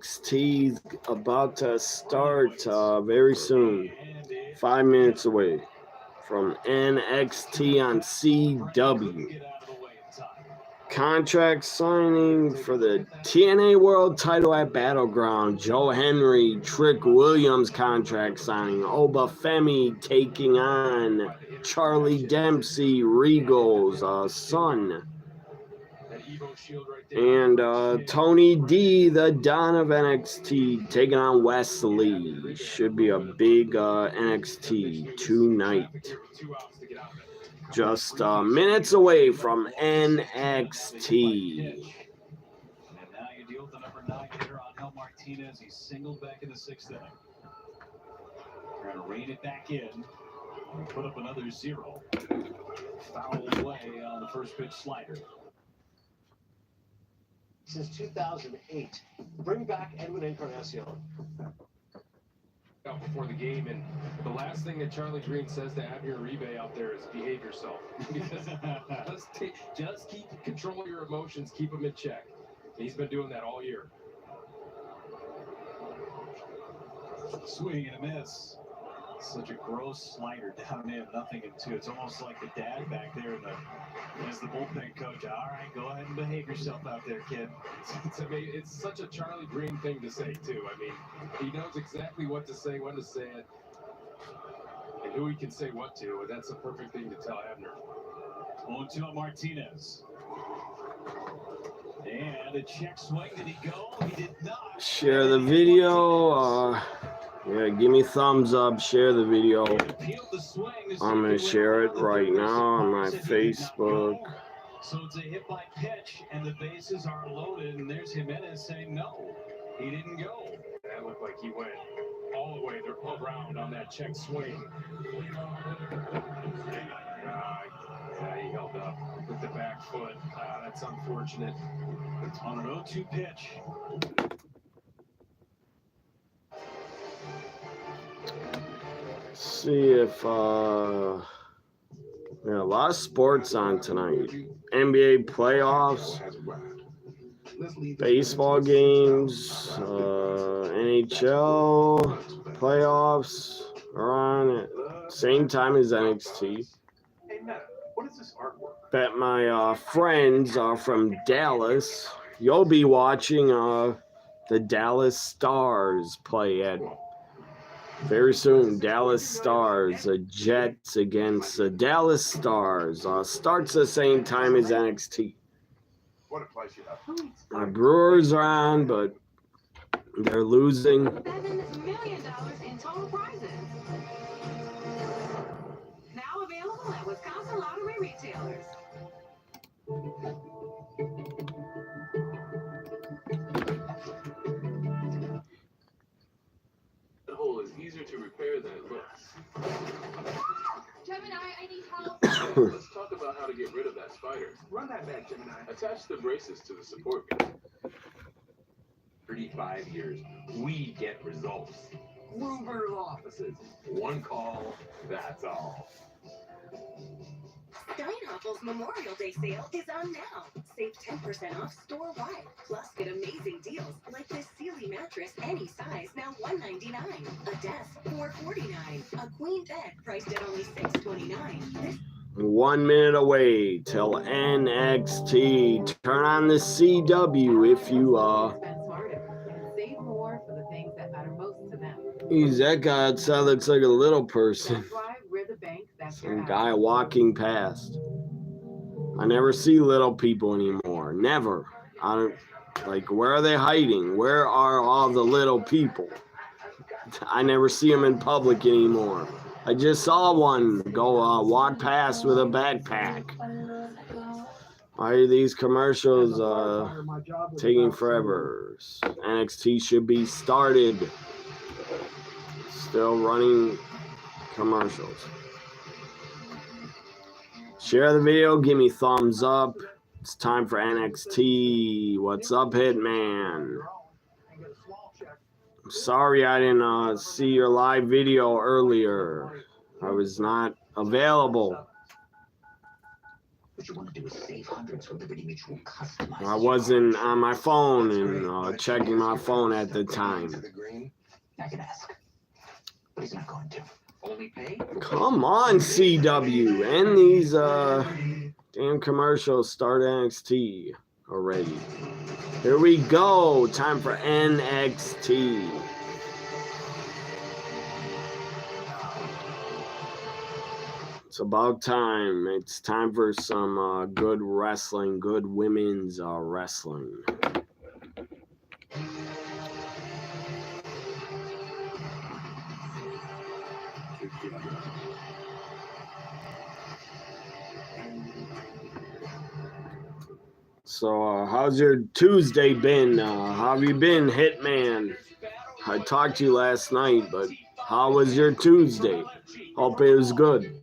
NXT about to start very soon. 5 minutes away from NXT on CW. Contract signing for the TNA World title at Battleground. Joe Henry, Trick Williams contract signing. Obafemi taking on Charlie Dempsey, Regal's son. And Tony D, the Don of NXT, taking on Wesley. Should be a big NXT tonight. Just minutes away from NXT. And now you deal with the number 9 hitter, Angel Martinez. He's singled back in the 6th inning. Trying to rein it back in. And put up another 0. Foul away on the first pitch slider. Since 2008, bring back Edwin Encarnacion. Out before the game, and the last thing that Charlie Green says to Abner Uribe out there is behave yourself. Just keep control of your emotions, keep them in check. And he's been doing that all year. Swing and a miss. Such a gross slider down in, 0-2. It's almost like the dad back there as the bullpen coach. All right, go ahead and behave yourself out there, kid. It's such a Charlie Green thing to say, too. I mean, he knows exactly what to say, when to say it, and who he can say what to, and that's a perfect thing to tell Abner. 0-2 on Martinez. And a check swing. Did he go? He did not. Share the video. Yeah, give me thumbs up. Share the video. I'm going to share it right now on my Facebook. So it's a hit by pitch, and the bases are loaded, and there's Jimenez saying no. He didn't go. That looked like he went all the way around on that check swing. He held up with the back foot. That's unfortunate. On an 0-2 pitch. See if a lot of sports on tonight. NBA playoffs, baseball games, NHL playoffs are on at the same time as NXT. Bet my friends are from Dallas. You'll be watching the Dallas Stars play at very soon. Dallas Stars, the Jets against the Dallas Stars. Starts the same time as NXT. What a pleasure. My Brewers are on, but they're losing. $7 million in total prizes. Now available at Wisconsin Lottery retailers. The hole is easier to repair than it looks. Gemini, I need help. Let's talk about how to get rid of that spider. Run that back, Gemini. Attach the braces to the support gun. 35 years, we get results. Gruber's offices. One call, that's all. Steinhaffel's Memorial Day sale is on now. Save 10% off store-wide. Plus, get amazing deals like this Sealy mattress, any size, now $199. A desk, $449. A queen bed, priced at only $629. This 1 minute away till NXT. Turn on the CW if you Save more for the things that matter most to them. Geez, that guy outside looks like a little person. That's why we're the bank that's your Some guy walking past. I never see little people anymore. Never. I don't, like, where are they hiding? Where are all the little people? I never see them in public anymore. I just saw one go walk past with a backpack. Why are these commercials taking forever? NXT should be started. Still running commercials. Share the video. Give me thumbs up. It's time for NXT. What's up, Hitman? I'm sorry I didn't see your live video earlier. I was not available. What you want to do is save hundreds with Liberty Mutual customized. I wasn't on my phone and checking my phone at the time. I can ask, but he's not going to. Only pay. Come on, CW. End these damn commercials. Start NXT already. Here we go. Time for NXT. It's about time. It's time for some good wrestling, good women's wrestling. So, how's your Tuesday been? How have you been, Hitman? I talked to you last night, but how was your Tuesday? Hope it was good.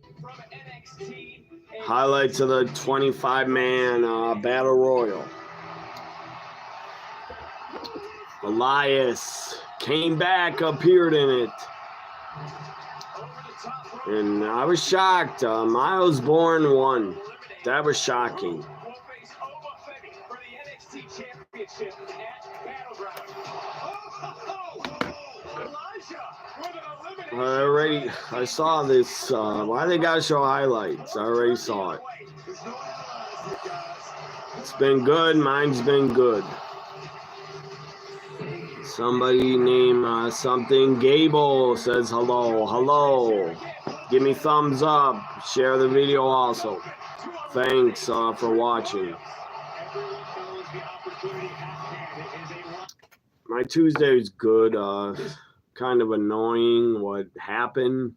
Highlights of the 25-man Battle Royal. Elias came back, appeared in it. And I was shocked. Miles Bourne won. That was shocking. I saw this. Why they gotta show highlights? I already saw it. It's been good. Mine's been good. Somebody named something. Gable says hello. Hello. Give me thumbs up. Share the video also. Thanks for watching. My Tuesday is good. Kind of annoying what happened.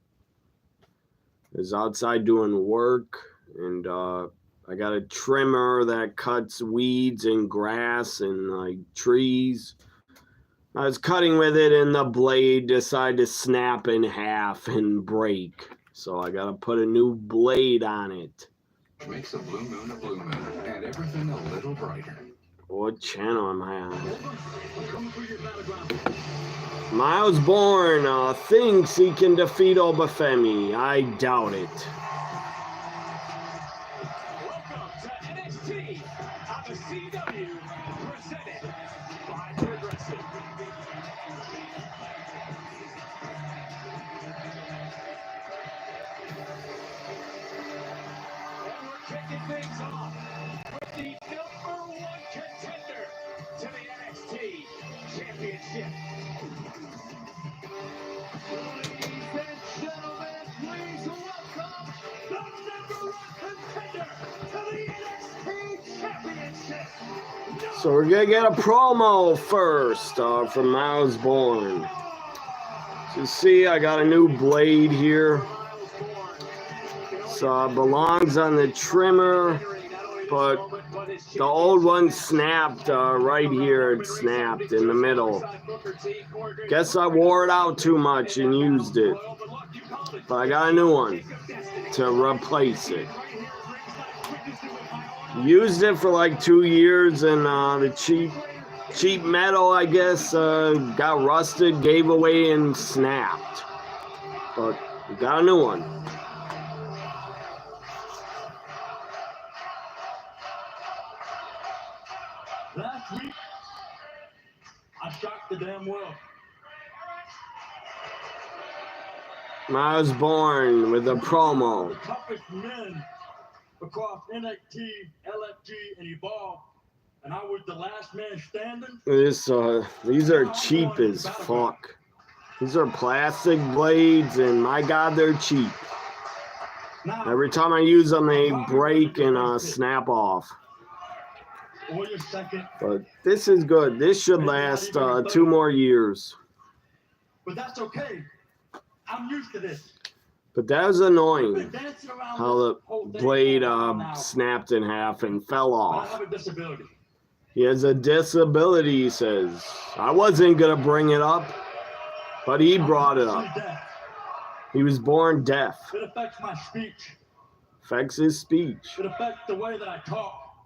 I was outside doing work, and I got a trimmer that cuts weeds and grass and like trees. I was cutting with it, and the blade decided to snap in half and break. So I got to put a new blade on it. Makes a blue moon, and everything a little brighter. What channel am I on? Miles Bourne thinks he can defeat Obafemi. I doubt it. Welcome to NXT on the CW, presented by Progressive. And we're kicking things off with the #1 contender to the NXT Championship. Ladies and gentlemen, please welcome the #1 contender to the NXT Championship. So we're going to get a promo first from Miles Bourne. So see, I got a new blade here. So it belongs on the trimmer, but the old one snapped right here. It snapped in the middle. Guess I wore it out too much and used it. But I got a new one to replace it. Used it for like 2 years, and the cheap metal, I guess, got rusted, gave away, and snapped. But we got a new one. Last week, I shocked the damn world. Miles Bourne with a promo. The toughest men across NXT, LFG, and Evolve, and I was the last man standing. These are cheap as fuck. These are plastic blades, and my God, they're cheap. Now, Every time I use them, they break and snap off. for your second, But this is good. This should last 2 more years. but that's okay. I'm used to this. But that was annoying. I've been dancing around How this the whole thing blade for a while now, snapped in half and fell but I off. have a disability. He has a disability, he says. I wasn't going to bring it up, but he brought it up. See death. He was born deaf. It affects my speech. Affects his speech. It affects the way that I talk.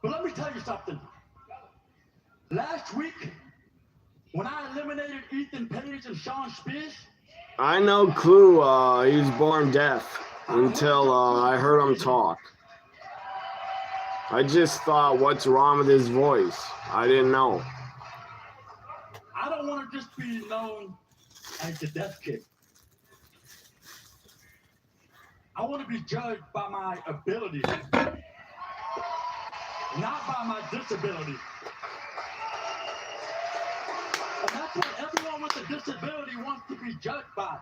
But let me tell you something. Last week, when I eliminated Ethan Page and Sean Spears, I know Clue, he was born deaf. until I heard him talk. I just thought, what's wrong with his voice? I didn't know. I don't want to just be known as the Death Kid. I want to be judged by my ability, not by my disability. And that's what everyone with a disability wants to be judged by.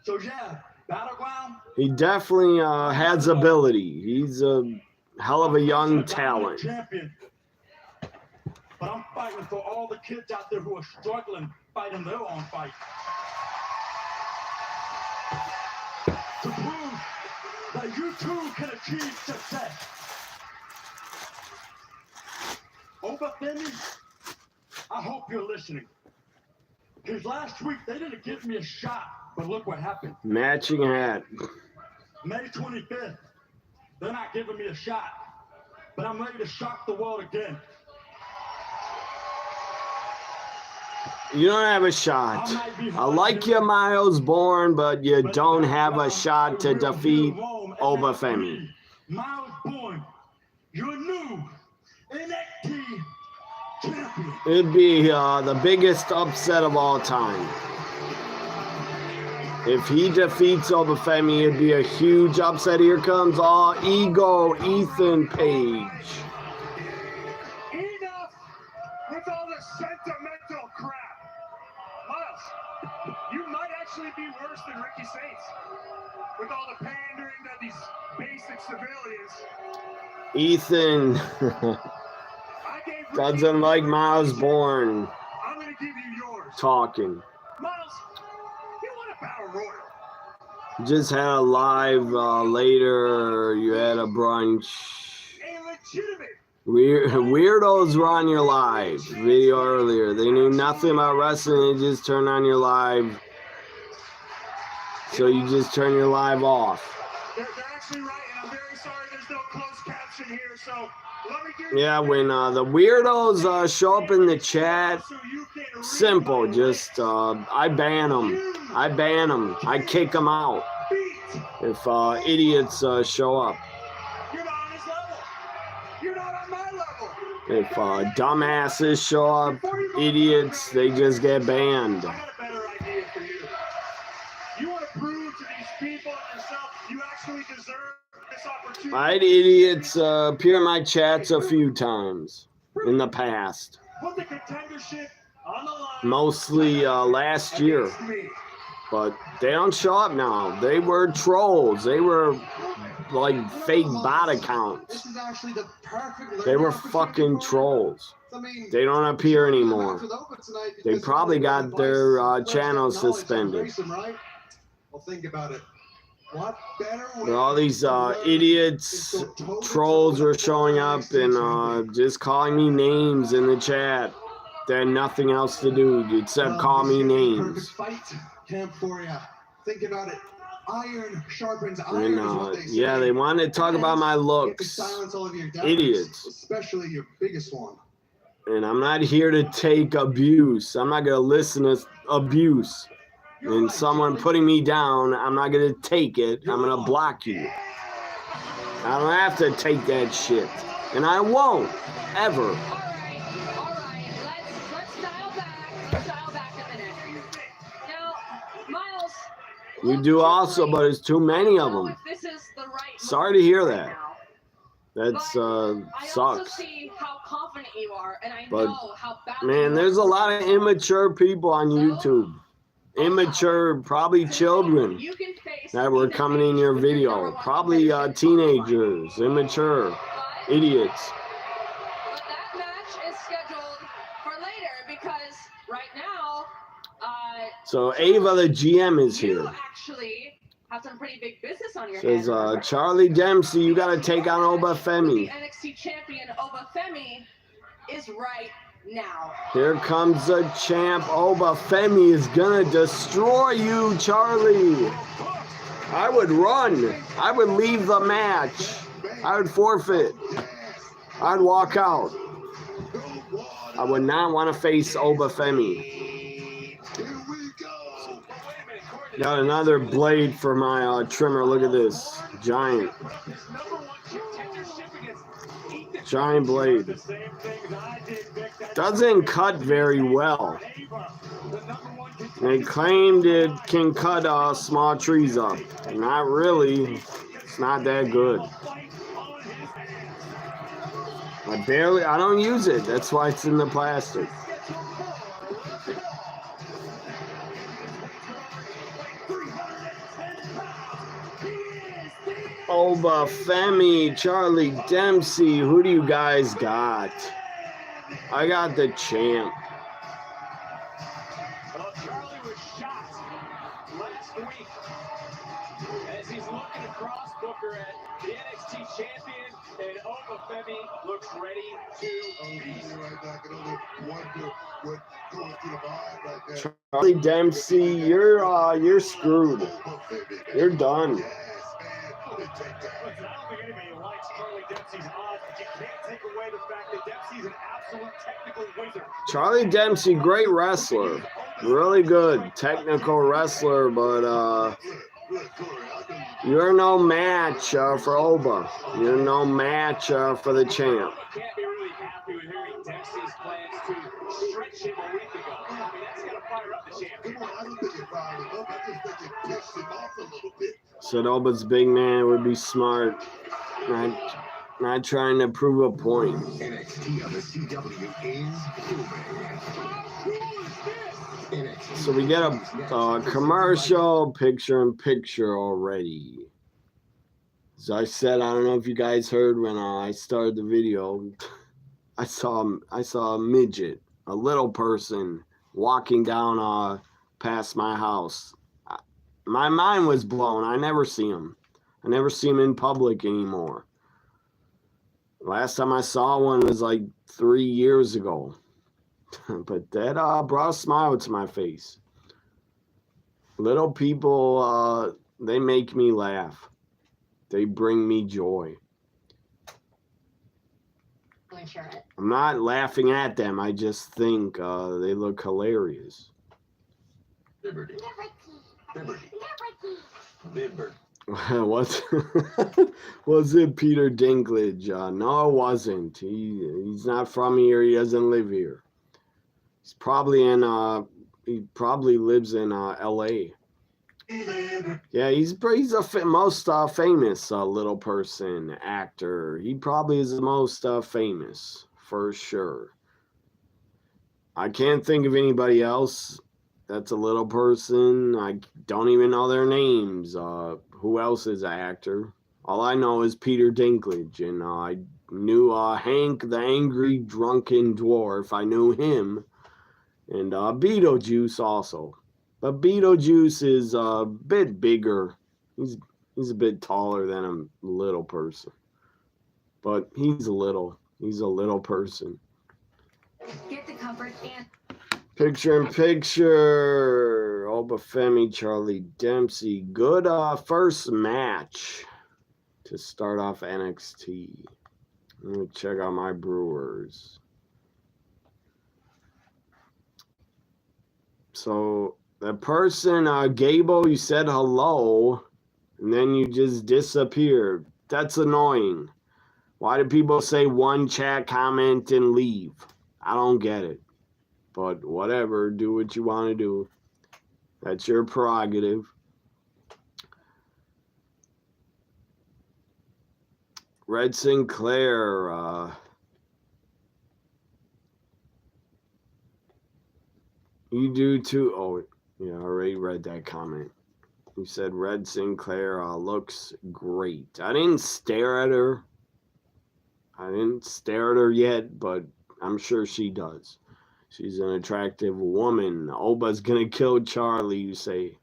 So yeah, Battleground. He definitely has ability. He's a hell of a young talent. Champion. But I'm fighting for all the kids out there who are struggling, fighting their own fight. To prove that you too can achieve success. Obafemi, I hope you're listening. Because last week they didn't give me a shot, but look what happened. Matching hat. May 25th, they're not giving me a shot, but I'm ready to shock the world again. You don't have a shot. I like you, Miles Bourne, but you don't have a shot to defeat Obafemi. Miles Bourne, your new NXT champion. It'd be the biggest upset of all time. If he defeats Obafemi, it'd be a huge upset. Here comes Ego Ethan Page. Enough with all the sentimental crap. Miles, you might actually be worse than Ricky Saints with all the pandering to these basic civilians. Ethan I gave doesn't like Miles Bourne I'm gonna give you yours. talking. Miles, you want a battle royal? Just had a live later. You had a brunch. A legitimate. Weirdos were on your live video earlier. They knew nothing about wrestling. They just turned on your live. So you just turn your live off. They're actually right, and I'm very sorry there's no closed caption here, so let me give Yeah, when the weirdos show up in the chat, simple. Just I ban them. I ban them. I kick them out if idiots show up. You're not on his level. You're not on my level. If dumbasses show up, idiots, they just get banned. I got a better idea for you. You want to prove to these people and yourself you actually deserve this opportunity. I had idiots appear in my chats a few times in the past. Put the contendership on the line. Mostly last year. against me. But they don't show up now. They were trolls. They were like fake bot accounts. This is actually the perfect They were fucking trolls. I mean, They don't appear anymore. match with Open tonight They because probably you're got the their vice channels president, suspended. knowledge and right? Well, think about it. What better way But all these to learn idiots, than to toe-to-toe trolls were with the showing up NXT champion? and just calling me names in the chat. They had nothing else to do except call me This is the names. perfect fight camp for you. Think about it. Iron sharpens iron And is what they say. yeah, they wanted to talk about my You have to looks. silence all of your doubters, Idiots. especially your biggest one. And I'm not here to take abuse. I'm not going to listen to abuse. And someone putting me down, I'm not going to take it. I'm going to block you. I don't have to take that shit. And I won't, ever. All right. Let's dial back a minute. Now, Miles. You do also, but there's too many of them. If this is the right Sorry to hear moment that. right now. That's I also sucks. see how confident you are, and I But, know how badly Man, you there's a want lot of immature people on YouTube. Immature, probably children You can face that were coming in your video. Probably teenagers, immature, But idiots. that match is scheduled for later because right now, So Ava, the GM, is you here. actually have some pretty big business on your Says hands. Charlie Dempsey, you got to take on Obafemi. The NXT champion Obafemi is right now. Here comes the champ. Obafemi is gonna destroy you, Charlie. I would run. I would leave the match. I would forfeit. I'd walk out. I would not want to face Obafemi. Here we go. But wait a minute, Corey, Got another blade for my trimmer. Look at this. Giant. Giant blade. Doesn't cut very well. They claimed it can cut small trees up. Not really. It's not that good. I don't use it. That's why it's in the plastic. Oba, Femi, Charlie Dempsey. Who do you guys got? I got the champ. Well, Charlie was shot last week as he's looking across Booker at the NXT champion, and Oba Femi looks ready to Charlie Dempsey, you're screwed. You're done. Listen, I don't think anybody likes Charlie Dempsey's odds, but you can't take away the fact that Dempsey's an absolute technical wizard. Charlie Dempsey, great wrestler. Really good technical wrestler, but you're no match for Oba. You're no match for the champ. can't be really happy with hearing Dempsey's plans to stretch him a week ago. I mean, that's got to fire up the champion. I don't think it fired him up. I just think it pissed him off a little bit. Said Oba's big man would be smart. Not trying to prove a point. NXT on the CW is booming. So we get a commercial picture-in-picture already. As I said, I don't know if you guys heard when I started the video. I saw a midget, a little person, walking down past my house. My mind was blown. I never see him. I never see him in public anymore. Last time I saw one was like 3 years ago. But that brought a smile to my face. Little people, they make me laugh. They bring me joy. I'm not laughing at them. I just think they look hilarious. Liberty. What was it, Peter Dinklage? No, it wasn't. He's not from here. He doesn't live here. He's probably he probably lives in L.A. Yeah, he's the most famous little person actor. He probably is the most famous for sure. I can't think of anybody else that's a little person. I don't even know their names. Who else is an actor? All I know is Peter Dinklage, and I knew Hank the Angry Drunken Dwarf. I knew him, and Beetlejuice also. But Beetlejuice is a bit bigger. He's a bit taller than a little person, but he's a little person. Get the comfort and Picture-in-picture. Oba Femi, Charlie Dempsey. Good first match to start off NXT. Let me check out my Brewers. So the person, Gable, you said hello, and then you just disappeared. That's annoying. Why do people say one chat comment and leave? I don't get it. But whatever, do what you want to do. That's your prerogative. Red Sinclair, you do too. Oh, yeah, I already read that comment. You said Red Sinclair looks great. I didn't stare at her. Yet, but I'm sure she does. She's an attractive woman. Oba's gonna kill Charlie, you say.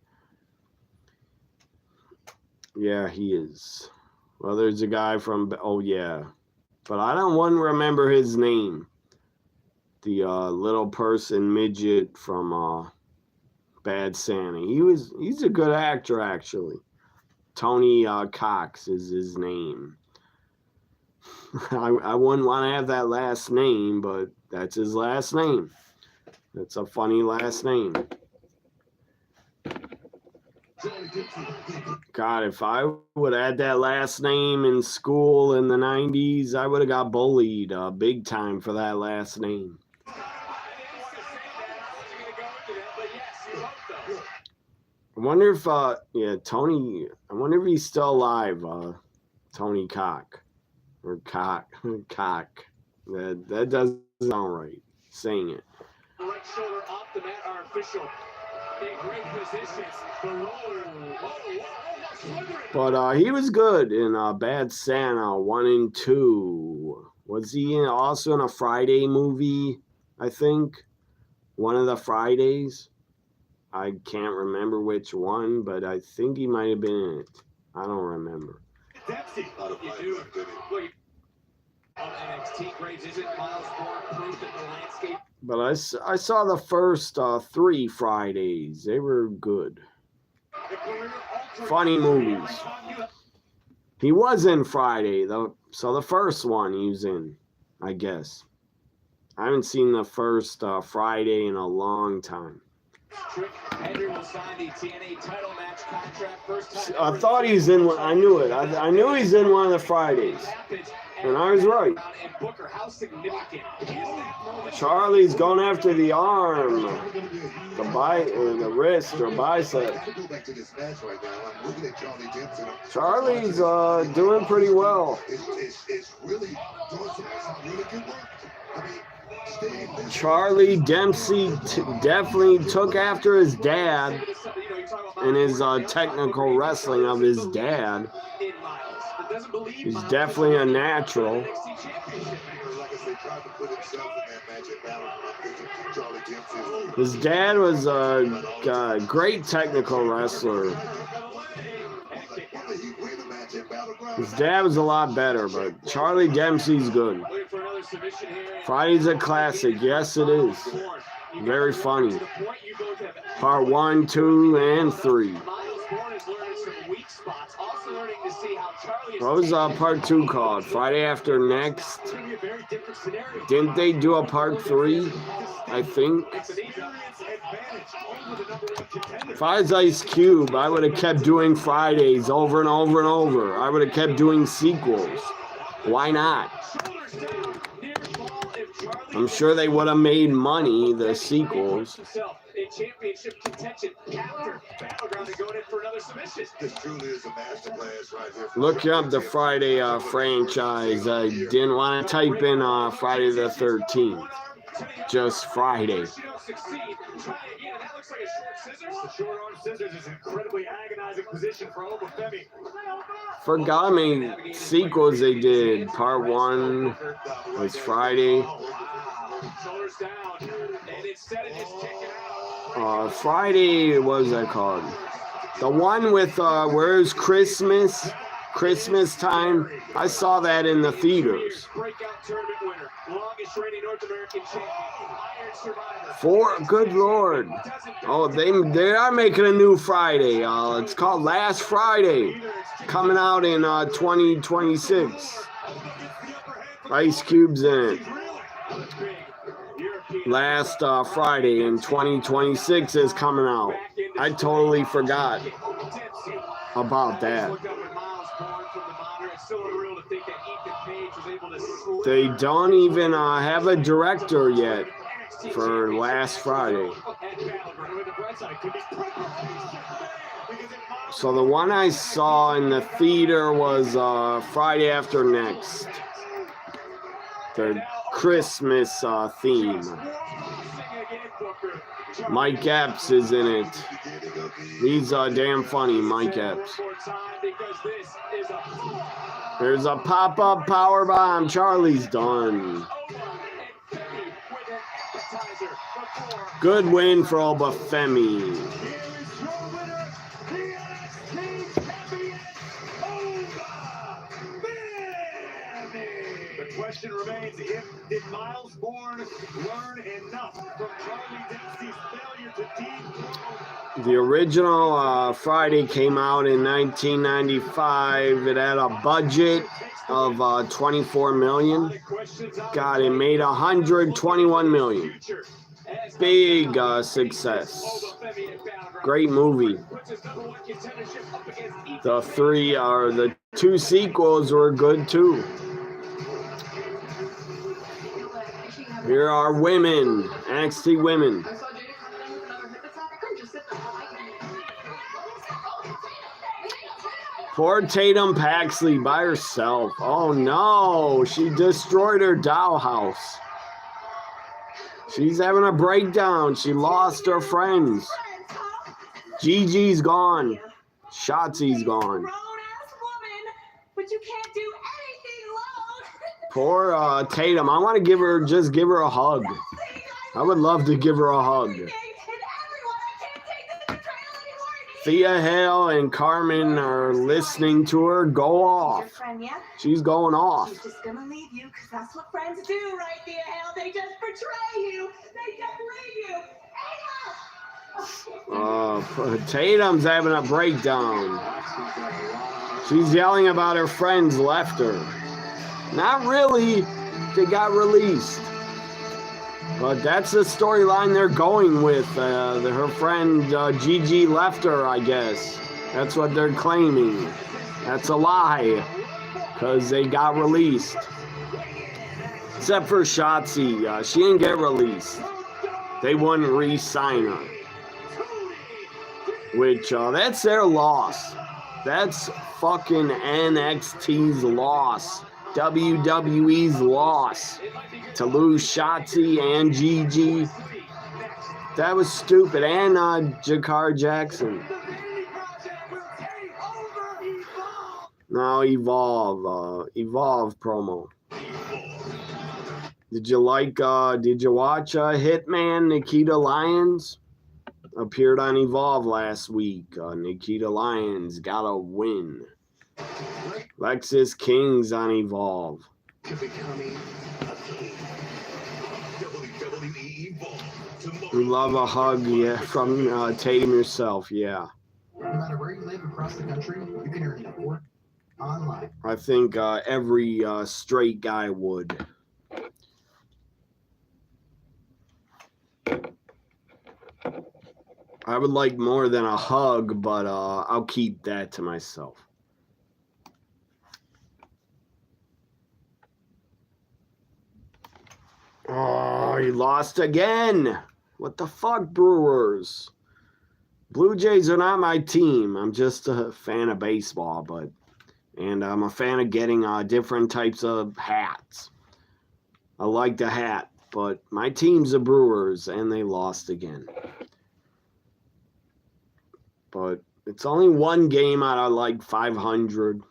Yeah, he is. Well, there's a guy from, oh yeah. But I don't want to remember his name. The little person midget from Bad Santa. He's a good actor, actually. Tony Cox is his name. I wouldn't want to have that last name, but that's his last name. That's a funny last name. God, if I would have had that last name in school in the 90s, I would have got bullied big time for that last name. I wonder if, Tony, I wonder if he's still alive, Tony Cock. Or Cock. That doesn't sound right, saying it. Right shoulder off the mat, our official in great positions. The roller. But he was good in Bad Santa 1 and 2. Was he also in a Friday movie, I think? One of the Fridays? I can't remember which one, but I think he might have been in it. I don't remember. Dempsey. You do. Look, NXT grades isn't Miles Bourne proof in the landscape. But I saw the first 3 Fridays. They were good. Funny movies. He was in Friday, though. So the first one he was in, I guess. I haven't seen the first Friday in a long time. I thought he's in one. I knew it. I knew he's in one of the Fridays. And I was right. Charlie's going after the arm, the wrist or bicep. Charlie's doing pretty well. Charlie Dempsey definitely took after his dad in his technical wrestling of his dad. He's definitely a natural. His dad was a great technical wrestler. His dad was a lot better, but Charlie Dempsey's good. Friday's a classic. Yes, it is. Very funny. Part 1, 2, and 3. What was part 2 called? Friday After Next? Didn't they do a part 3? I think. If I was Ice Cube, I would have kept doing Fridays over and over and over. I would have kept doing sequels. Why not? I'm sure they would have made money, the sequels. Championship contention after Battleground and going in for another submission. This truly is a masterclass right here. Look up the Friday franchise. I didn't want to type in Friday the 13th. Just Friday. Forgot how many sequels they did. Part 1 was Friday. Friday, what was that called? The one with where's Christmas time. I saw that in the theaters. Good Lord. Oh, they are making a new Friday. It's called Last Friday, coming out in 2026. Ice Cube's in it. Last Friday in 2026 is coming out. I totally forgot about that. They don't even have a director yet for Last Friday. So the one I saw in the theater was Friday After Next. The Christmas theme. Mike Epps is in it. He's damn funny, Mike Epps. There's a pop-up power bomb. Charlie's done. Good win for Obafemi. Question remains, did Miles Bourne learn enough from Charlie Dempsey's failure to dethrone? The original Friday came out in 1995. It had a budget of $24 million. God, it made $121 million. big success. Great movie. The two sequels were good too. Here are women, NXT women. Poor Tatum Paxley by herself. Oh no, she destroyed her dollhouse. She's having a breakdown. She lost her friends. Gigi's gone. Shotzi's gone. Poor Tatum. I want to just give her a hug. I would love to give her a hug. Thea Hale and Carmen are listening to her go off. She's going off. She's just gonna leave you because that's what friends do, right, Thea Hale? They just betray you. They just leave you. Tatum's having a breakdown. She's yelling about her friends left her. Not really. They got released. But that's the storyline they're going with. Her friend Gigi left her, I guess. That's what they're claiming. That's a lie. Because they got released. Except for Shotzi. She didn't get released. They wouldn't re-sign her. Which, that's their loss. That's fucking NXT's loss. WWE's loss. To lose Shotzi and Gigi. That was stupid. And Jakar Jackson. Now Evolve. Evolve promo. Did you watch Hitman Nikita Lyons? Appeared on Evolve last week. Nikita Lyons got a win. Lexis King's on Evolve. We love a hug, yeah, from Tatum yourself, yeah. No matter where you live across the country, you can earn support online. I think every straight guy would. I would like more than a hug, but I'll keep that to myself. Oh, he lost again. What the fuck, Brewers? Blue Jays are not my team. I'm just a fan of baseball, and I'm a fan of getting different types of hats. I like the hat, but my team's the Brewers, and they lost again. But it's only one game out of like 500,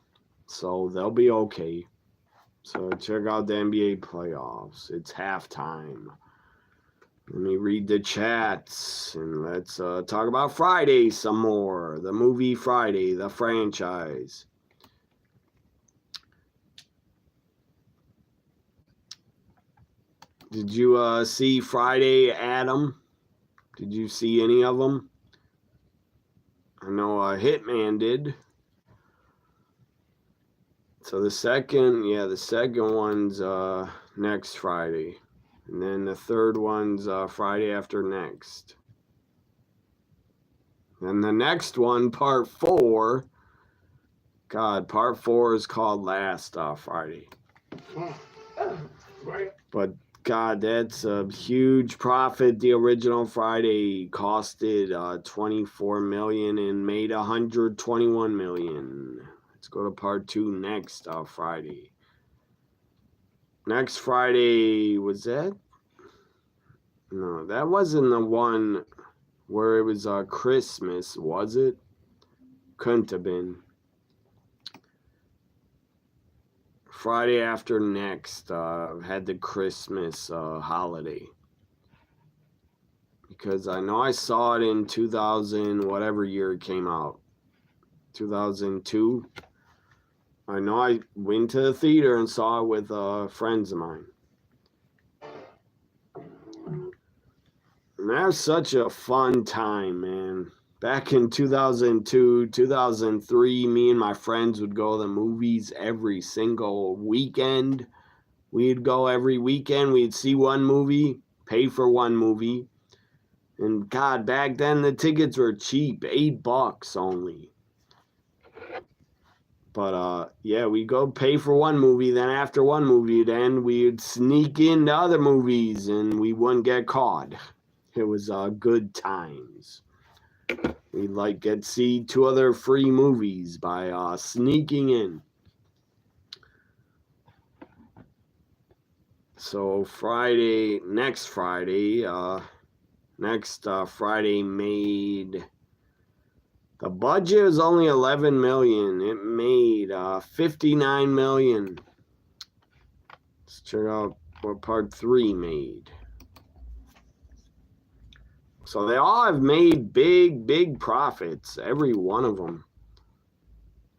so they'll be okay. So check out the NBA playoffs. It's halftime. Let me read the chats, and let's talk about Friday some more. The movie Friday, the franchise. Did you see Friday, Adam? Did you see any of them? I know Hitman did. So the second one's next Friday. And then the third one's Friday after next. And the next one, part 4. God, part 4 is called Last Friday. But God, that's a huge profit. The original Friday costed $24 million and made $121 million. Let's go to part 2 next Friday. Next Friday, was that? No, that wasn't the one where it was Christmas, was it? Couldn't have been. Friday after next had the Christmas holiday. Because I know I saw it in 2000, whatever year it came out. 2002. I know I went to the theater and saw it with friends of mine. And that was such a fun time, man. Back in 2002, 2003, me and my friends would go to the movies every single weekend. We'd go every weekend. We'd see one movie, pay for one movie, And God, back then the tickets were cheap, $8 only. But yeah, we go pay for one movie, then after one movie, then we'd sneak into other movies and we wouldn't get caught. It was good times. We'd like get see 2 other free movies by sneaking in. So next Friday made, the budget was only 11 million. It made 59 million. Let's check out what part 3 made. So they all have made big profits, every one of them.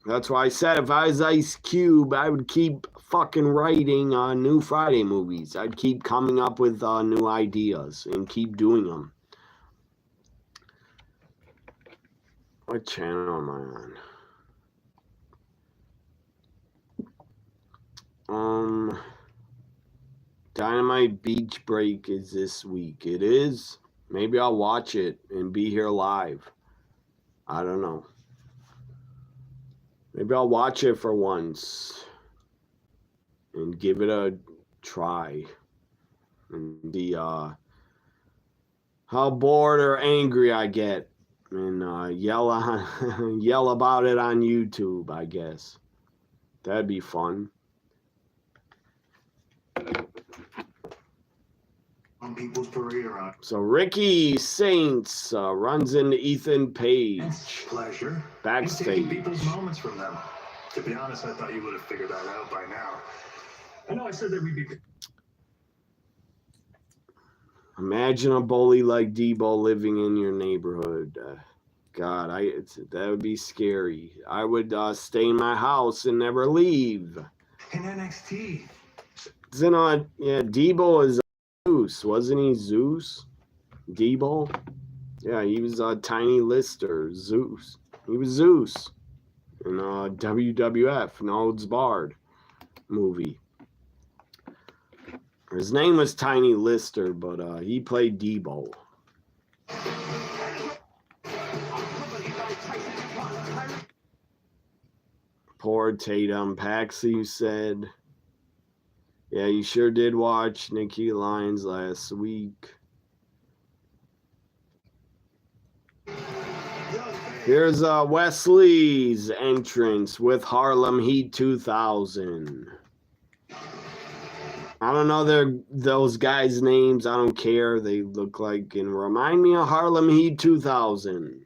That's why I said if I was Ice Cube, I would keep fucking writing new Friday movies. I'd keep coming up with new ideas and keep doing them. What channel am I on? Dynamite Beach Break is this week. It is. Maybe I'll watch it and be here live. I don't know. Maybe I'll watch it for once and give it a try and see how bored or angry I get, and yell about it on YouTube, I guess. That'd be fun. On People's Parade around. So Ricky Saints runs into Ethan Page. Pleasure. Backstage. Taking people's moments from them. To be honest, I thought you would have figured that out by now. I know I said that we'd be. Imagine a bully like Debo living in your neighborhood. God, that would be scary. I would stay in my house and never leave. In NXT. Debo is Zeus, wasn't he? Zeus? Debo? Yeah, he was Tiny Lister. Zeus. He was Zeus in WWF, No Holds Barred movie. His name was Tiny Lister, but he played Debo. Poor Tatum. Paxi, you said. Yeah, you sure did watch Nikki Lyons last week. Here's Wesley's entrance with Harlem Heat 2000. I don't know those guys' names. I don't care. They look like and remind me of Harlem Heat 2000.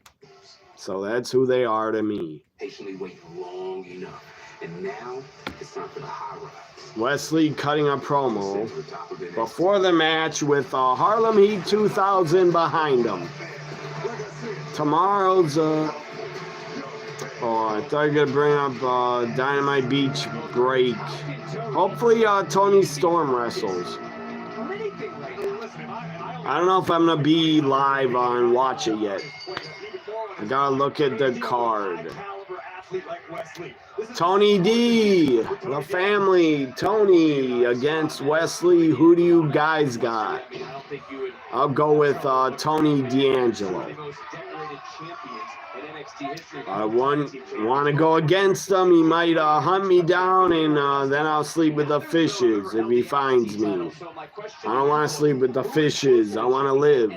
So that's who they are to me. Patiently waiting long enough. And now it's time for the high rise. Wesley cutting a promo before the match with Harlem Heat 2000 behind him. Tomorrow's I thought you were gonna bring up Dynamite Beach Break. Hopefully Tony Storm wrestles. I don't know if I'm gonna be live and watch it yet. I gotta look at the card. Tony D, the family, Tony against Wesley. Who do you guys got? I'll go with Tony D'Angelo. I want to go against him. He might hunt me down, and then I'll sleep with the fishes if he finds me. I don't want to sleep with the fishes. I want to live.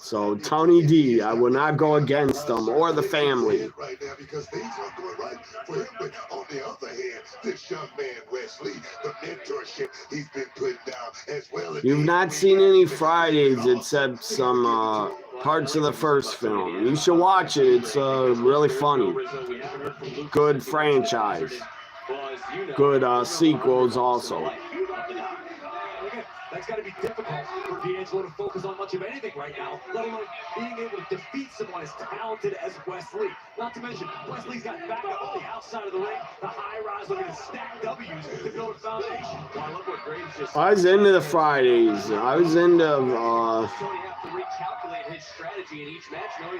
So Tony D, I will not go against them or the family. On the other hand, this young man Wesley, the mentorship he's been putting down as well. You've not seen any Fridays except some parts of the first film. You should watch it. It's really funny. Good franchise. Good sequels also. That's got to be difficult for D'Angelo to focus on much of anything right now, let alone being able to defeat someone as talented as Wesley. Not to mention, Wesley's got backup on the outside of the ring. The high rise looking to stack W's to build a foundation. Well, I love what Graves just I was into the Fridays. I was into,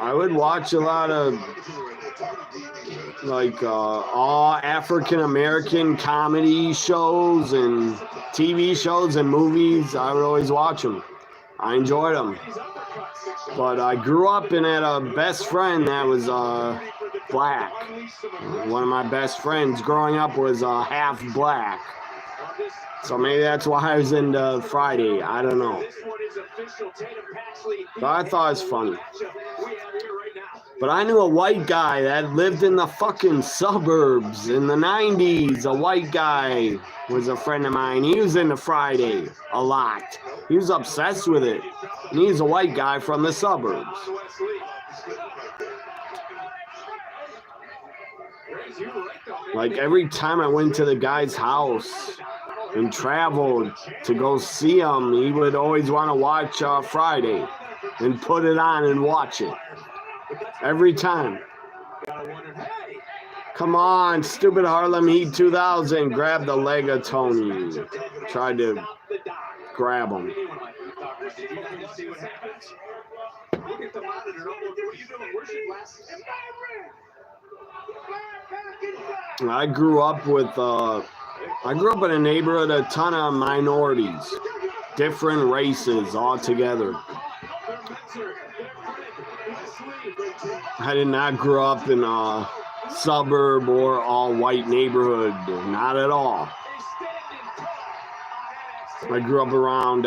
I would watch a lot of, like, all African-American comedy shows and TV shows and movies. I would always watch them. I enjoyed them. But I grew up and had a best friend that was black. One of my best friends growing up was half black. So maybe that's why I was into Friday. I don't know. But I thought it was funny. But I knew a white guy that lived in the fucking suburbs in the 90s. A white guy was a friend of mine. He was into Friday a lot. He was obsessed with it. And he's a white guy from the suburbs. Like every time I went to the guy's house and traveled to go see him, he would always want to watch Friday and put it on and watch it. Every time. Come on, stupid Harlem Heat 2000. Grab the leg of Tony. Tried to grab him. I grew up in a neighborhood, a ton of minorities, different races all together. I did not grow up in a suburb or all white neighborhood, not at all. I grew up around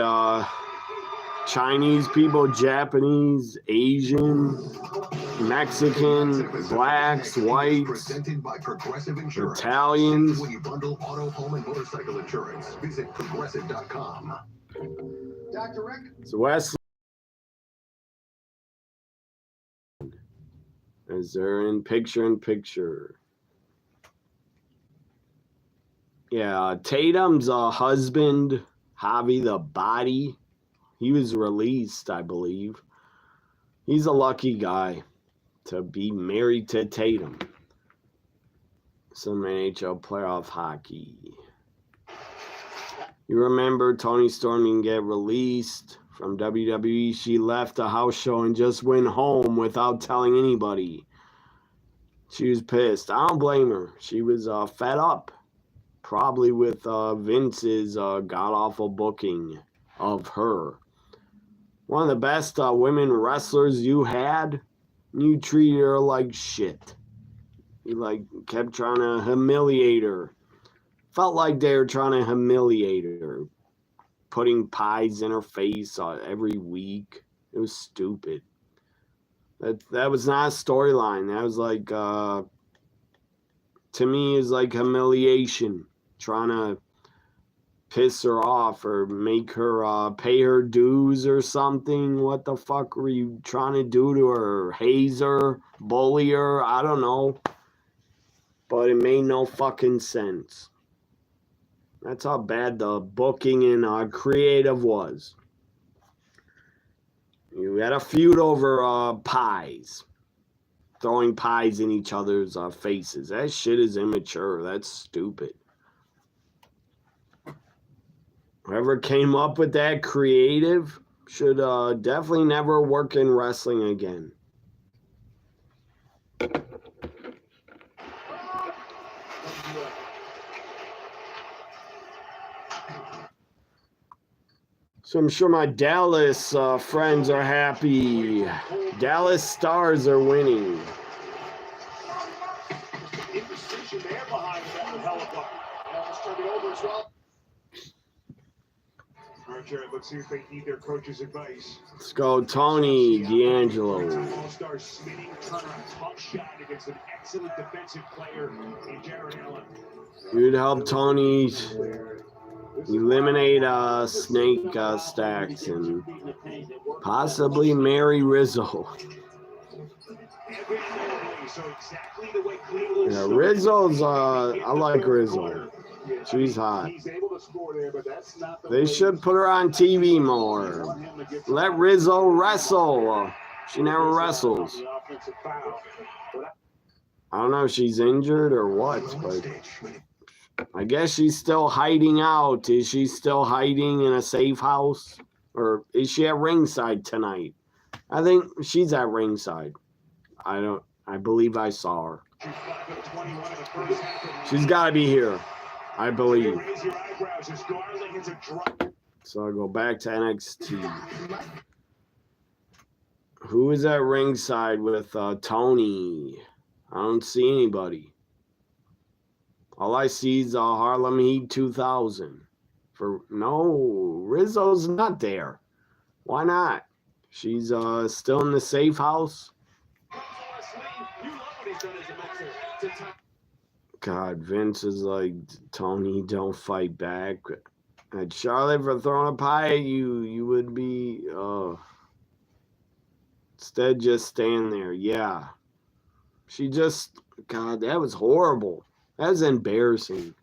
Chinese people, Japanese, Asian, Mexican, blacks, whites, Italians. When you bundle auto, home, and motorcycle insurance, visit Progressive.com. Dr. Rick. So Wesley is there in picture. Yeah, Tatum's husband, Javi the Body, he was released, I believe. He's a lucky guy to be married to Tatum. Some NHL playoff hockey. You remember Toni Storm didn't get released from WWE. She left a house show and just went home without telling anybody. She was pissed. I don't blame her. She was fed up. Probably with Vince's god-awful booking of her. One of the best women wrestlers you had, you treated her like shit. You kept trying to humiliate her. Felt like they were trying to humiliate her. Putting pies in her face every week. It was stupid. That was not a storyline. That was to me, is like humiliation. Trying to piss her off or make her pay her dues or something. What the fuck were you trying to do to her? Haze her? Bully her? I don't know. But it made no fucking sense. That's how bad the booking and creative was. You had a feud over pies. Throwing pies in each other's faces. That shit is immature. That's stupid. Whoever came up with that creative should definitely never work in wrestling again. So I'm sure my Dallas friends are happy. Dallas Stars are winning. Let's see if they need their coach's advice. Let's go, Tony D'Angelo. All-star spinning turnaround, tough shot against an excellent defensive player in Jared Allen. You'd help Tony eliminate Snake Stacks and possibly marry Rizzo. Yeah, Rizzo's, I like Rizzo. She's hot. They should put her on TV more. Let Rizzo wrestle. She never wrestles. I don't know if she's injured or what, but I guess she's still hiding out. Is she still hiding in a safe house? Or is she at ringside tonight? I think she's at ringside. I believe I saw her. She's got to be here, I believe. So I'll go back to NXT. Who is at ringside with Tony? I don't see anybody. All I see is Harlem Heat 2000. No, Rizzo's not there. Why not? She's still in the safe house. God, Vince is like, Tony, don't fight back. Had Charlotte for throwing a pie at you, you would be, instead just stand there. Yeah. She just, God, that was horrible. That was embarrassing.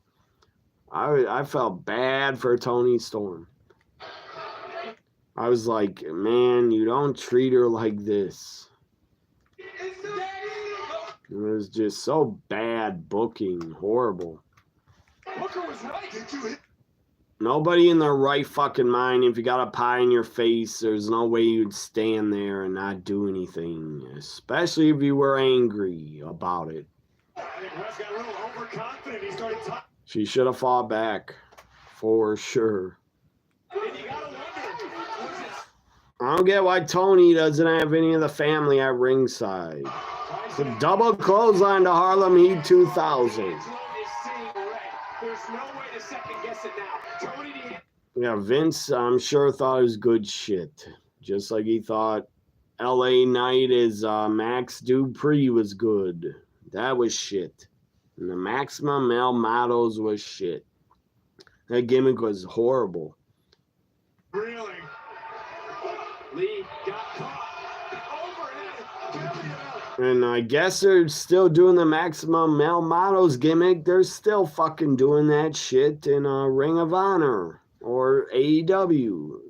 I felt bad for Toni Storm. I was like, man, you don't treat her like this. It was just so bad booking, horrible. Nobody in their right fucking mind, if you got a pie in your face, there's no way you'd stand there and not do anything, especially if you were angry about it. She should have fought back, for sure. I don't get why Tony doesn't have any of the family at ringside. It's a double clothesline to Harlem Heat 2000. Yeah, Vince, I'm sure, thought it was good shit. Just like he thought LA Knight as Max Dupree was good. That was shit. And the Maximum Male Models was shit. That gimmick was horrible. Really? Lee got caught. And I guess they're still doing the Maximum Male Models gimmick. They're still fucking doing that shit in Ring of Honor or AEW.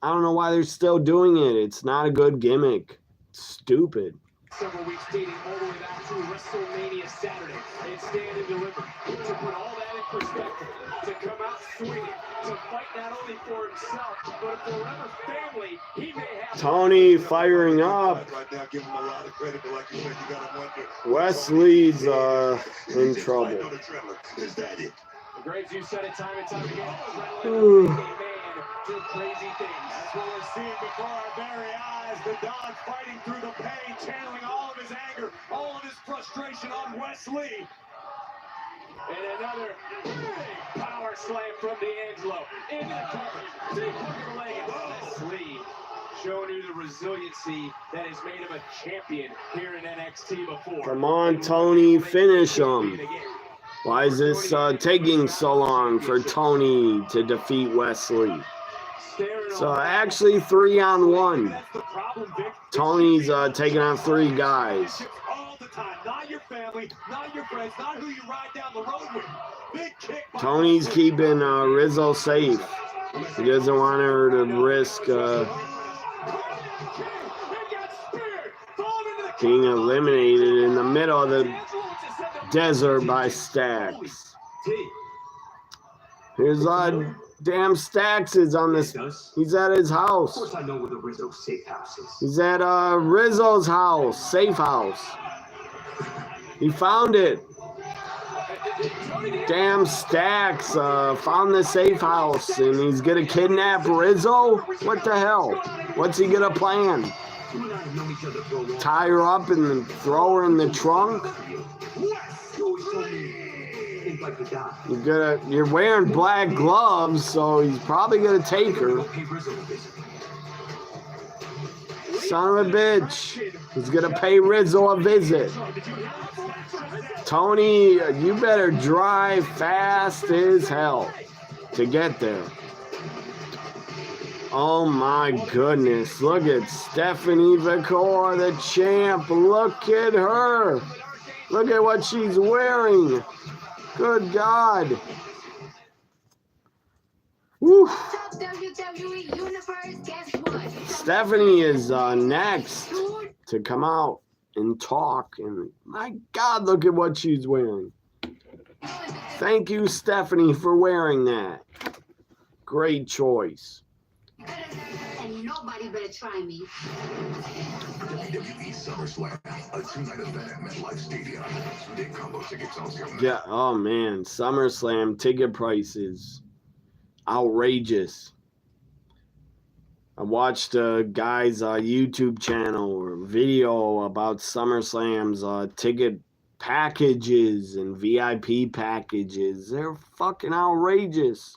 I don't know why they're still doing it. It's not a good gimmick. It's stupid. Several weeks dating all the way back to WrestleMania Saturday. And stand and deliver. To put all that in perspective. To come out swinging. To fight not only for himself, but for whatever family he may have. Tony firing up. Wesley's in trouble. Graves, you said it time and time again. Do crazy things. That's what we're seeing before our very eyes. The Don fighting through the pain, channeling all of his anger, all of his frustration on Wesley. And another big power slam from D'Angelo. Into the cover. Deep hook of the leg. And Wesley showing you the resiliency that has made him a champion here in NXT before. Come on, Tony, finish him. Why is this taking so long for Tony to defeat Wesley? So actually 3-on-1. Tony's taking on 3 guys. Tony's keeping Rizzo safe. He doesn't want her to risk being eliminated in the middle of the desert by Stacks. Here's damn Stacks is on this. He's at his house. Of course I know where the Rizzo safe house is. He's at Rizzo's house, safe house. He found it. Damn Stacks found the safe house and he's gonna kidnap Rizzo? What the hell? What's he gonna plan? Tie her up and throw her in the trunk? You're wearing black gloves, so he's probably gonna take her. Son of a bitch. He's gonna pay Rizzo a visit. Tony, you better drive fast as hell to get there. Oh my goodness. Look at Stephanie Vicor, the champ. Look at her. Look at what she's wearing. Good God. Woo. Stephanie is next to come out. and talk. And my God, look at what she's wearing. Thank you, Stephanie, for wearing that. Great choice. And nobody better try me. WWE SummerSlam, a two-night event at MetLife Stadium. Big combo tickets on sale. Yeah, oh man, SummerSlam ticket prices outrageous. I watched a guy's YouTube channel or video about SummerSlam's ticket packages and VIP packages. They're fucking outrageous.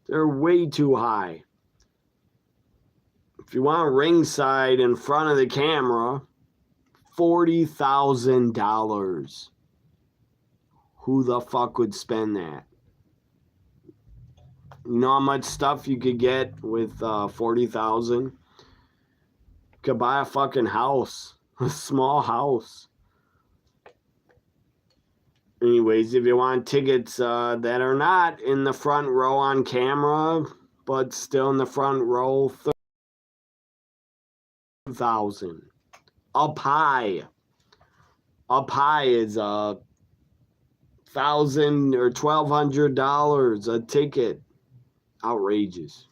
They're way too high. If you want ringside in front of the camera, $40,000. Who the fuck would spend that? You know how much stuff you could get with $40,000? You could buy a fucking house, a small house. Anyways, if you want tickets that are not in the front row on camera, but still in the front row, $30,000. Up high is $1,000 or $1,200 a ticket. Outrageous.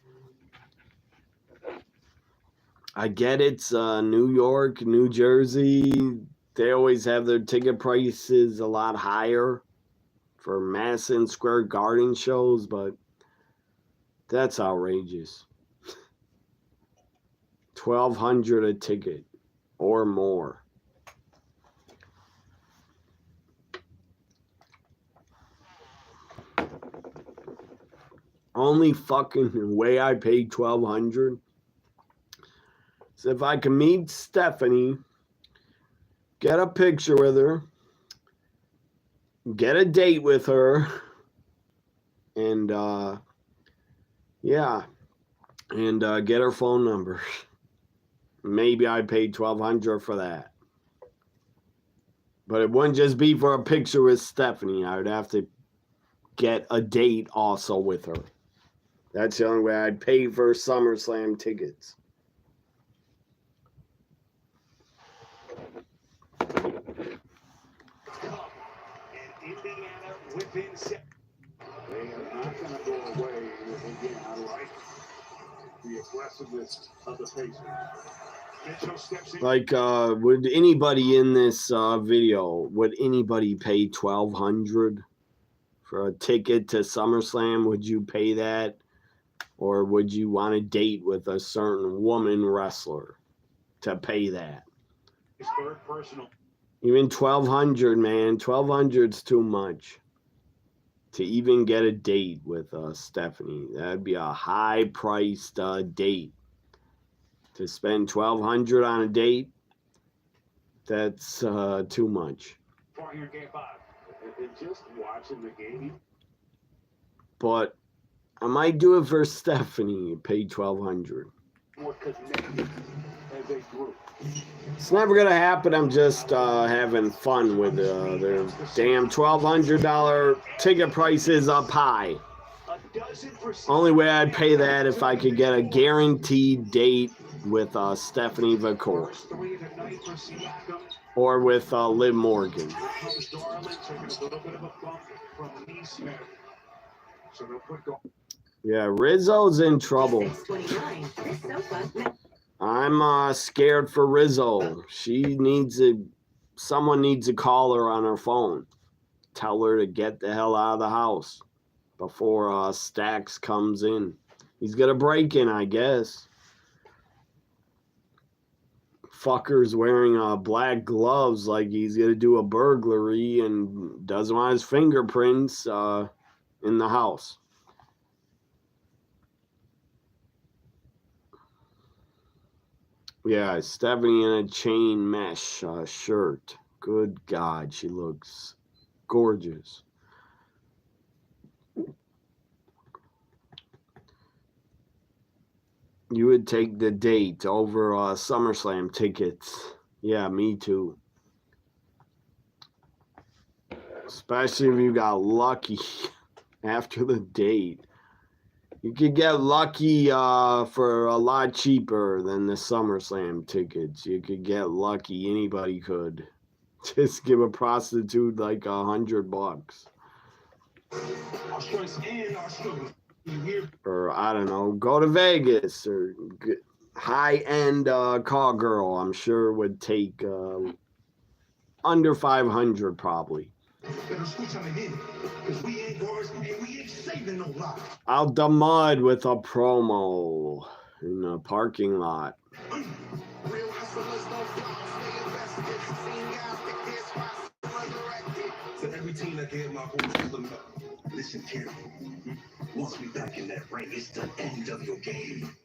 I get it's New York, New Jersey. They always have their ticket prices a lot higher for Madison Square Garden shows, but that's outrageous. $1,200 a ticket or more. Only fucking way I paid $1,200 is if I can meet Stephanie, get a picture with her, get a date with her, and get her phone number. Maybe I paid $1,200 for that. But it wouldn't just be for a picture with Stephanie. I would have to get a date also with her. That's the only way I'd pay for SummerSlam tickets. Indiana within they are not going to go away with again. I like the aggressiveness of the Pacers. Mitchell steps in. Like, would anybody in this video, would anybody pay $1,200 for a ticket to SummerSlam? Would you pay that? Or would you want to date with a certain woman wrestler to pay that? His third personal. Even $1,200, man. $1,200's too much to even get a date with Stephanie. That'd be a high-priced date. To spend $1,200 on a date, that's too much. For your game 5. And just watching the game. But I might do it for Stephanie. Pay $1,200. More connected as a group. It's never gonna happen. I'm just having fun with their damn $1,200 ticket prices up high. Only way I'd pay that if I could get a guaranteed date with Stephanie Vacour or with Liv Morgan. Yeah, Rizzo's in trouble. I'm scared for Rizzo. Someone needs to call her on her phone. Tell her to get the hell out of the house before Stacks comes in. He's gonna break in, I guess. Fucker's wearing black gloves like he's gonna do a burglary and doesn't want his fingerprints in the house. Yeah, Stephanie in a chain mesh shirt. Good God, she looks gorgeous. You would take the date over SummerSlam tickets. Yeah, me too. Especially if you got lucky after the date. You could get lucky for a lot cheaper than the SummerSlam tickets. You could get lucky. Anybody could. Just give a prostitute like $100. Or I don't know, go to Vegas or high-end call girl. I'm sure would take under 500 probably. Out the mud with a promo in a parking lot. For every team that gave my horse, listen carefully. Once we back in that ring, it's the end of your game.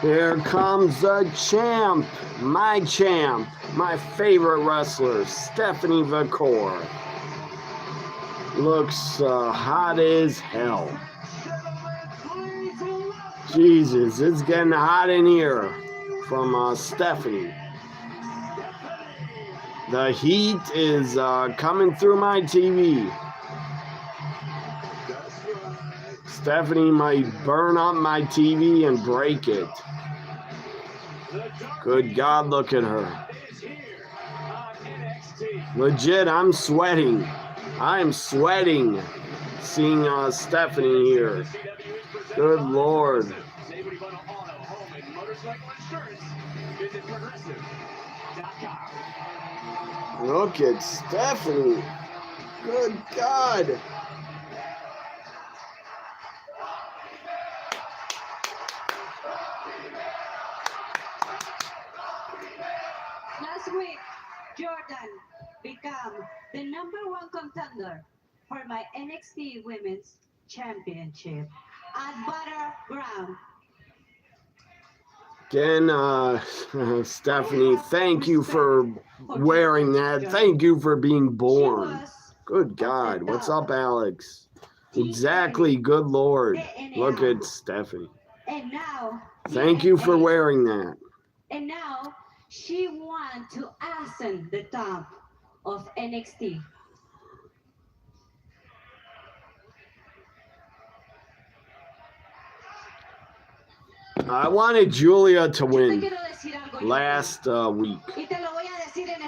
Here comes the champ, my favorite wrestler, Stephanie McCoy. Looks hot as hell. Jesus, it's getting hot in here from Stephanie. The heat is coming through my TV. Stephanie might burn up my TV and break it. Good God, look at her. Legit, I'm sweating. I'm sweating seeing Stephanie here. Good Lord. Look at Stephanie. Good God. Last week, Jordan became the #1 contender for my NXT Women's Championship at Battleground. Again, Stephanie, thank you for wearing that. Thank you for being born. Good God. What's up, Alex? Exactly. Good Lord. Look at Stephanie. And now, thank you for wearing that. And now, she wants to ascend the top of NXT. I wanted Julia to win last week.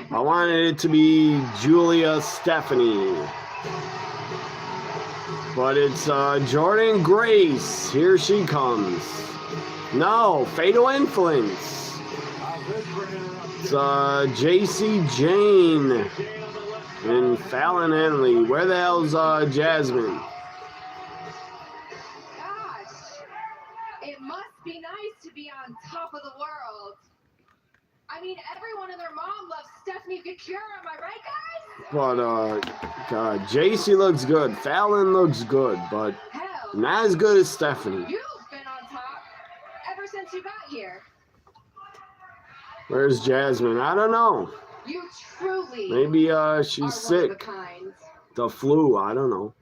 I wanted it to be Julia Stephanie. But it's Jordynne Grace. Here she comes. No, Fatal Influence. It's JC Jane and Fallon Henley. Where the hell's Jasmine? It must be nice to be on top of the world. I mean, everyone and their mom loves Stephanie Couture, am I right, guys? But, God, JC looks good. Fallon looks good, but not as good as Stephanie. You've been on top ever since you got here. Where's Jasmine? I don't know. You truly maybe are she's sick. One of a kind. The flu, I don't know.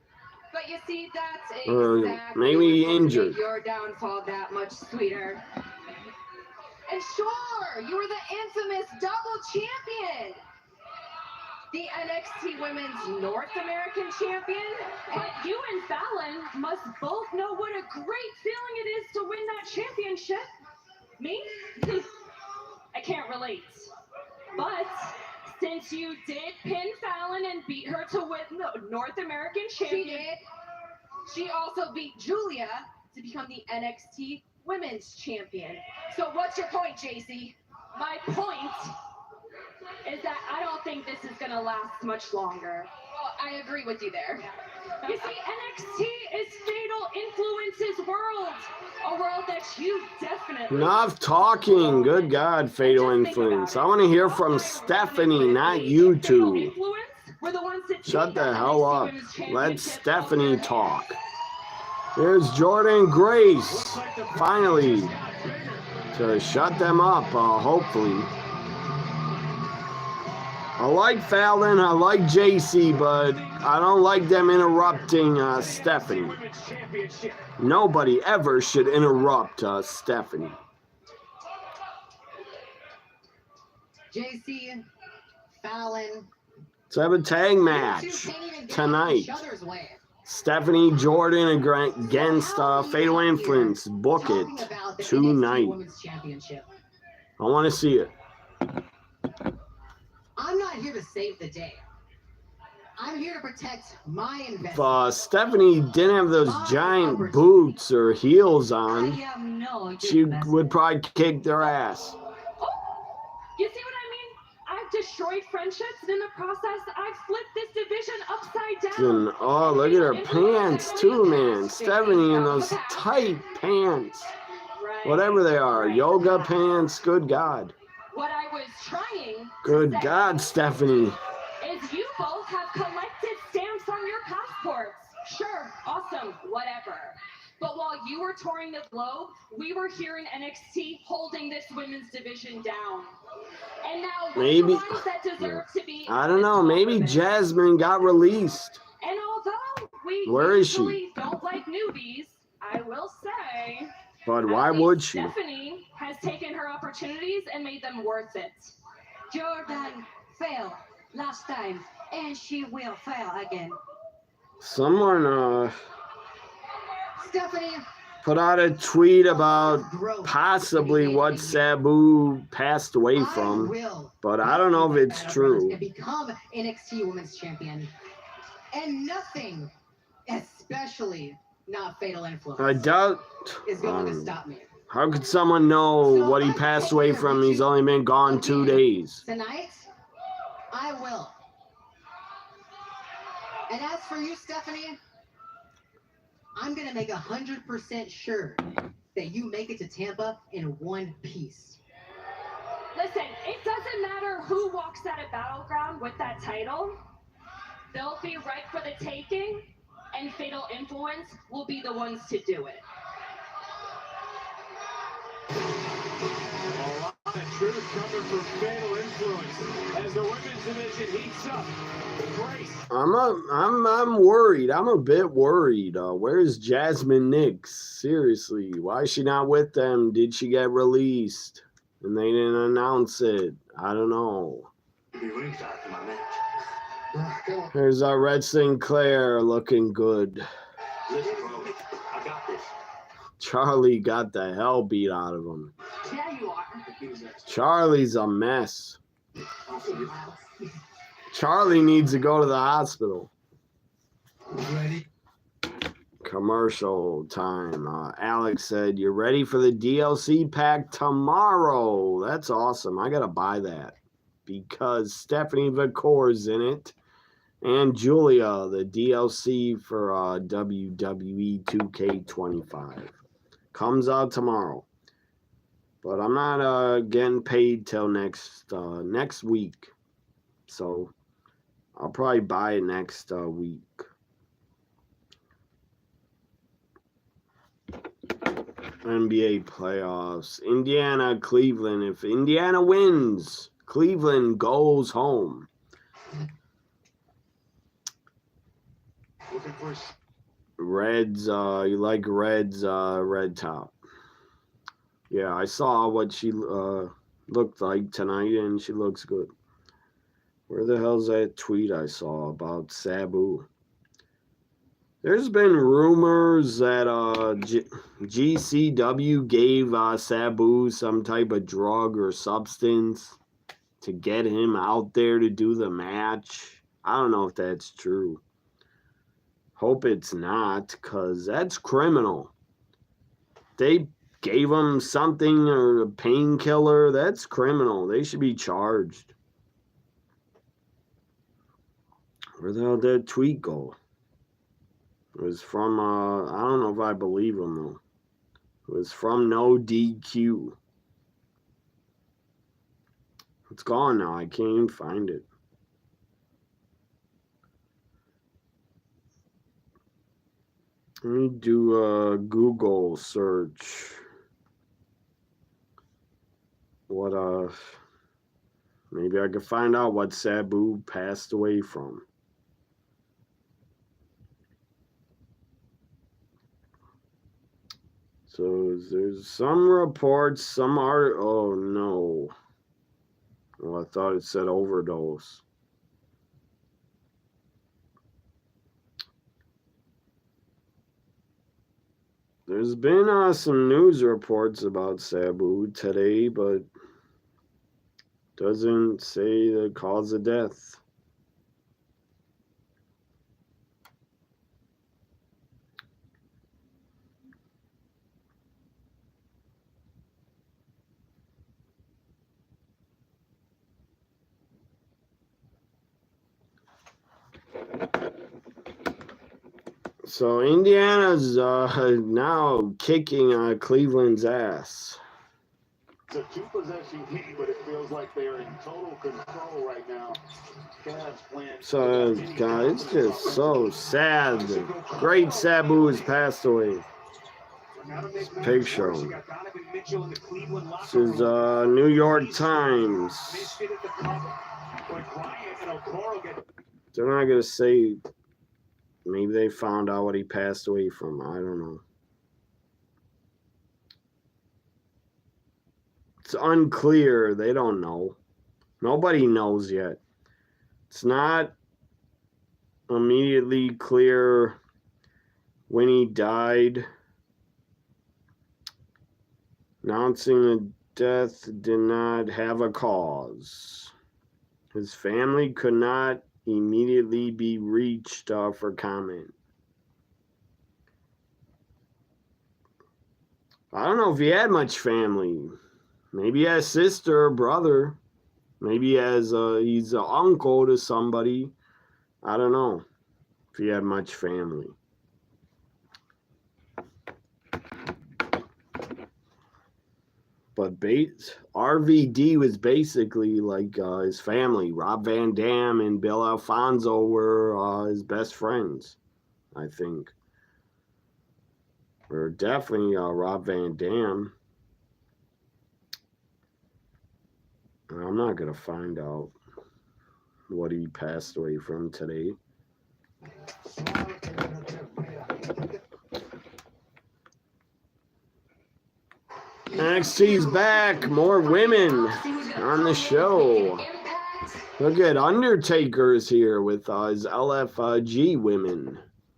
But you see, that's exactly maybe what injured. made your downfall that much sweeter. And sure, you were the infamous double champion. The NXT Women's North American Champion. But you and Fallon must both know what a great feeling it is to win that championship. Me? I can't relate. But since you did pin Fallon and beat her to win the North American Champion. She did. She also beat Julia to become the NXT Women's Champion. So what's your point, JC? My point is that I don't think this is going to last much longer. Well, I agree with you there. You see, NXT is Fatal Influence's world. A world that you definitely... Enough talking. Good God, Fatal Influence. I want to hear from Stephanie, not you two. Shut the hell up. Let Stephanie talk. Here's Jordynne Grace. Finally. To shut them up, hopefully. I like Fallon, I like JC, but I don't like them interrupting Stephanie. Nobody ever should interrupt Stephanie. JC, Fallon. Let's have a tag match tonight. Stephanie Jordan against Fatal Influence. Book it tonight. I want to see it. I'm not here to save the day. I'm here to protect my investment. If Stephanie didn't have those giant boots or heels on, she would probably kick their ass. You see what I mean? I've destroyed friendships, and in the process, I've flipped this division upside down. And, oh, look at her pants too, man. Stephanie in those tight pants. Whatever they are. Yoga pants. Good God. What I was trying Good God, Stephanie. is you both have collected stamps on your passports. Sure, awesome, whatever. But while you were touring the globe, we were here in NXT holding this women's division down. And now Maybe, the ones that deserve to be I don't know, maybe Jasmine got released. And although we Where is she? usually don't like newbies, I will say But why would she? Stephanie has taken her opportunities and made them worth it. Jordan failed last time, and she will fail again. Someone Stephanie put out a tweet about possibly what Sabu passed away from, but I don't know if it's true. and become NXT Women's Champion. And nothing, especially not Fatal Influence, I doubt. is going to stop me. How could someone know what he passed away from? He's only been gone 2 days. Tonight, I will. And as for you, Stephanie, I'm going to make 100% sure that you make it to Tampa in one piece. Listen, it doesn't matter who walks out of Battleground with that title. They'll be right for the taking, and Fatal Influence will be the ones to do it. A lot of truth coming from Fatal Influence as the women's division heats up. Grace. I'm worried. I'm a bit worried. Where's Jasmine Nix? Seriously, why is she not with them? Did she get released? And they didn't announce it. I don't know. Here's our Red Sinclair looking good. Listen, bro, I got this. Charlie got the hell beat out of him. Yeah, you are. Charlie's a mess. Charlie needs to go to the hospital. Ready? Commercial time. Alex said, "You're ready for the DLC pack tomorrow." That's awesome. I gotta buy that because Stephanie Vacor's in it, and Julia, the DLC for WWE 2K25, comes out tomorrow. But I'm not getting paid till next week, so I'll probably buy it next week. NBA playoffs. Indiana, Cleveland. If Indiana wins, Cleveland goes home. Reds, you like Reds, red top. Yeah, I saw what she looked like tonight, and she looks good. Where the hell's that tweet I saw about Sabu? There's been rumors that GCW gave Sabu some type of drug or substance to get him out there to do the match. I don't know if that's true. Hope it's not, because that's criminal. They gave him something or a painkiller. That's criminal. They should be charged. Where the hell did that tweet go? It was from, I don't know if I believe him, though. It was from No DQ. It's gone now. I can't even find it. Let me do a Google search. What, Maybe I could find out what Sabu passed away from. So there's some reports, some art. Oh no. Well, I thought it said overdose. There's been some news reports about Sabu today, but doesn't say the cause of death. So Indiana's now kicking Cleveland's ass. It's a two-possession game, but it feels like they are in total control right now. So, God, it's just so sad. The great Sabu has passed away. This picture. This is New York Times. They're not going to say. Maybe they found out what he passed away from. I don't know. It's unclear. They don't know. Nobody knows yet. It's not immediately clear when he died. Announcing the death did not have a cause. His family could not immediately be reached for comment. I don't know if he had much family. Maybe he has sister or brother. Maybe he has he's an uncle to somebody. I don't know if he had much family. But RVD was basically like his family. Rob Van Dam and Bill Alfonso were his best friends, I think. Or definitely Rob Van Dam. I'm not going to find out what he passed away from today. NXT's back. More women on the show. Look at Undertaker's here with his LFG women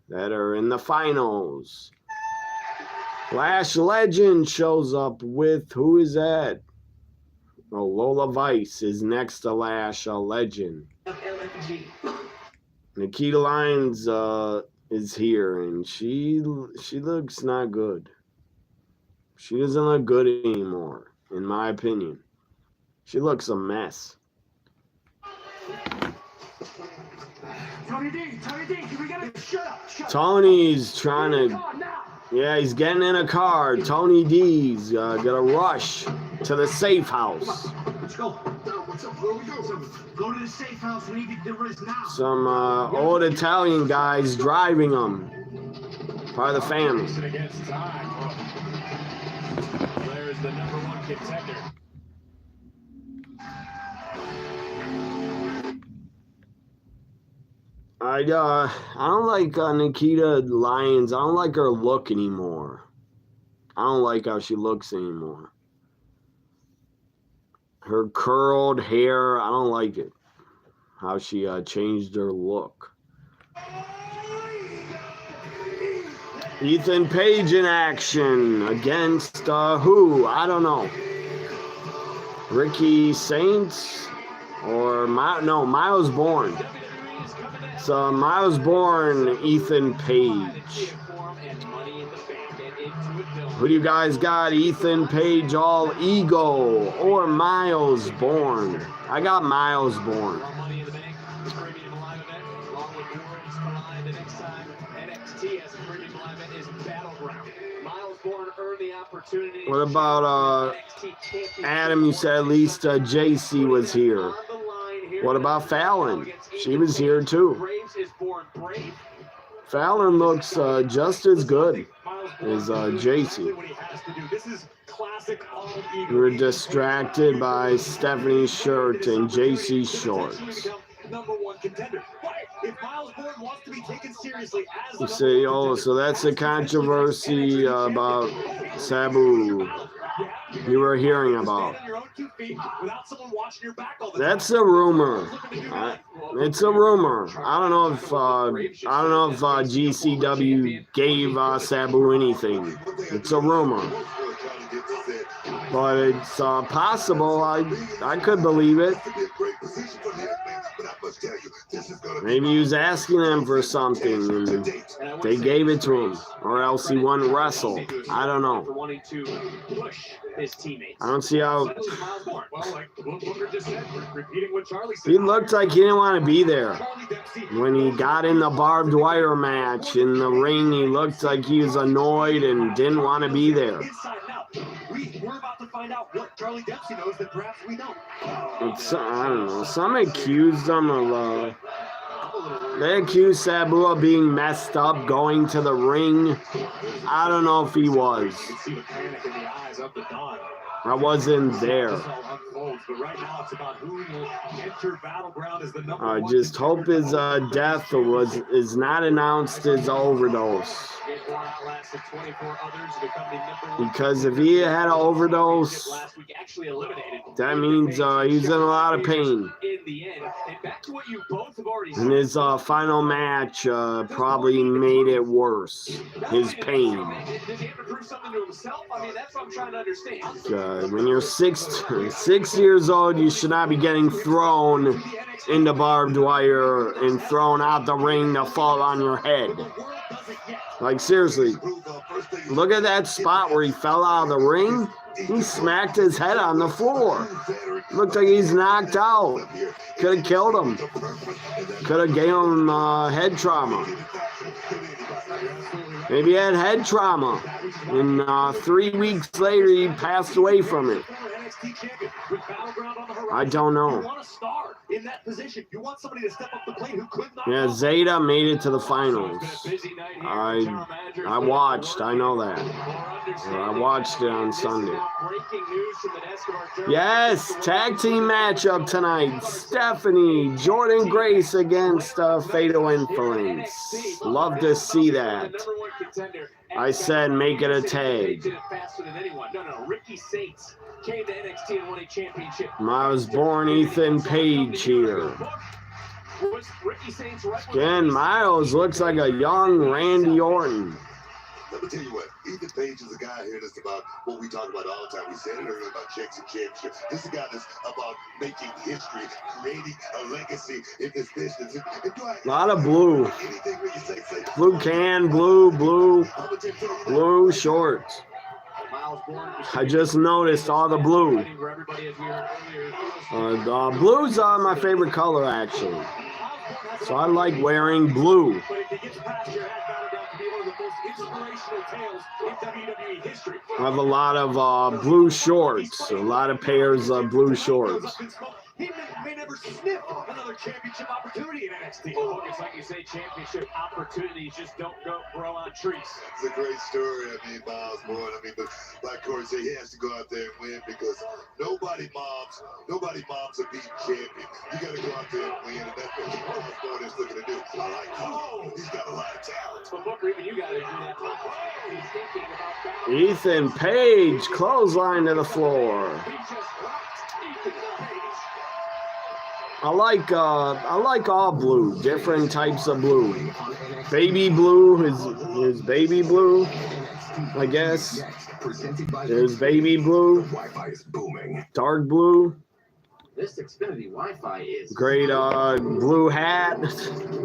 that are in the finals. Lash Legend shows up with, who is that? Oh, Lola Vice is next to Lash Legend. Nikita Lyons is here, and she looks not good. She doesn't look good anymore, in my opinion. She looks a mess. Tony D, can we get a shut up? Tony's trying to, yeah, he's getting in a car. Tony D's gonna rush to the safe house. Let's go. What's up? Where we go? Go to the safe house. We need to get rid now. Some old Italian guys driving them. Part of the family. There's the #1 contender. I don't like Nikita Lyons. I don't like her look anymore. I don't like how she looks anymore. Her curled hair, I don't like it. How she changed her look. Ethan Page in action against who? I don't know. Ricky Saints or Miles Bourne. So Miles Bourne, Ethan Page. Who do you guys got? Ethan Page, all ego, or Miles Bourne? I got Miles Bourne. What about Adam? You said at least JC was here. What about Fallon? She was here too. Fallon looks just as good as JC. We're distracted by Stephanie's shirt and JC's shorts. You say, oh, so that's a controversy about Sabu you were hearing about. That's a rumor. It's a rumor. I don't know if GCW gave Sabu anything. It's a rumor, but it's possible. I could believe it. Maybe he was asking them for something and they gave it to him, or else he wouldn't wrestle. I don't know. I don't see how. He looked like he didn't want to be there. When he got in the barbed wire match in the ring, he looked like he was annoyed and didn't want to be there. We're about to find out what Charlie Dempsey knows that perhaps we don't. I don't know. Some accused him of. They accused Sabu of being messed up going to the ring. I don't know if he was. I wasn't there. I just hope his death is not announced as overdose. Because if he had an overdose, that means he's in a lot of pain. And his final match probably made it worse. His pain. When you're 6 years old, you should not be getting thrown into barbed wire and thrown out the ring to fall on your head. Like, seriously, look at that spot where he fell out of the ring. He smacked his head on the floor. Looked like he's knocked out. Could have killed him. Could have gave him head trauma. Maybe he had head trauma. And 3 weeks later, he passed away from it. I don't know. Yeah, Zeta made it to the finals. I watched. I know that. I watched it on Sunday. Yes, tag team matchup tonight. Stephanie, Jordan Grace against Fatal Influence. Love to see that. I said make it a tag. I was born Ethan Page here. Again, Miles looks like a young Randy Orton. Let me tell you what, Ethan Page is a guy here that's about what we talk about all the time. We said it earlier about checks and championships. This is a guy that's about making history, creating a legacy in this business. A lot of blue. Blue can, blue shorts. I just noticed all the blue. Blue's my favorite color, actually. So I like wearing blue. I have a lot of blue shorts, a lot of pairs of blue shorts. He may never sniff another championship opportunity in NXT. It's like you say, championship opportunities just don't grow on trees. It's a great story. I mean, Miles Born. But like Corey said, he has to go out there and win because nobody moms a beat champion. You got to go out there and win, and that's what Miles Born is looking to do. I like him. He's got a lot of talent. But Booker, even you got to do that. He's thinking about Ethan Page, clothesline to the floor. I like all blue, different types of blue. Baby blue is baby blue, I guess. There's baby blue, dark blue. This Xfinity Wi-Fi is great blue hat,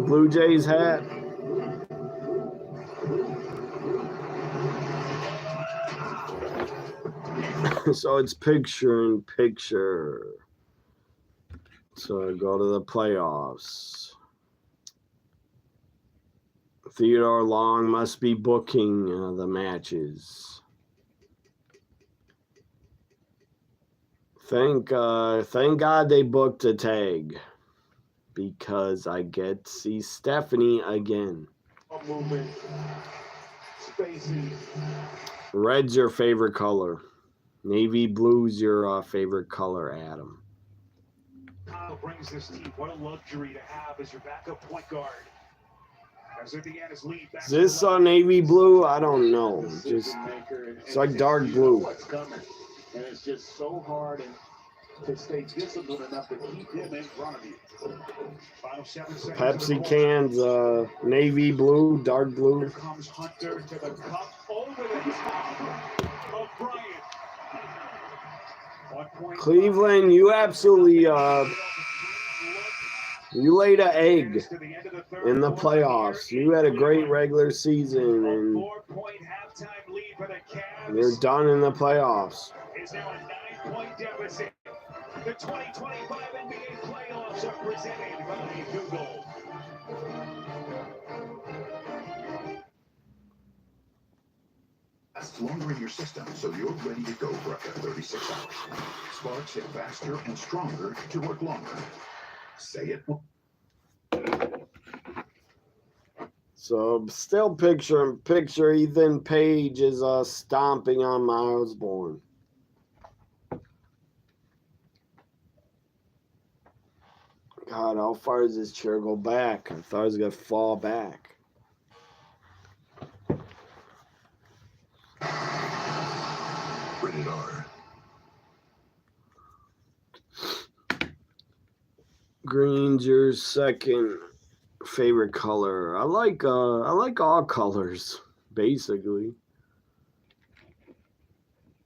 Blue Jays hat. So it's picture in picture. So go to the playoffs. Theodore Long must be booking the matches. Thank God they booked a tag because I get to see Stephanie again. Movement, spacing. Red's your favorite color. Navy blue's your favorite color, Adam. Kyle brings this team. What a luxury to have as your backup point guard. As Indiana's lead back Is this navy blue? I don't know. Just it's like dark blue. What's coming, and it's just so hard to stay disciplined enough to keep him in front of you. Final 7 seconds. Pepsi cans, navy blue, dark blue. Here comes Hunter to the cup over the top of Bryant. 1 point. Cleveland, you absolutely you laid an egg in the playoffs. You had a great regular season, and 4-point halftime lead for the Cavs. you're done in the playoffs. Is now a 9-point deficit. The 2025 NBA playoffs are presented by Google. Lasts longer in your system, so you're ready to go for up to 36 hours. Sparks get faster and stronger to work longer. Say it. So still picture Ethan Page is stomping on Miles Bourne. God, how far does this chair go back? I thought it was gonna fall back. Rated R. Green's your second favorite color. I like all colors, basically.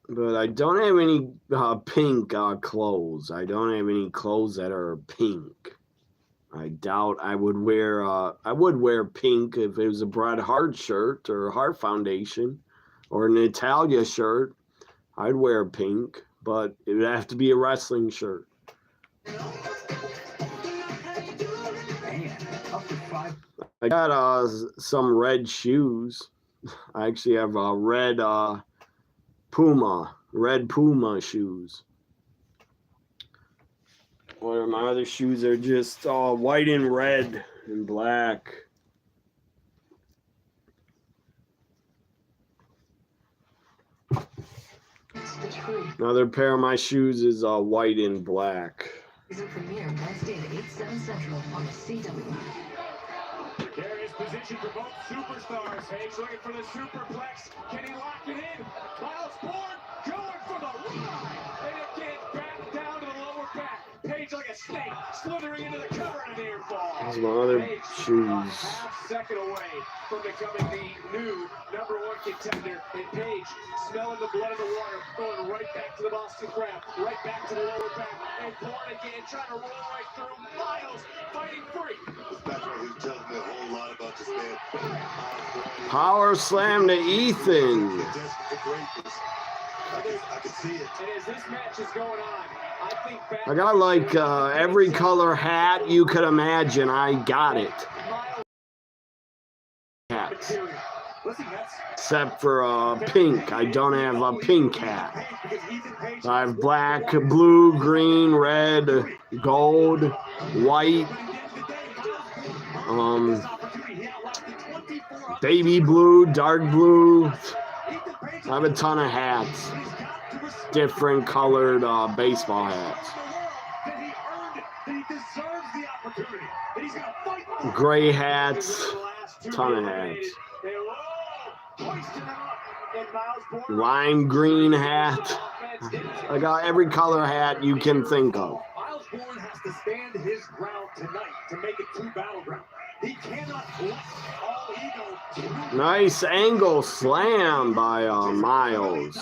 But I don't have any pink clothes. I don't have any clothes that are pink. I doubt I would wear pink if it was a Bret Hart shirt or Hart Foundation or an Italia shirt. I'd wear pink, but it would have to be a wrestling shirt. I got some red shoes. I actually have red Puma shoes. Or my other shoes are just white and red and black. Another pair of my shoes is white and black. Season premiere Wednesday at 8/7 Central on the CW. Precarious position for both superstars. Hayes looking for the superplex. Can he lock it in? Miles Bourne going for the ride. And again, back down to the lower back. Page like a snake, slithering into the cover and an air ball. These are my other Page shoes. a half second away from becoming the new #1 contender. And Page, smelling the blood of the water, going right back to the Boston Crab, right back to the lower back. And Bourne again, trying to roll right through. Miles fighting free. This match right here tells me a whole lot about this man. Power slam to Ethan. Desperate for greatness. I can see it. And as this match is going on, I think I got like every color hat you could imagine. I got it. Hats. Except for pink. I don't have a pink hat. I have black, blue, green, red, gold, white, baby blue, dark blue. I have a ton of hats. Different colored baseball hats. Gray hats. Ton of hats. Lime green hat. I got every color hat you can think of. Miles Bourne has to stand his ground tonight to make it 2 battleground. He cannot let all ego. Nice angle slam by Miles.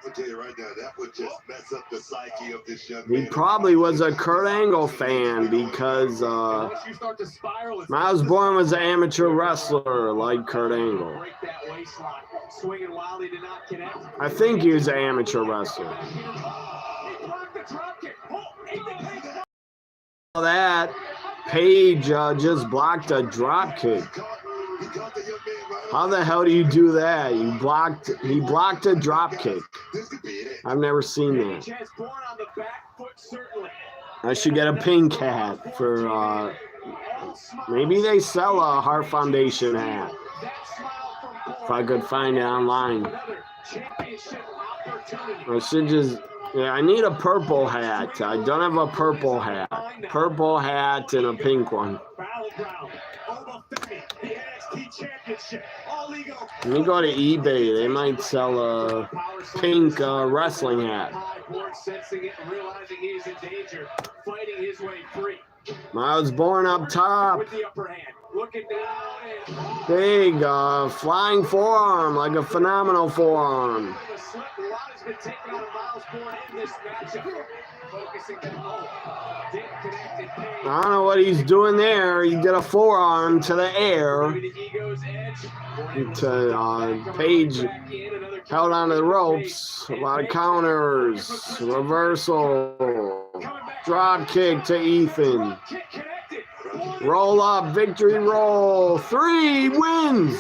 I'll tell you right now, that would just mess up the psyche of this young He man. probably was a Kurt Angle fan because Miles Bourne was an amateur wrestler like Kurt Angle. I think he was an amateur wrestler. That Page just blocked a drop kick. How the hell do you do that? He blocked a drop kick. I've never seen that. I should get a pink hat for Maybe they sell a Heart Foundation hat. If I could find it online. I should just, yeah, I need a purple hat. I don't have a purple hat. Purple hat and a pink one. Let me go to eBay. They might sell a pink wrestling hat. Miles Bourne up top. Big flying forearm, like a phenomenal forearm. I don't know what he's doing there. He did a forearm to the air. To Page held onto the ropes. A lot of counters. Reversal. Drop kick to Ethan. Roll up. Victory roll. 3 wins.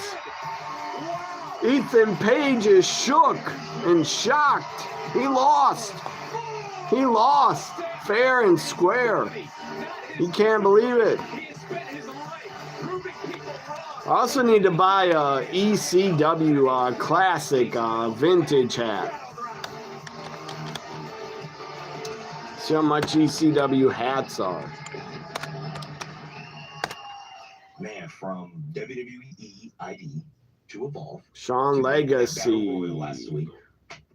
Ethan Page is shook and shocked. He lost. He lost. Fair and square. He can't believe it. I also need to buy a ECW classic vintage hat. See how much ECW hats are. Man, from WWE ID to Evolve. Sean Legacy. Last week.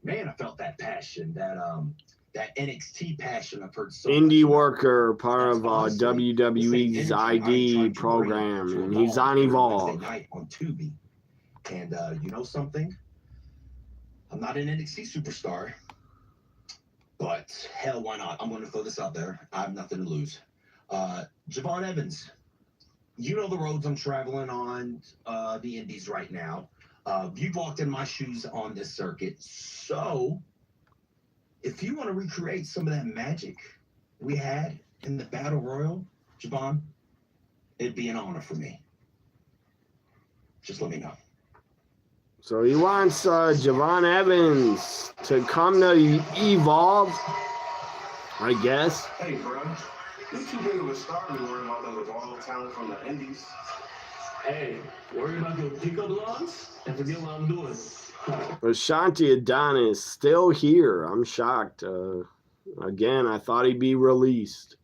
Man, I felt that passion, that NXT passion I've heard so Indie much. worker, part of WWE's ID program, and he's on Evolve. Night on Tubi. And you know something? I'm not an NXT superstar, but hell, why not? I'm going to throw this out there. I have nothing to lose. Javon Evans, you know the roads I'm traveling on, the Indies right now. You've walked in my shoes on this circuit, so if you want to recreate some of that magic we had in the Battle Royal, Javon, it'd be an honor for me. Just let me know. So he wants Javon Evans to come to Evolve, I guess. Hey, bro. You too big of a star to be worrying about the Evolve talent from the Indies. Hey, worry about your pickup lines and forget what I'm doing. Ashanti Adonis still here. I'm shocked. Again, I thought he'd be released.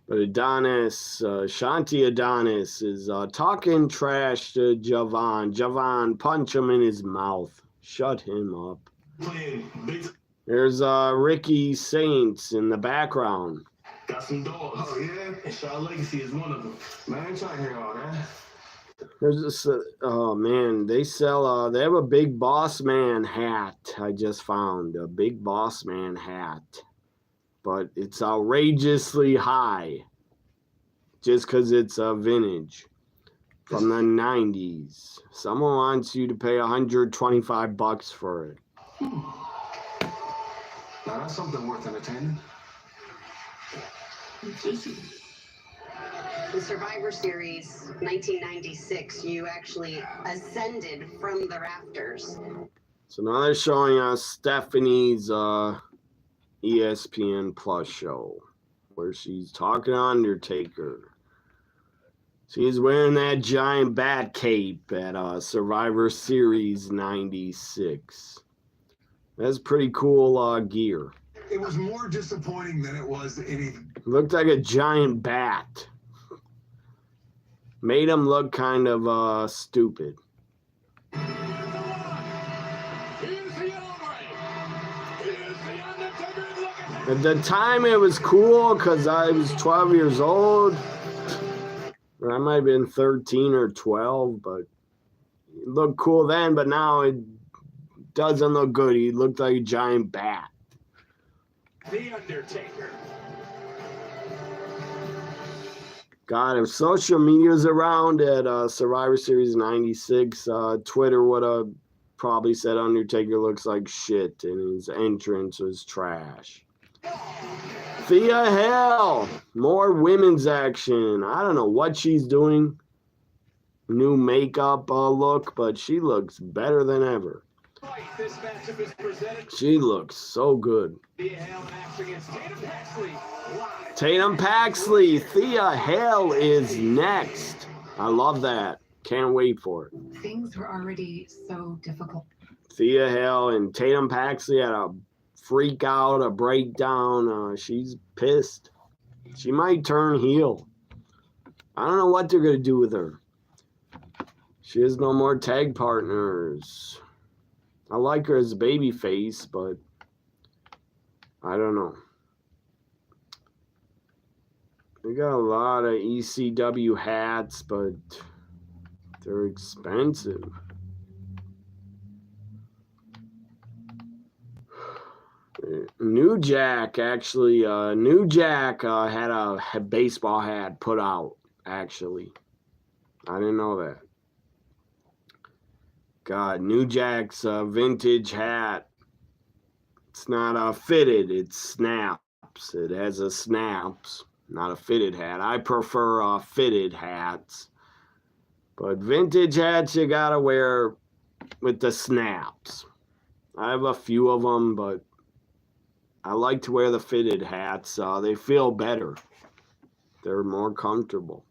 But Adonis, Ashanti Adonis is talking trash to Javon. Javon, punch him in his mouth. Shut him up. There's Ricky Saints in the background. Got some dogs. Oh, yeah? And Shaw Legacy is one of them. Man, I ain't trying to hear all that. There's this, oh man, they sell, they have a Big Boss Man hat. I just found a Big Boss Man hat, but it's outrageously high just because it's a vintage from the 90s. Someone wants you to pay $125 for it. Now that's something worth entertaining. The Survivor Series 1996, you actually ascended from the rafters. So now they're showing us Stephanie's ESPN Plus show where she's talking to Undertaker. She's wearing that giant bat cape at Survivor Series 96. That's pretty cool gear. It was more disappointing than it was anything. Looked like a giant bat. Made him look kind of stupid. At the time it was cool because I was 12 years old. Or I might have been 13 or 12, but it looked cool then, but now it doesn't look good. He looked like a giant bat. The Undertaker. God, if social media's around at Survivor Series 96, Twitter would have probably said Undertaker looks like shit and his entrance was trash. Thea Hale, more women's action. I don't know what she's doing. New makeup look, but she looks better than ever. This matchup is presented. She looks so good. Thea Hale in action against Dana Paxley. Tatum Paxley, Thea Hale is next. I love that. Can't wait for it. Things were already so difficult. Thea Hale and Tatum Paxley had a freak out, a breakdown. She's pissed. She might turn heel. I don't know what they're going to do with her. She has no more tag partners. I like her as a babyface, but I don't know. They got a lot of ECW hats, but they're expensive. New Jack actually, New Jack had a baseball hat put out, actually. I didn't know that. God, New Jack's vintage hat. It's not fitted, it's snaps. It has a snaps, not a fitted hat. I prefer fitted hats. But vintage hats you gotta wear with the snaps. I have a few of them, but I like to wear the fitted hats. They feel better. They're more comfortable.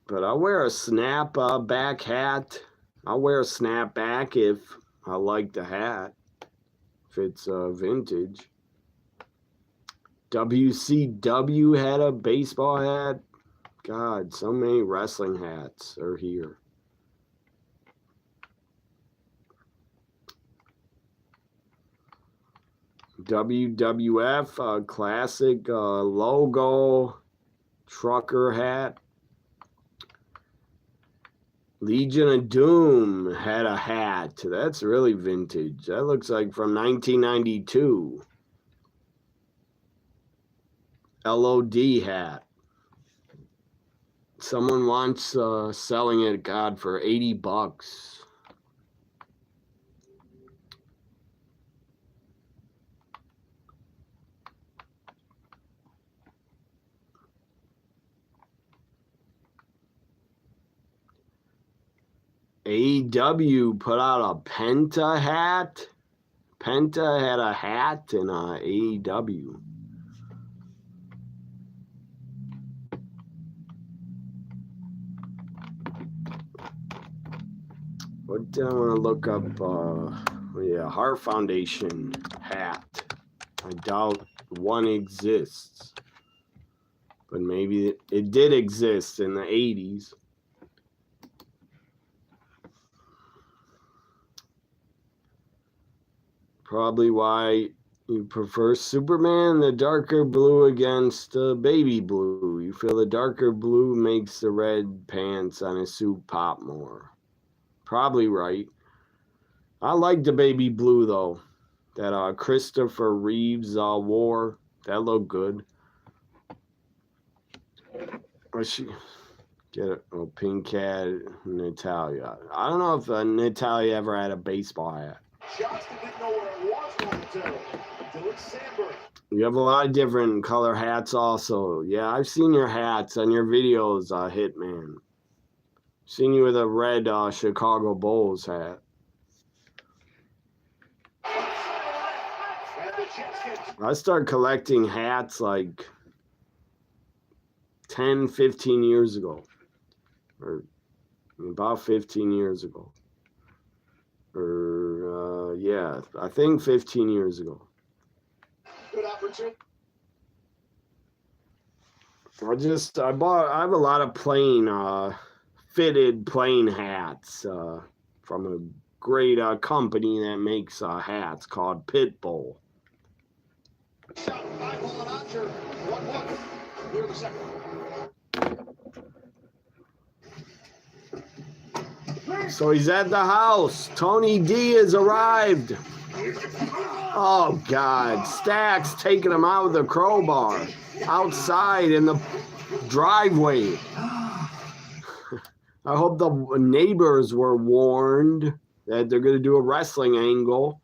But I'll wear a snap back hat. I'll wear a snap back if I like the hat. If it's vintage. WCW had a baseball hat. God, so many wrestling hats are here. WWF classic logo trucker hat. Legion of Doom had a hat. That's really vintage. That looks like from 1992. LOD hat. Someone wants selling it, God, for $80. AEW put out a Penta hat. Penta had a hat in AEW. What I want to look up? Yeah, Heart Foundation hat. I doubt one exists, but maybe it did exist in the 80s. Probably why you prefer Superman, the darker blue against baby blue. You feel the darker blue makes the red pants on his suit pop more. Probably right. I like the baby blue though. That Christopher Reeves wore. That looked good. Or she get it? Oh, Pink Cat, Natalia. I don't know if Natalia ever had a baseball hat. Johnston didn't know where it was momentarily until it's Sandberg. You have a lot of different color hats also. Yeah, I've seen your hats on your videos, Hitman. Seen you with a red Chicago Bulls hat. I started collecting hats like 10, 15 years ago. Or about 15 years ago. Or, yeah, I think 15 years ago. Good opportunity. I have a lot of plain, fitted plain hats from a great company that makes hats called Pitbull. Shot, 5-hole Archer, 1-1. Here the second. So he's at the house. Tony D has arrived. Oh, God. Stacks taking him out with a crowbar. Outside in the driveway. I hope the neighbors were warned that they're going to do a wrestling angle,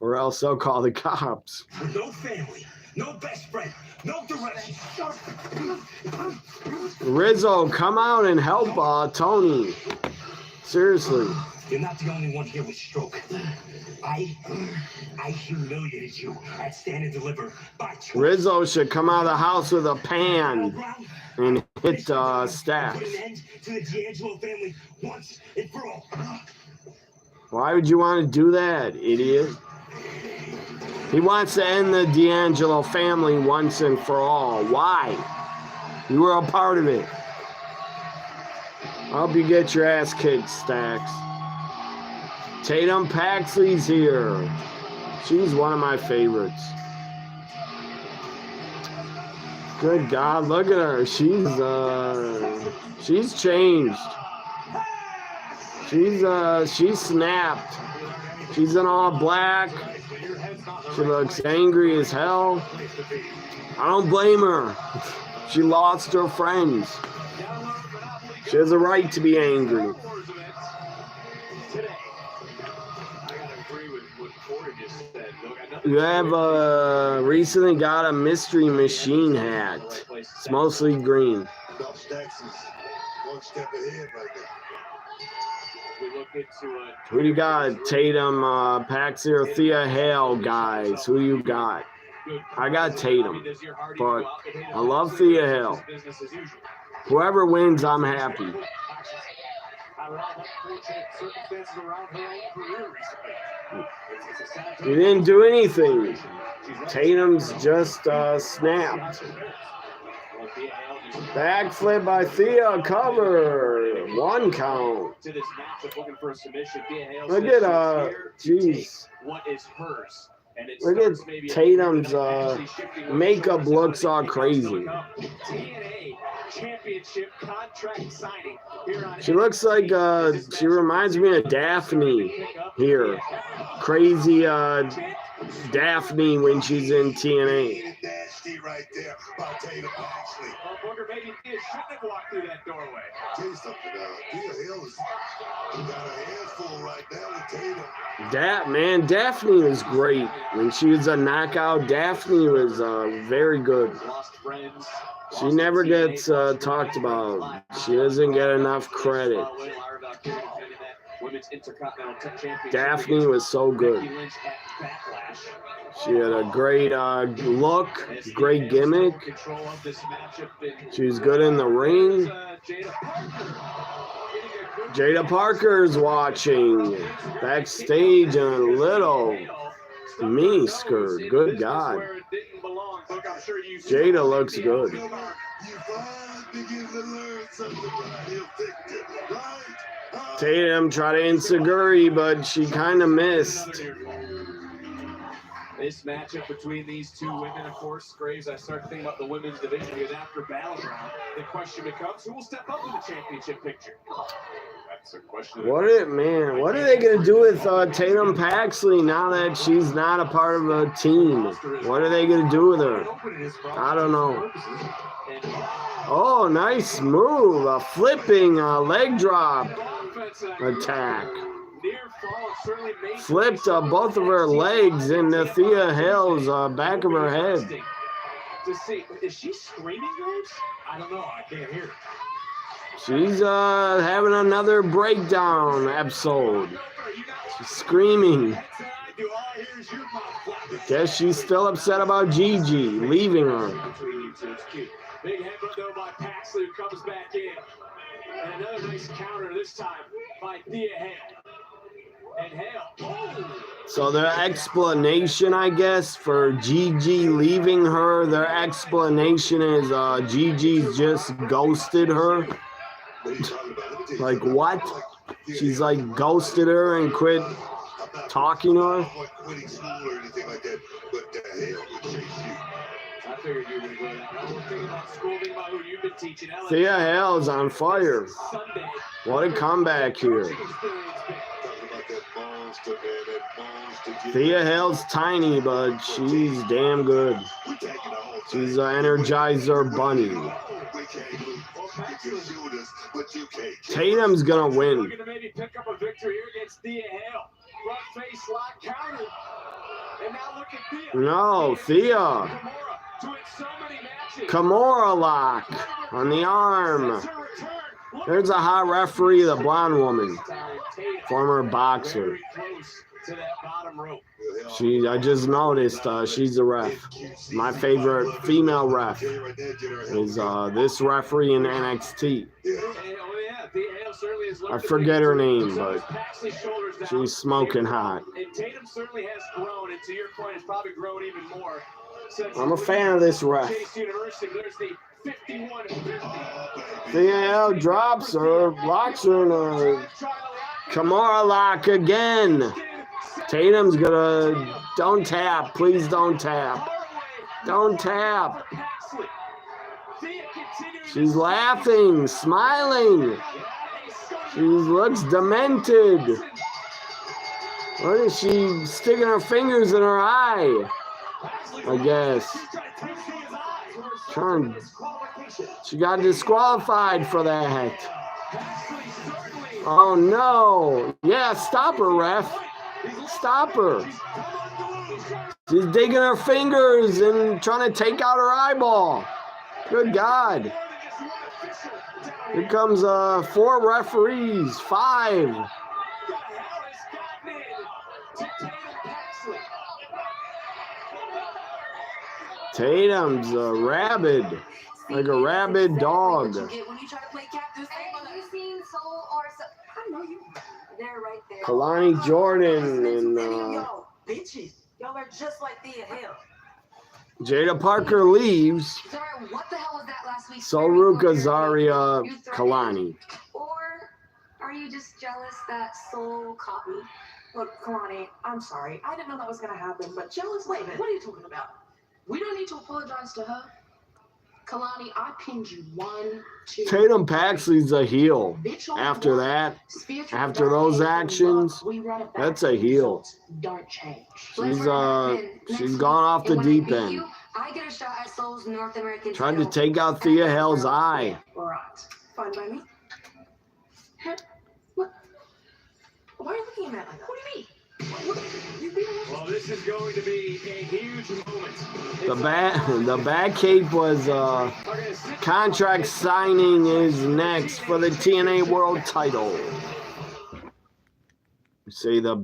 or else they'll call the cops. No family, no best friend, no direction. Rizzo, come out and help Tony. Seriously. You're not the only one here with stroke. I humiliated you at Stand and Deliver by choice. Rizzo should come out of the house with a pan and hit Stacks. Put an end to the D'Angelo family once and for all. Why would you want to do that, idiot? He wants to end the D'Angelo family once and for all. Why? You were a part of it. I hope you get your ass kicked, Stacks. Tatum Paxley's here. She's one of my favorites. Good God, look at her. She's changed. She's snapped. She's in all black. She looks angry as hell. I don't blame her. She lost her friends. She has a right to be angry. You have recently got a Mystery Machine hat. It's mostly green. Who do you got? Tatum, Paxley, or Thea Hale, guys? Who you got? I got Tatum, but I love Thea Hale. Whoever wins, I'm happy. You didn't do anything. Tatum's just snapped. Backflip by Thea, cover. 1 count. Look at, jeez. Look at Tatum's makeup looks all crazy. She looks like, she reminds me of Daphne here. Crazy Daphne when she's in TNA. Right there by Tatum Paxley. Booker, maybe Thea shouldn't have walked through that doorway. Tell you something, Thea Hale has got a handful right now with Tatum. Daphne was great. When she was a knockout, Daphne was very good. She never gets talked about. She doesn't get enough credit. Daphne was so good. She had a great look, great gimmick. She was good in the ring. Jada Parker's watching backstage in a little mini skirt. Good God. Jada looks good. Tatum tried to enziguri, but she kind of missed. This matchup between these two women, of course, Graves, I start thinking about the women's division because after Battleground, the question becomes who will step up in the championship picture? That's a question. What are they going to do with Tatum Paxley now that she's not a part of a team? What are they going to do with her? I don't know. Oh, nice move. A flipping leg drop attack. Flipped both of her legs into Thea Hale's back of her head. To see, is she screaming, Graves? I don't know. I can't hear. She's having another breakdown episode. She's screaming. Guess she's still upset about Gigi leaving her. Big headbutt though by Paxley, who comes back in. And another nice counter this time by Thea Hale. And Hale. Oh! So their explanation, I guess, for Gigi leaving her, their explanation is Gigi's just ghosted her. Like what? She's like ghosted her and quit talking to her? Thea Hale's on fire. What a comeback here. Thea Hale's tiny, but she's damn good. She's an Energizer bunny. Tatum's gonna win. Looking to maybe pick up a victory here against Thea Hale. Front face lock counter. And now look at Thea. No, Thea. So many matches. Kimura lock on the arm. There's a hot referee, the blonde woman, former boxer. To that bottom rope. I just noticed she's a ref. My favorite female ref is this referee in NXT. I forget her name, but she's smoking hot. And Tatum certainly has grown, and to your point, has probably grown even more. I'm a fan of this ref. Chase University, there's the 51. DL drops her, locks her in a Kimura lock again. Tatum's gonna, don't tap, please don't tap. Don't tap. She's laughing, smiling. She looks demented. What is she sticking her fingers in her eye? I guess. She got disqualified for that. Oh no. Yeah, stop her, ref. Stop her. She's digging her fingers and trying to take out her eyeball. Good God. Here comes 4 referees, 5. Tatum's rabid, like a rabid dog. Kalani Jordan and y'all are just like Thea Hill. Jada Parker leaves. Sorry, what the hell was that last week? Soruka Zaria Kalani. Or are you just jealous that Soul caught me? Look, Kalani, I'm sorry. I didn't know that was going to happen, but jealous, wait, what are you talking about? We don't need to apologize to her. Kalani, I pinned you 1, 2. Tatum Paxley's a heel. After that, after those actions, that's a heel. Don't change. She's gone off the deep end. I get a shot at Soul's North American. Tried to take out Thea Hell's eye. All right, fine by me. What? Why are you looking at me like that? What do you mean? Well, this is going to be a huge moment. The bad cape was contract signing is next for the TNA World Title. Say the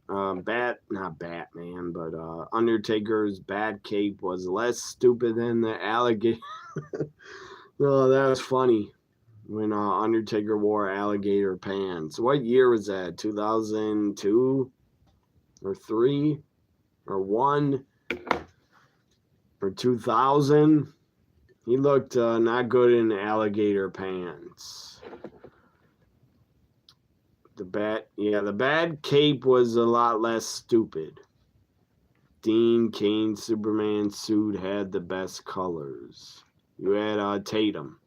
not Batman, but Undertaker's bad cape was less stupid than the alligator. Oh, that was funny when Undertaker wore alligator pants. What year was that? 2002 or 3 or 1 or 2000? He looked not good in alligator pants. The bad cape was a lot less stupid. Dean Cain's Superman suit had the best colors. You had Tatum.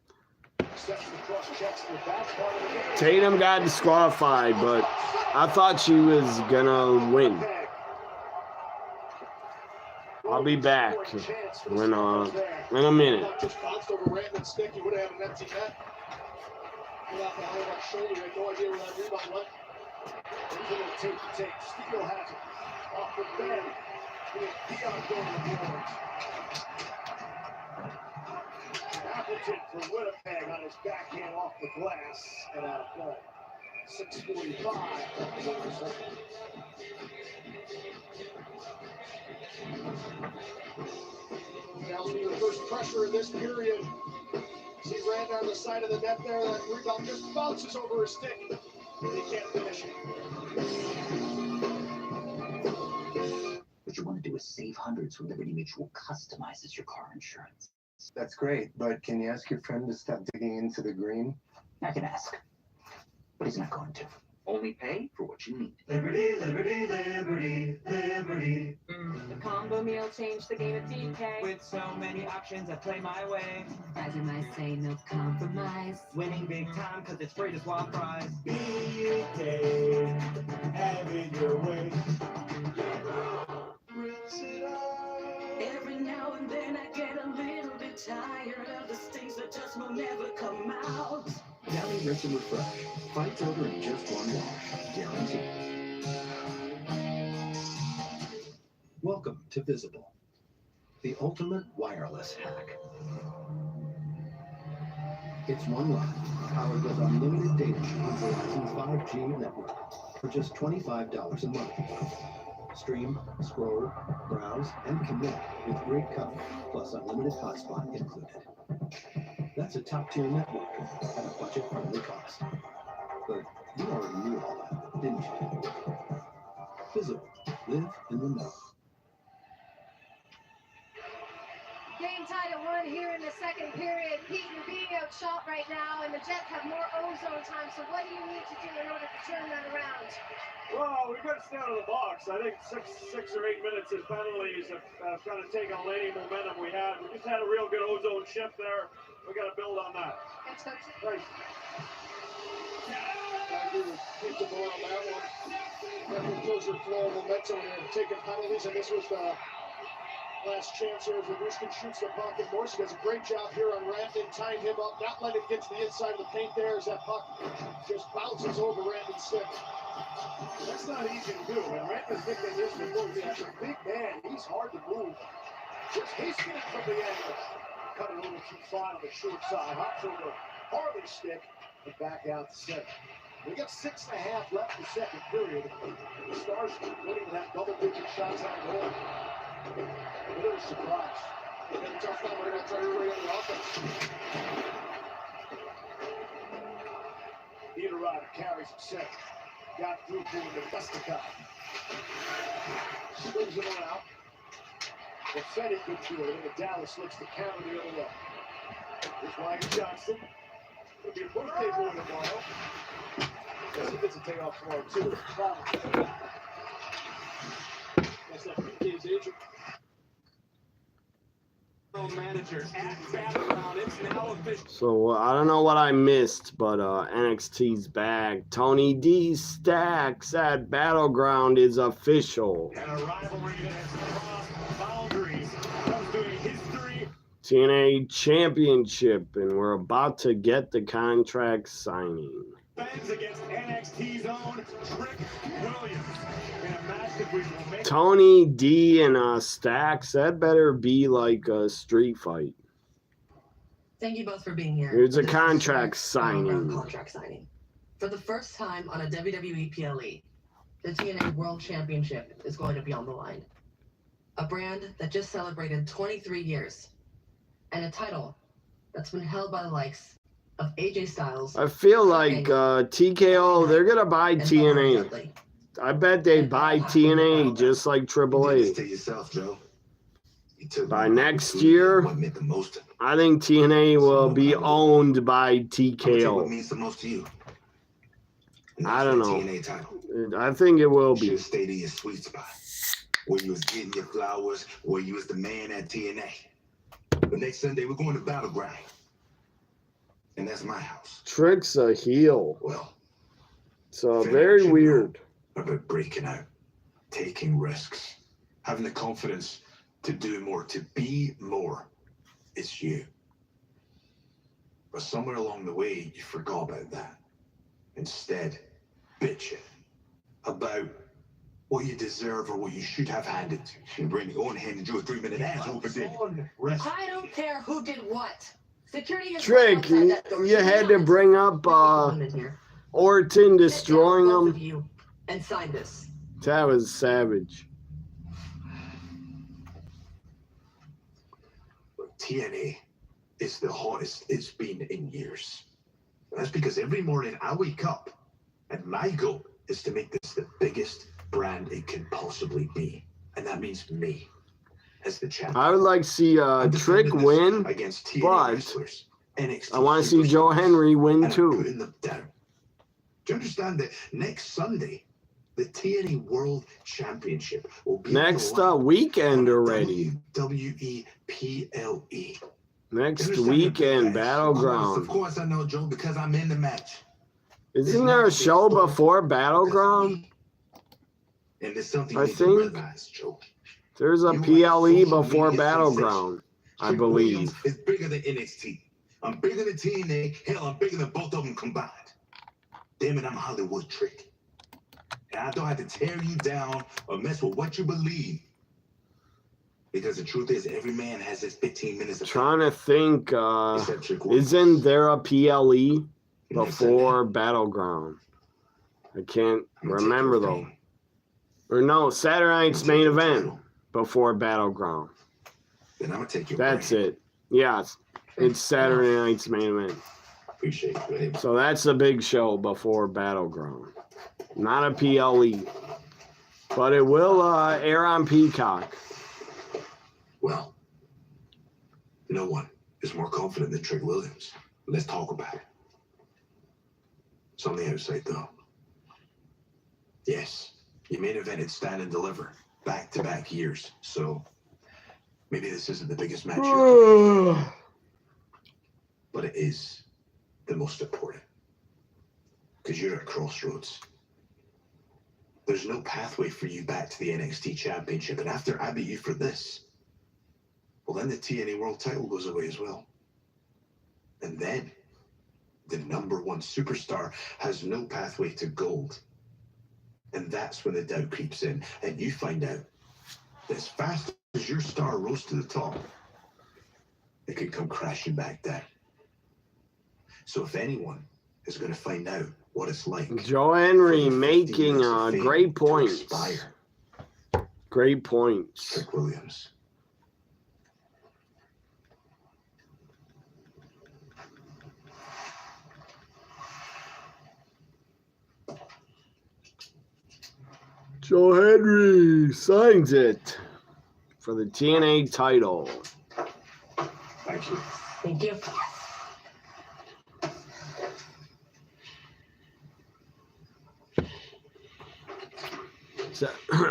Tatum got disqualified, but I thought she was gonna win. I'll be back when in a minute. Appleton for Winnipeg on his backhand off the glass and out of play. 6:45. Nelson, the first pressure in this period. He ran down the side of the net there. That rebound just bounces over his stick. And he can't finish it. What you want to do is save hundreds when Liberty Mutual customizes your car insurance. That's great, but can you ask your friend to stop digging into the green? I can ask, but he's not going to. Only pay for what you need. Liberty, liberty, liberty, liberty. The combo meal changed the game at DK. With so many options, I play my way. As you might say, no compromise. Winning big time, cause it's free to swap fries. DK, have it your way. Every now and then I get a little bit tired of the things that just will never come out. Downy Rinse and Refresh. Fights over in just one wash. Guaranteed. Welcome to Visible, the ultimate wireless hack. It's one line, powered with unlimited data on Verizon 5G network for just $25 a month. Stream, scroll, browse, and connect with great coverage, plus unlimited hotspot included. That's a top-tier network at a budget-friendly cost. But you already knew all that, didn't you? Visible. Live in the know. Game tied at 1 here in the second period. Pete, you're being outshot right now, and the Jets have more ozone time. So what do you need to do in order to turn that around? Well, we've got to stay out of the box. I think six or 8 minutes of penalties have kind of taken on any momentum we had. We just had a real good ozone shift there. We got to build on that. Thanks, Coach. Thanks. I agree with Pete DeBoer on that one. Definitely kills your flow of momentum when you're taking penalties, and this was the last chance here as Ruskin shoots the puck, and Morrissey does a great job here on Rantanen, tying him up, not letting it get to the inside of the paint there as that puck just bounces over Rantanen's stick. That's not easy to do. And Rantanen's been in this before. He's a big man. He's hard to move. Just hasting it from the angle. Cut it over too far on the short side. Hops over Harley's stick and back out to center. We got 6.5 left in the second period. The Stars winning that double-digit shots on goal. A bit of a surprise. They're going to tough time. We're going to try to create on the offense. Niederreiter carries it center. Got through to Vestikov. Swings it on out. Defended good field. And Dallas looks to counter the other way. Here's Ryan Johnson. It'll be a birthday boy tomorrow. Because he gets a day off tomorrow, too. That's that PK's agent. Manager at Battleground. It's now official. So I don't know what I missed, but NXT's back. Tony D Stacks at Battleground is official. And a rivalry that has crossed boundaries. Comes doing history. TNA Championship, and we're about to get the contract signing. Fans against NXT's own Trick Williams. In a match that we will make. Tony D and Stacks, that better be like a street fight. Thank you both for being here. Here's a This is contract Trick's signing. Contract signing. For the first time on a WWE PLE, the TNA World Championship is going to be on the line. A brand that just celebrated 23 years. And a title that's been held by the likes of AJ Styles. I feel like TKO, they're going to buy TNA. I bet they buy TNA just like AAA. To yourself, Joe. By next year, I think TNA will be owned by What TKO. means the most to you? I don't know. TNA title. I think it will You be. should stay in your sweet spot. Where you was getting your flowers, where you was the man at TNA. But next Sunday, we're going to Battleground. And that's my house. Trick's a heel. Well, So very weird. about breaking out, taking risks, having the confidence to do more, to be more. It's you. But somewhere along the way, you forgot about that. Instead, bitching about what you deserve or what you should have handed to you. Bring your own hand and do a 3-minute ass over there. Rest. I don't care who did what. Security is Trick, you had to bring up Orton destroying him. you and sign this. That was savage. TNA is the hottest it's been in years. And that's because every morning I wake up and my goal is to make this the biggest brand it can possibly be. And that means me as the champion. I would like to see Trick win, against TNA but wrestlers, NXT I want to see Joe Henry win and I'm too. putting them down. Do you understand that next Sunday, the TNA World Championship will be Next on the line weekend already. WWE PLE. Next weekend, Of Battleground. course I know, Joe, because I'm in the match. Isn't there a show before Battleground? And there's something I you need to think realize, Joe. there's a You are PLE social before media Battleground, I Trick believe. Williams is bigger than NXT. I'm bigger than TNA. Hell, I'm bigger than both of them combined. Damn it, I'm Hollywood Trick. And I don't have to tear you down or mess with what you believe. Because the truth is, every man has his 15 minutes of Trying to think, Except Trick Williams. isn't there a PLE? before Battleground. I can't remember though. Or no, Saturday Night's Main Event before Battleground. Then I'm gonna take your That's brain. it. Yeah, it's Saturday Night's Main Event. Appreciate it, babe. So that's the big show before Battleground. Not a PLE. But it will air on Peacock. Well, no one is more confident than Trick Williams. Let's talk about it. It's on the outside, though. Yes, you main evented Stand and Deliver back-to-back years, so maybe this isn't the biggest match but it is the most important. Because you're at crossroads. There's no pathway for you back to the NXT Championship, and after I beat you for this, well, then the TNA World title goes away as well. And then the #1 superstar has no pathway to gold. And that's when the doubt creeps in, and you find out that as fast as your star rose to the top, it could come crashing back down. So if anyone is going to find out what it's like, Joe Henry making great points. Great points. Trick Williams. Joe Henry signs it for the TNA title. Thank you. Thank you.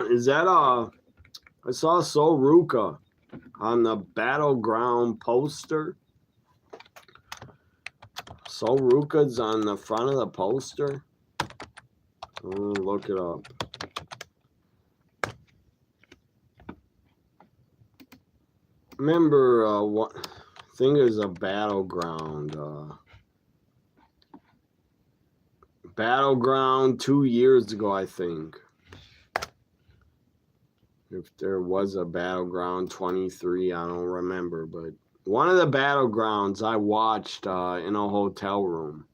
Is that I saw Sol Ruca on the Battleground poster. Sol Ruca's on the front of the poster. Oh, look it up. Remember what I think it was a Battleground. Battleground 2 years ago, I think. If there was a Battleground 23, I don't remember, but one of the Battlegrounds I watched in a hotel room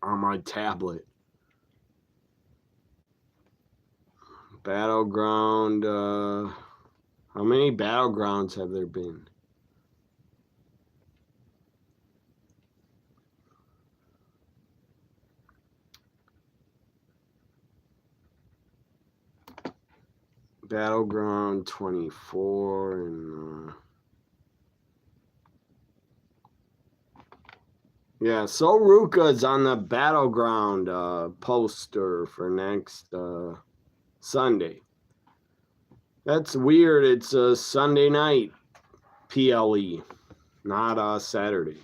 on my tablet. Battleground, how many Battlegrounds have there been? Battleground 24 and yeah, Sol Ruca is on the Battleground poster for next Sunday. That's weird. It's a Sunday night PLE, not a Saturday.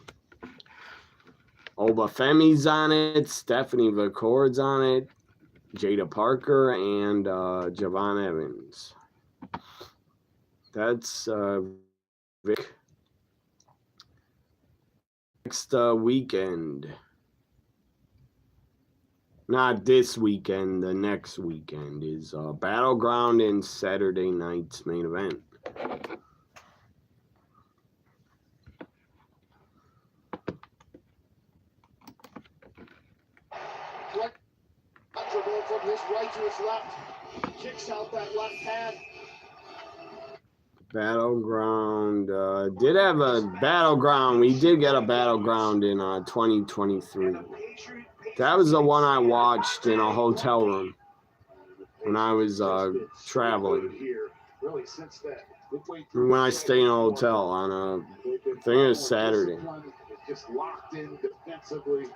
Oba Femi's on it, Stephanie McCord's on it, Jada Parker, and Javon Evans. That's Vic. Next weekend. Not this weekend, the next weekend is Battleground and Saturday night's main event. From his right to his left, kicks out that left hand. Battleground did have a Battleground. We did get a Battleground in 2023. That was the one I watched in a hotel room when I was traveling. When I stayed in a hotel on I think it was Saturday. Just locked in defensively.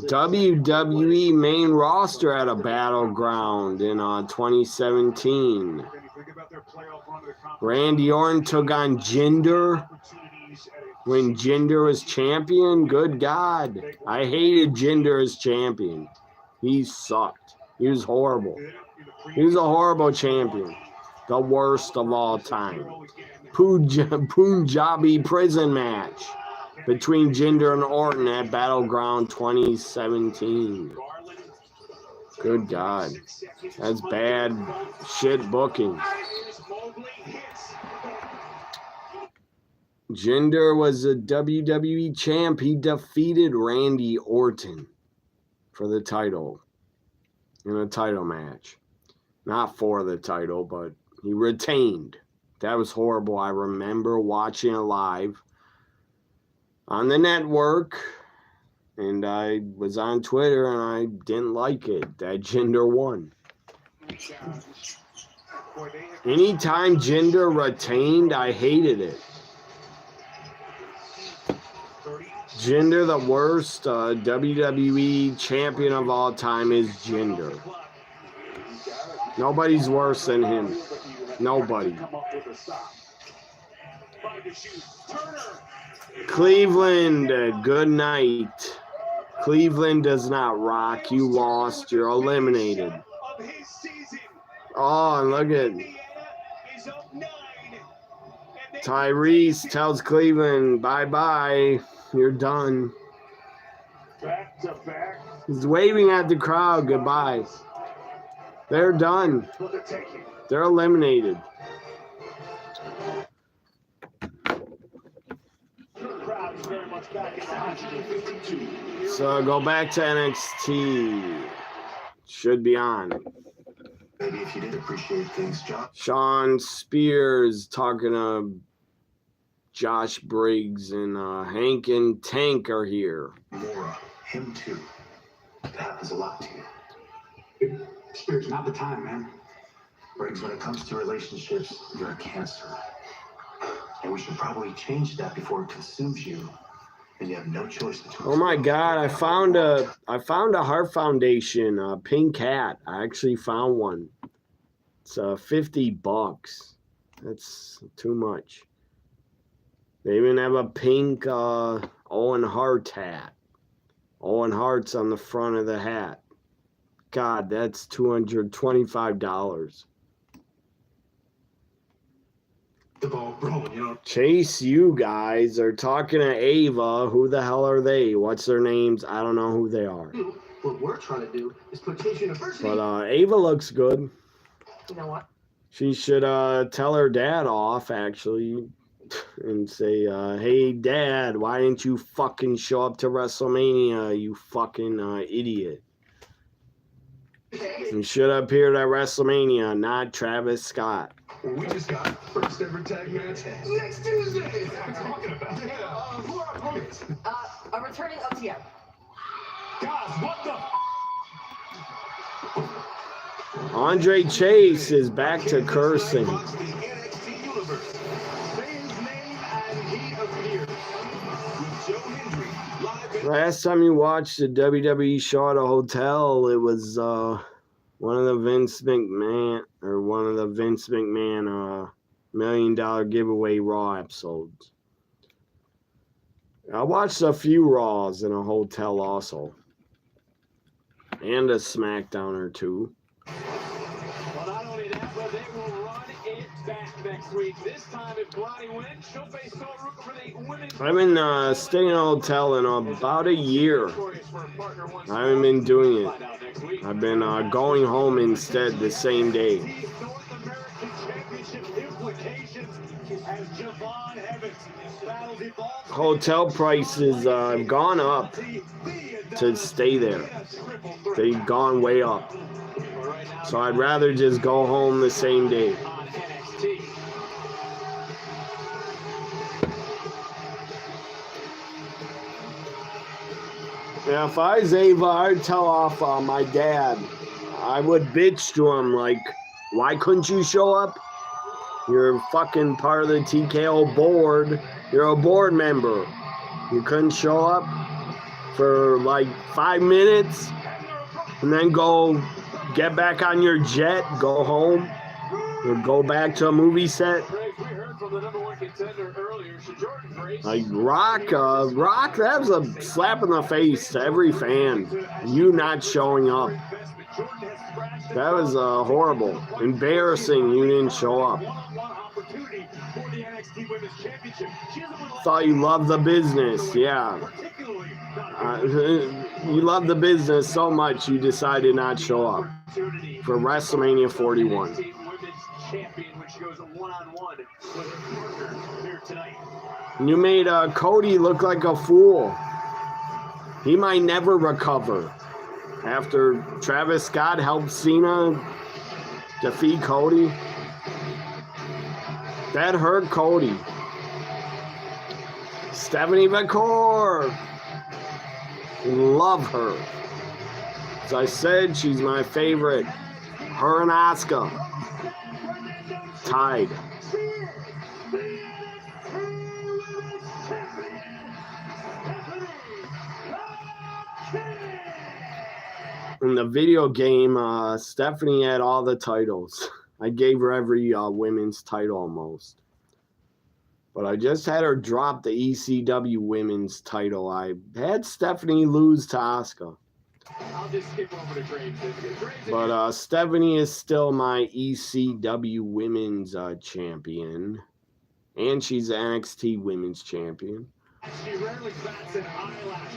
WWE main roster at a Battleground in 2017. Randy Orton took on Jinder when Jinder was champion. Good God. I hated Jinder as champion. He sucked. He was horrible. He was a horrible champion. The worst of all time. Punjabi prison match between Jinder and Orton at Battleground 2017. Good God. That's bad shit booking. Jinder was a WWE champ. He defeated Randy Orton for the title in a title match. Not for the title, but he retained. That was horrible. I remember watching it live on the network, and I was on Twitter, and I didn't like it that Jinder won. Anytime Jinder retained, I hated it. Jinder, the worst WWE champion of all time, is Jinder. Nobody's worse than him. Nobody. Cleveland, good night. Cleveland does not rock. You lost. You're eliminated. Oh, and look at Tyrese tells Cleveland, bye-bye. You're done. Back to back. He's waving at the crowd goodbye. They're done. They're eliminated. So go back to NXT. Should be on. Maybe if you did appreciate things, John. Sean Spears talking to Josh Briggs, and Hank and Tank are here. Mora, him too. That happens a lot to you. Spears, not the time, man. Briggs, when it comes to relationships, you're a cancer. And we should probably change that before it consumes you. And you have no choice between. Oh my God! I found a Heart Foundation pink hat. I actually found one. It's $50. That's too much. They even have a pink Owen Hart hat. Owen Hart's on the front of the hat. God, that's $225. The ball rolling, you know. Chase, you guys are talking to Ava. Who the hell are they? What's their names? I don't know who they are. What we're trying to do is put Chase University. But Ava looks good. You know what? She should tell her dad off, actually, and say, hey, Dad, why didn't you fucking show up to WrestleMania, you fucking idiot? You should have appeared at WrestleMania, not Travis Scott. We just got first ever tag match next Tuesday. That's what I'm talking about. Yeah, who are our opponents? A returning OTM. Guys, what the? Andre Chase is back to cursing. Last time you watched the WWE show at a hotel, it was one of the Vince McMahon $1 million giveaway Raw episodes. I watched a few Raws in a hotel also, and a SmackDown or two. Well, not only that, but they will run it back next week. This time, if Kalani wins, she'll face Sol Ruka for the women's. I've been staying in a hotel in about a year. I haven't been doing it. I've been going home instead the same day. North American Championship implications as Javon Evans battles evolved. Hotel prices have gone up to stay there. They've gone way up. So I'd rather just go home the same day. Yeah, if I was Ava, I'd tell off my dad. I would bitch to him like, why couldn't you show up? You're fucking part of the TKO board. You're a board member. You couldn't show up for like 5 minutes and then go get back on your jet, go home, or go back to a movie set. Like Rock, that was a slap in the face to every fan. You not showing up. That was horrible. Embarrassing you didn't show up. Thought you loved the business, yeah. You love the business so much you decided not to show up for WrestleMania 41. Champion, which goes one-on-one with her partner here tonight. You made Cody look like a fool. He might never recover. After Travis Scott helped Cena defeat Cody. That hurt Cody. Stephanie McCoy. Love her. As I said, she's my favorite. Her and Asuka. Tied. In the video game, Stephanie had all the titles. I gave her every women's title almost. But I just had her drop the ECW women's title. I had Stephanie lose to Asuka. I'll just skip over to Graves. But Stephanie is still my ECW women's champion. And she's the NXT women's champion. She rarely bats an eyelash.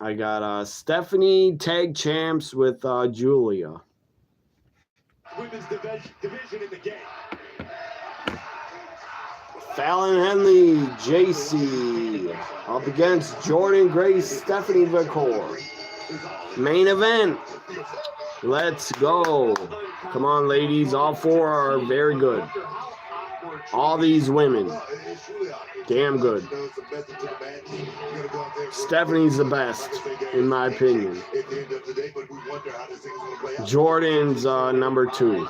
I got Stephanie tag champs with Julia. Women's division in the game. Fallon Henley, JC, up against Jordynne Grace, Stephanie McCoy. Main event. Let's go. Come on, ladies. All four are very good. All these women. Damn good. Stephanie's the best, in my opinion. Jordan's number 2.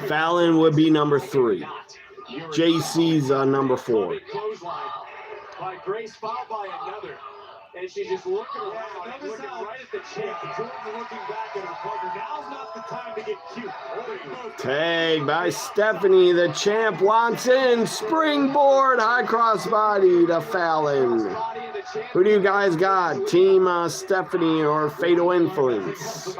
Fallon would be number 3. JC's number 4. By Grace, followed by another. And she's just looking around, looking right at the champ. Jordan looking back at her partner. Now's not the time to get cute. Tag by Stephanie. The champ wants in. Springboard high crossbody to Fallon. Who do you guys got? Team Stephanie or Fatal Influence?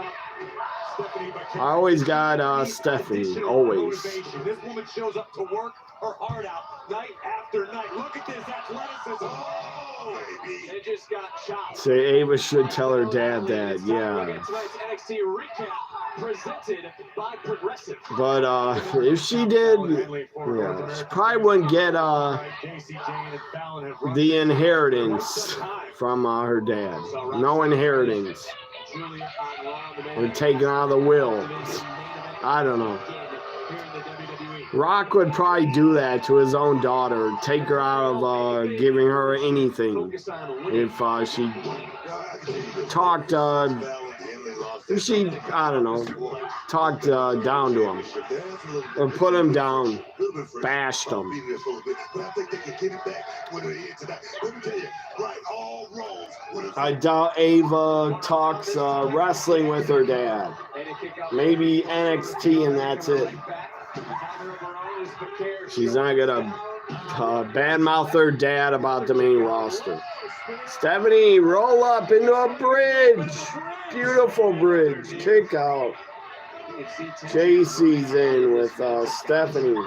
I always got Stephanie. Always. This woman shows up to work her heart out night after night. Look at this athleticism. Oh, it just got chopped. Say Ava should tell her dad that. Yeah. NXT recap presented by Progressive. But if she did, yeah, she probably wouldn't get the inheritance from her dad. No inheritance. Or taken out of the will. I don't know. Rock would probably do that to his own daughter. Take her out of giving her anything. If she talked, I don't know, talked down to him. Or put him down. Bashed him. I doubt Ava talks wrestling with her dad. Maybe NXT and that's it. She's not gonna badmouth her dad about the main roster. Stephanie, roll up into a bridge. Beautiful bridge. Kick out. JC's in with Stephanie.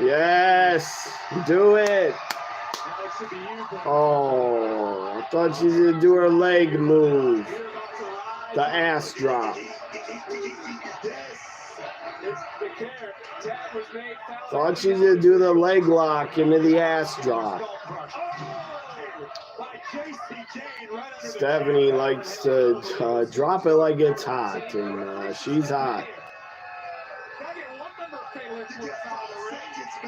Yes. Do it. Oh, I thought she was going to do her leg move. The ass drop. Thought she was going to do the leg lock into the ass drop. Stephanie likes to drop it like it's hot, and she's hot.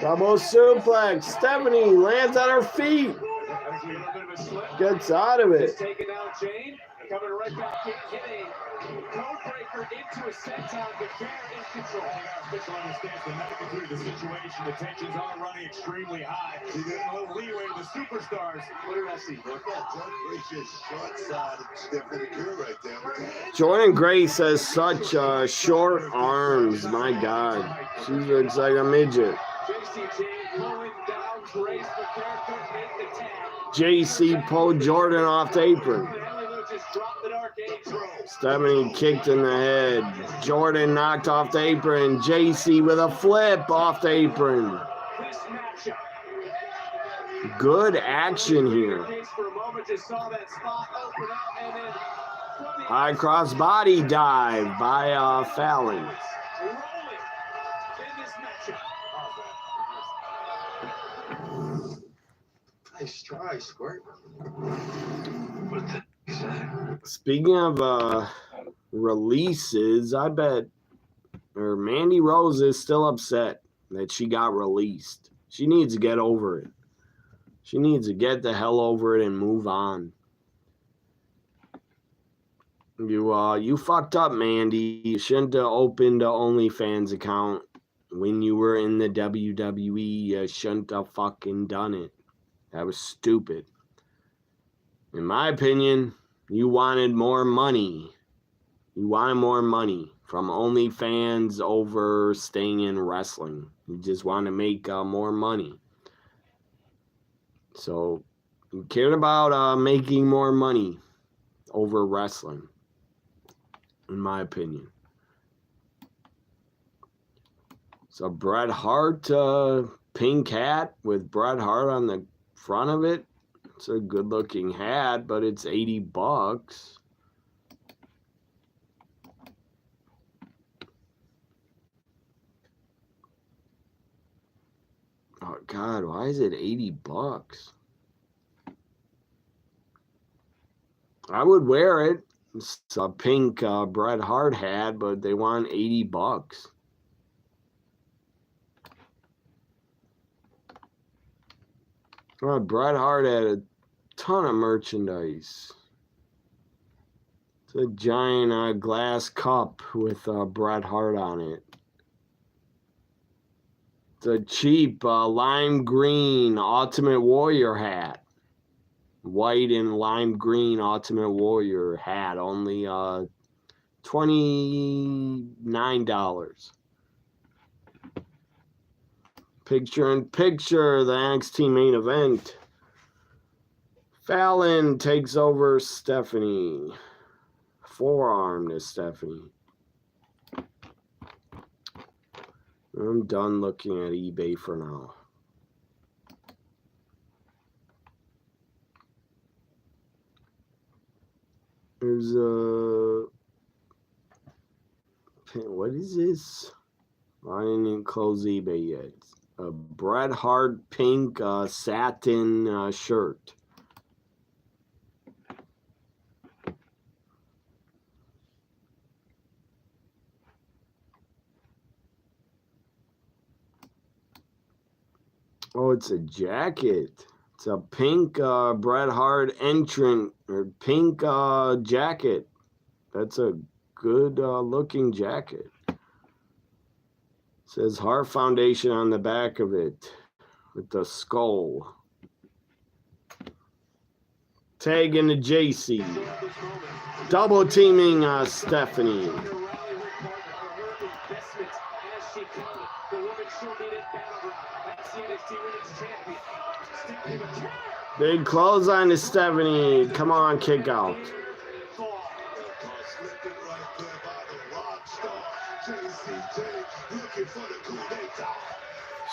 Double suplex. Stephanie lands on her feet. Gets out of it. Taking out Jane, coming right back in, getting code breaker into a senton, but Bear in control. Official understands the magnitude of the situation. The tensions are running extremely high. She's getting a little leeway to the superstars. What did I see? Look at Jordynne Grace has such short arms. My God, she looks like a midget. JC pulled Jordan off the apron. Stephanie kicked in the head. Jordan knocked off the apron. JC with a flip off the apron. Good action here. High cross body dive by Fallon. Nice try, Squirt. Speaking of releases, I bet Mandy Rose is still upset that she got released. She needs to get over it. She needs to get the hell over it and move on. You fucked up, Mandy. You shouldn't have opened an OnlyFans account when you were in the WWE. You shouldn't have fucking done it. That was stupid. In my opinion, you wanted more money. You wanted more money from OnlyFans over staying in wrestling. You just want to make more money. So you cared about making more money over wrestling, in my opinion. So Bret Hart, pink hat with Bret Hart on the front of it. It's a good looking hat, but it's $80. Oh God, why is it $80? I would wear it. It's a pink Bret Hart hat, but they want $80. Well, Bret Hart had a ton of merchandise. It's a giant glass cup with Bret Hart on it. It's a cheap lime green Ultimate Warrior hat. White and lime green Ultimate Warrior hat. Only $29. Picture in picture, the NXT main event. Fallon takes over Stephanie. Forearm to Stephanie. I'm done looking at eBay for now. There's a... What is this? I didn't even close eBay yet. A Bret Hart pink satin shirt. Oh, it's a jacket. It's a pink Bret Hart entrant or pink jacket. That's a good looking jacket. Says Hart Foundation on the back of it with the skull. Tag into JC. Double teaming Stephanie. Big clothesline to Stephanie. Come on, kick out.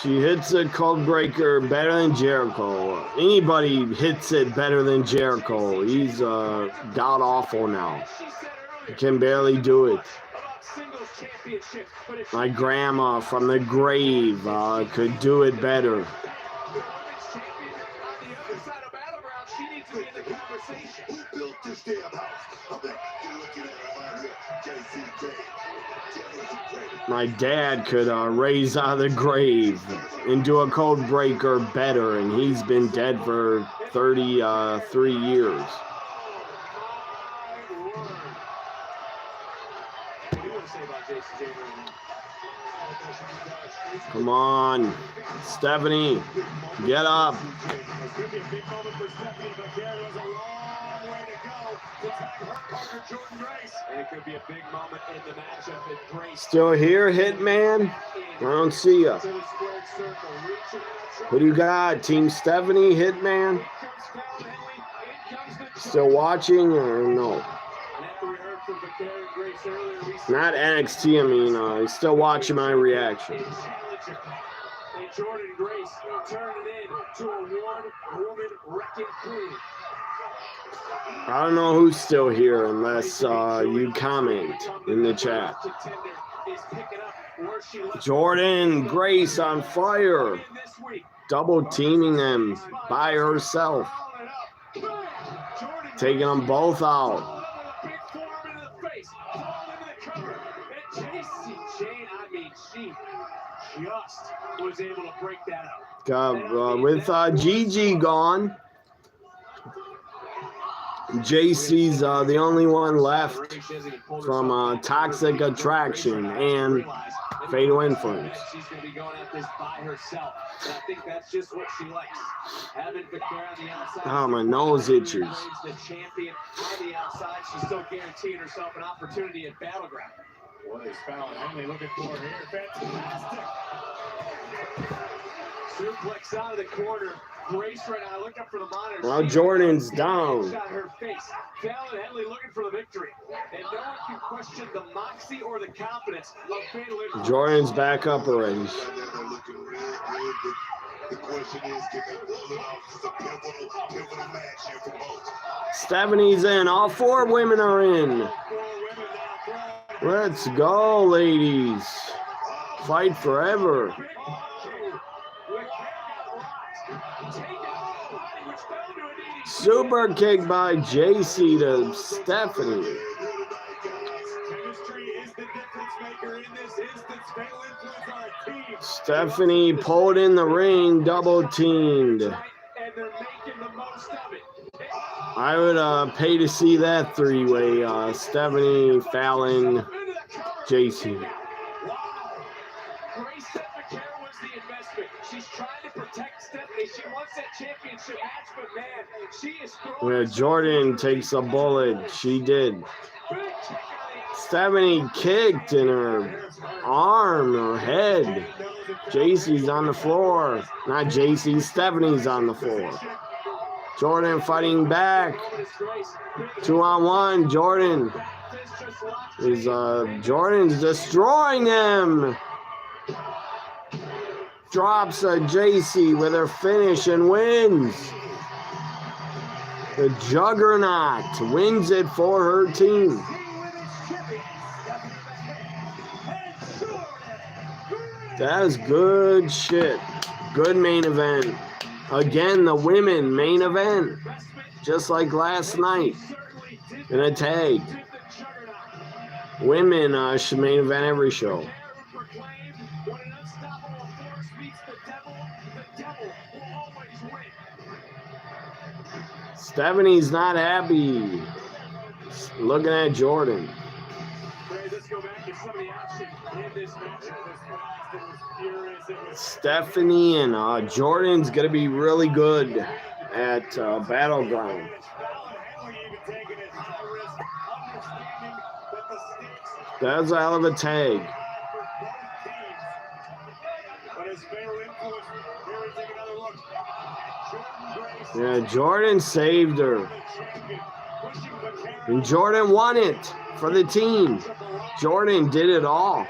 She hits a code breaker better than Jericho. Anybody hits it better than Jericho. He's god awful now. He can barely do it. My grandma from the grave could do it better. Who built this damn house? I mean, you're looking at him out here, JC. My dad could raise out of the grave and do a code breaker better, and he's been dead for 33 years. Come on, Stephanie, get up. Still here, Hitman? I don't see ya. What do you got, Team Stephanie, Hitman? Still watching or no? Not NXT, I mean, still watching my reaction. Jordan Grace turned it into a one-woman wrecking crew. I don't know who's still here unless you comment in the chat. where she left Jordan Grace on fire. Double teaming them by herself. Taking them both out. Just was able to break that up. With Gigi gone, JC's the only one left from Toxic Attraction and Fatal Influence. She's going to be going at this by herself. And I think that's just what she likes. Having Victoria on the outside. Oh, my nose itches. The champion on the outside. She's still guaranteeing herself an opportunity at Battleground. What is Fallon Henley looking for here? Fantastic. Suplex out of the corner. Grace right now looking for the monitor. Well, Jordan's down. Shot her face. Fallon Henley looking for the victory. And no one can question the moxie or the confidence of Fatal Influence. Jordan's back up already. The question is, can they pull it off? This is a pivotal match here for both. Stephanie's in. All 4 women are in. Let's go, ladies. Fight forever. Super kick by JC to Stephanie. Stephanie pulled in the ring, double teamed. I would pay to see that 3-way. Stephanie, Fallon, JC. Grace said McCarroll was the investment. She's trying to protect Stephanie. She wants that championship match, but man, she is throwing. Where Jordan takes a bullet. She did. Stephanie kicked in her arm, her head. JC's on the floor. Not JC, Stephanie's on the floor. Jordan fighting back. 2-on-1. Jordan is Jordan's destroying them. Drops a JC with her finish and wins. The Juggernaut wins it for her team. That was good shit. Good main event. Again, the women main event. Just like last night in a tag. Women should main event every show. Stephanie's not happy. Looking at Jordan. Stephanie and Jordan's going to be really good at Battleground. That's a hell of a tag. Yeah, Jordan saved her. And Jordan won it for the team. Jordan did it all.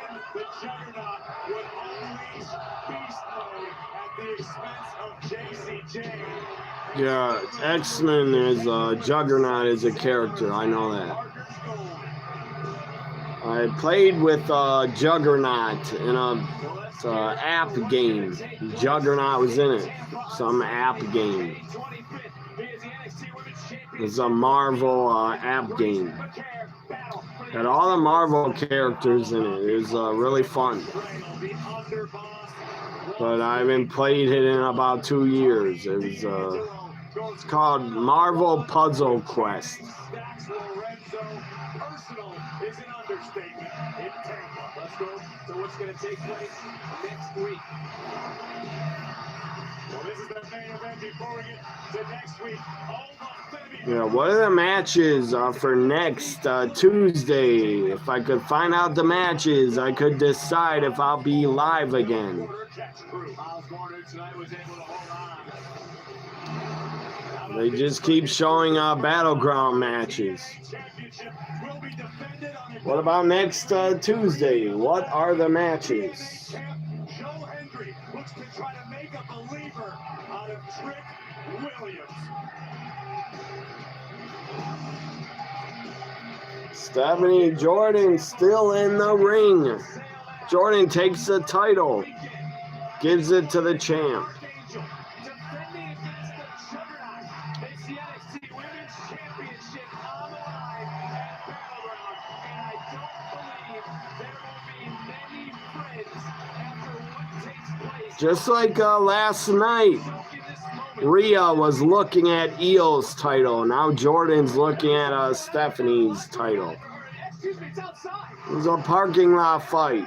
Yeah, X-Men is Juggernaut is a character. I know that. I played with Juggernaut in a app game. Juggernaut was in it. Some app game. It's a Marvel app game. Had all the Marvel characters in it. It was really fun. But I haven't played it in about 2 years. It was it's called Marvel Puzzle Quest. So what's going to take place next week? Well, this is the main event before we get to next week. Yeah, what are the matches for next Tuesday? If I could find out the matches, I could decide if I'll be live again. They just keep showing Battleground matches. What about next Tuesday? What are the matches? Joe Hendry looks to try to make a believer out of Trick Williams. Stephanie Jordan still in the ring. Jordan takes the title, gives it to the champ. Defending against the juggernaut. It's the NXT Women's Championship on the line at Battleground. And I don't believe there will be many friends after what takes place. Just like last night, Rhea was looking at Io's title. Now Jordan's looking at Stephanie's title. It was a parking lot fight.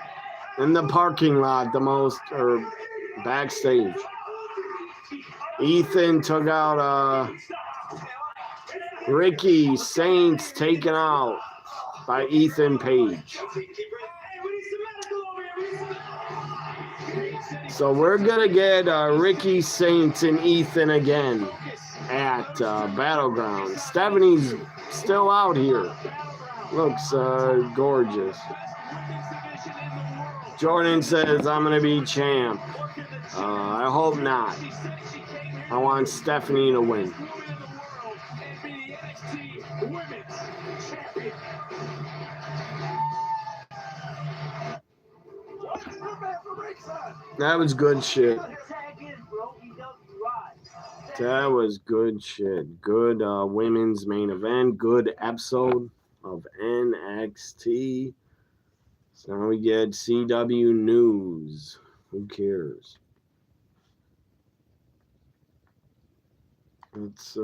In the parking lot, or backstage. Ethan took out Ricky Saints, taken out by Ethan Page. So we're going to get Ricky Saints and Ethan again at Battleground. Stephanie's still out here. Looks gorgeous. Jordan says, I'm going to be champ. I hope not. I want Stephanie to win. That was good shit. That was good shit. Good women's main event. Good episode of NXT. So now we get CW News. Who cares? Let's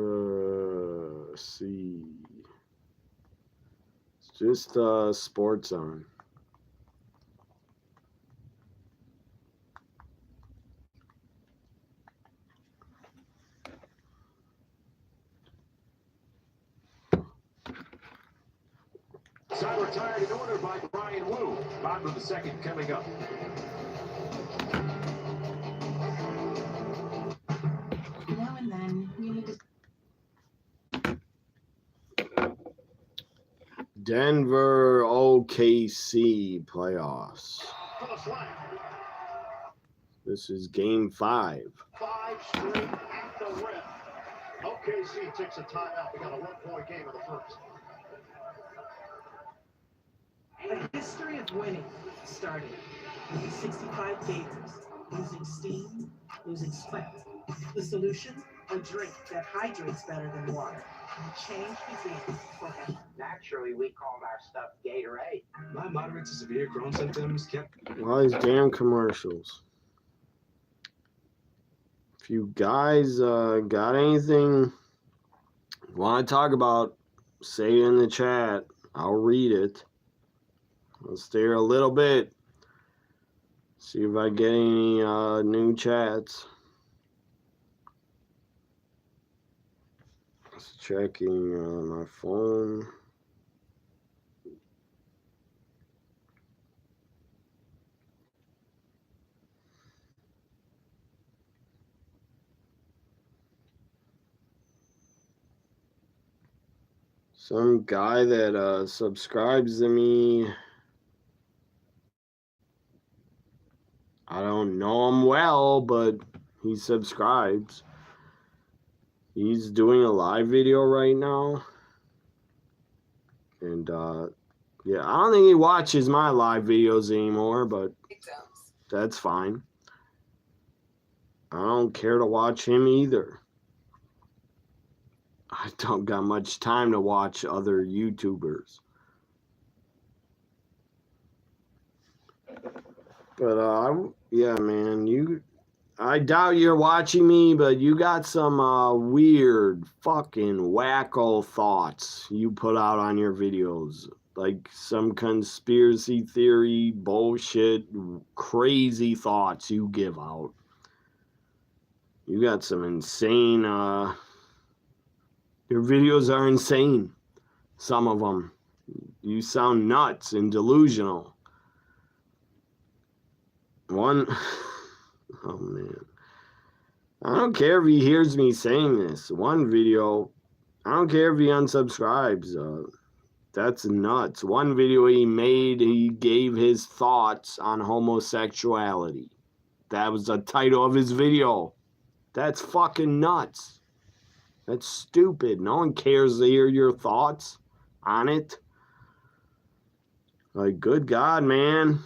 see. It's just sports on. Side retired in order by Brian Wu. Bottom of the second coming up. Now and then, you need to. Denver OKC playoffs. This is game 5. 5 straight at the rim. OKC takes a timeout. We got a 1-point game in the first. The history of winning started with the 65 Gators, losing steam, losing sweat. The solution? A drink that hydrates better than water. Change disease forever. Naturally, we called our stuff Gatorade. My moderate to severe Crohn's symptoms kept... All these damn commercials. If you guys got anything you want to talk about, say it in the chat. I'll read it. I'll stay here a little bit. See if I get any new chats. Just checking my phone. Some guy that subscribes to me, I don't know him well, but he subscribes. He's doing a live video right now. And, yeah, I don't think he watches my live videos anymore, but that's fine. I don't care to watch him either. I don't got much time to watch other YouTubers. But, yeah, man, I doubt you're watching me, but you got some weird fucking wacko thoughts you put out on your videos. Like some conspiracy theory, bullshit, crazy thoughts you give out. You got some insane, your videos are insane. Some of them. You sound nuts and delusional. Oh man. I don't care if he hears me saying this. One video, I don't care if he unsubscribes. That's nuts. One video he made, he gave his thoughts on homosexuality. That was the title of his video. That's fucking nuts. That's stupid. No one cares to hear your thoughts on it. Like, good God, man.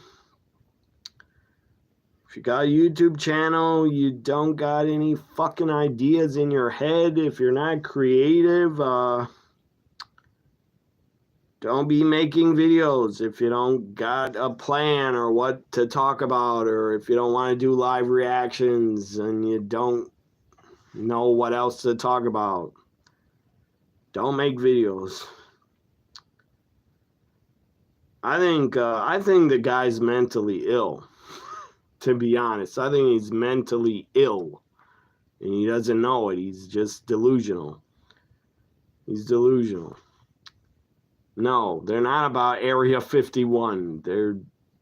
If you got a YouTube channel, you don't got any fucking ideas in your head, if you're not creative, don't be making videos if you don't got a plan or what to talk about, or if you don't want to do live reactions and you don't know what else to talk about. Don't make videos. I think the guy's mentally ill. To be honest, I think he's mentally ill, and he doesn't know it. He's just delusional. He's delusional. No, they're not about Area 51. They're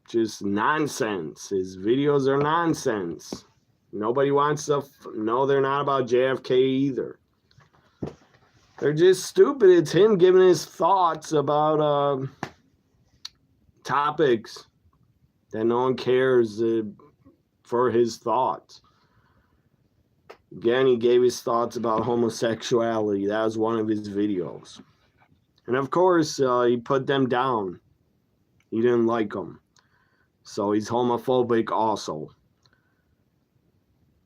just nonsense. His videos are nonsense. Nobody wants to. No, they're not about JFK either. They're just stupid. It's him giving his thoughts about topics that no one cares for his thoughts. Again, he gave his thoughts about homosexuality. That was one of his videos. And of course, he put them down. He didn't like them. So he's homophobic also.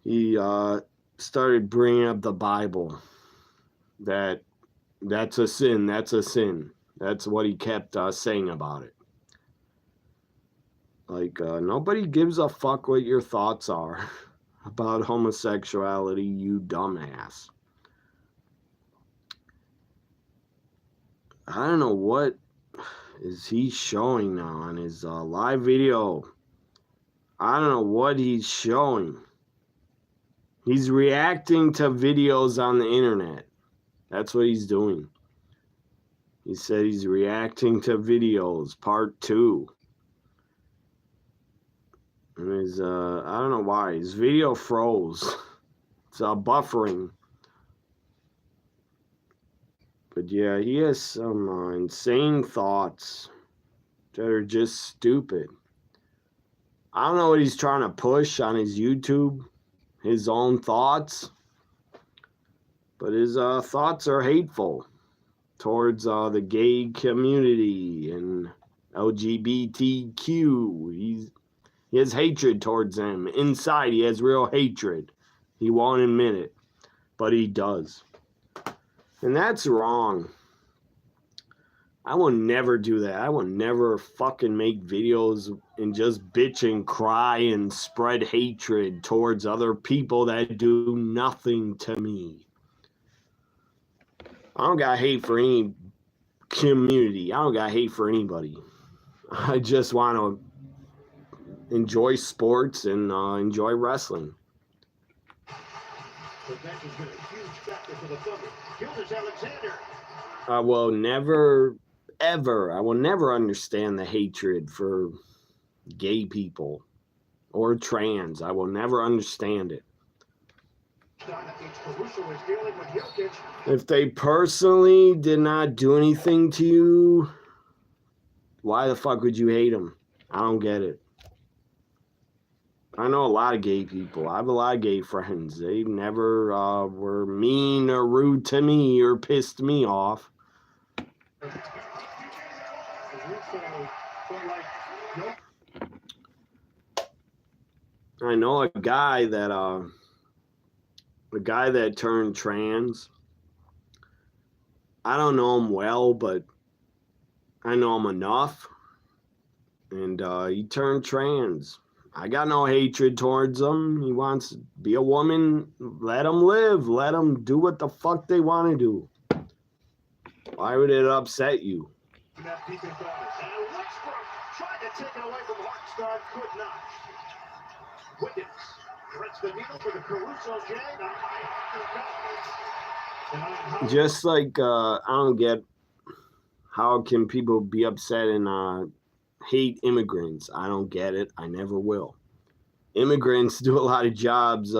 He started bringing up the Bible. That's a sin. That's a sin. That's what he kept saying about it. Like, nobody gives a fuck what your thoughts are about homosexuality, you dumbass. I don't know what is he showing now on his live video. I don't know what he's showing. He's reacting to videos on the internet. That's what he's doing. He said he's reacting to videos, part 2. And his, I don't know why, his video froze. It's buffering. But yeah, he has some insane thoughts that are just stupid. I don't know what he's trying to push on his YouTube, his own thoughts. But his thoughts are hateful towards the gay community and LGBTQ. He has hatred towards them. Inside, he has real hatred. He won't admit it, but he does. And that's wrong. I will never do that. I will never fucking make videos and just bitch and cry and spread hatred towards other people that do nothing to me. I don't got hate for any community. I don't got hate for anybody. I just want to enjoy sports and enjoy wrestling. The bench has been a huge factor for the Thunder. Gildas Alexander. I will never, ever, I will never understand the hatred for gay people or trans. I will never understand it. If they personally did not do anything to you, why the fuck would you hate them? I don't get it. I know a lot of gay people. I have a lot of gay friends. They never were mean or rude to me or pissed me off. I know a guy that turned trans. I don't know him well, but I know him enough. And he turned trans. I got no hatred towards him. He wants to be a woman. Let him live. Let him do what the fuck they want to do. Why would it upset you? And Westbrook tried to take it away from Hartenstein, could not. Wiggins threats the needle for the Caruso J. Just like, I don't get how can people be upset and hate immigrants. I don't get it. I never will. Immigrants do a lot of jobs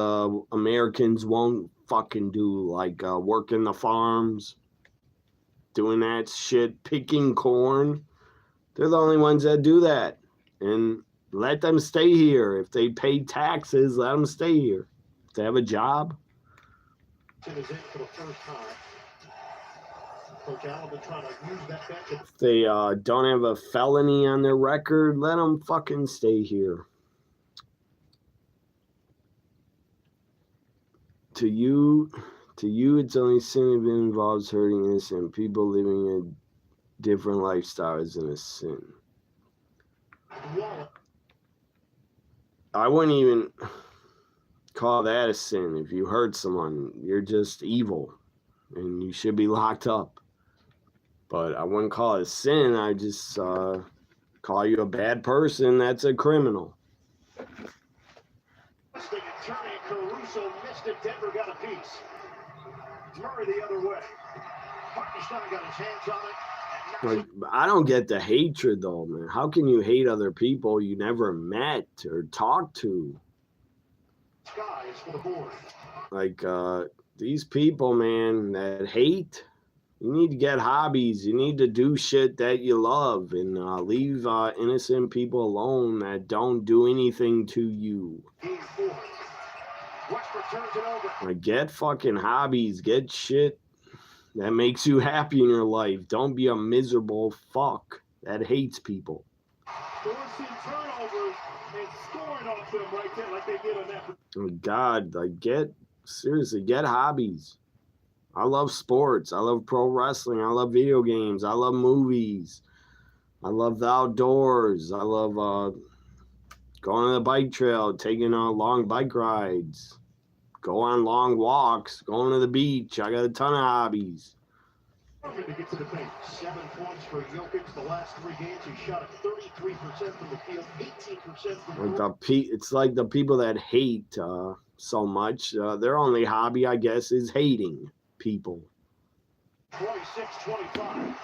Americans won't fucking do, like working the farms, doing that shit, picking corn. They're the only ones that do that. And let them stay here. If they pay taxes, let them stay here. If they have a job. Is in for the first time. Coach Allen been trying to use that bench. If they don't have a felony on their record, let them fucking stay here. To you, it's only sin if it involves hurting innocent people living in different lifestyles in a sin. I wouldn't even call that a sin. If you hurt someone, you're just evil and you should be locked up. But I wouldn't call it a sin. I just call you a bad person. That's a criminal. The attorney Caruso missed it. Denver got a piece. Murray the other way. Hartenstein got his hands on it. Like, I don't get the hatred though, man. How can you hate other people you never met or talked to? Skies for the board. Like these people, man, that hate. You need to get hobbies. You need to do shit that you love and leave innocent people alone that don't do anything to you. Game 4. Westbrook turns it over. Like, get fucking hobbies. Get shit that makes you happy in your life. Don't be a miserable fuck that hates people. Forcing turnovers and scoring off them right there like they did on that. Oh God, like seriously, get hobbies. I love sports. I love pro wrestling. I love video games. I love movies. I love the outdoors. I love going on the bike trail, taking long bike rides, go on long walks, going to the beach. I got a ton of hobbies. To get to the paint. 7 points for Jokic. The last 3 games, he shot at 33% from the field, 18% from it's like the people that hate so much. Their only hobby, I guess, is hating people. 26-25.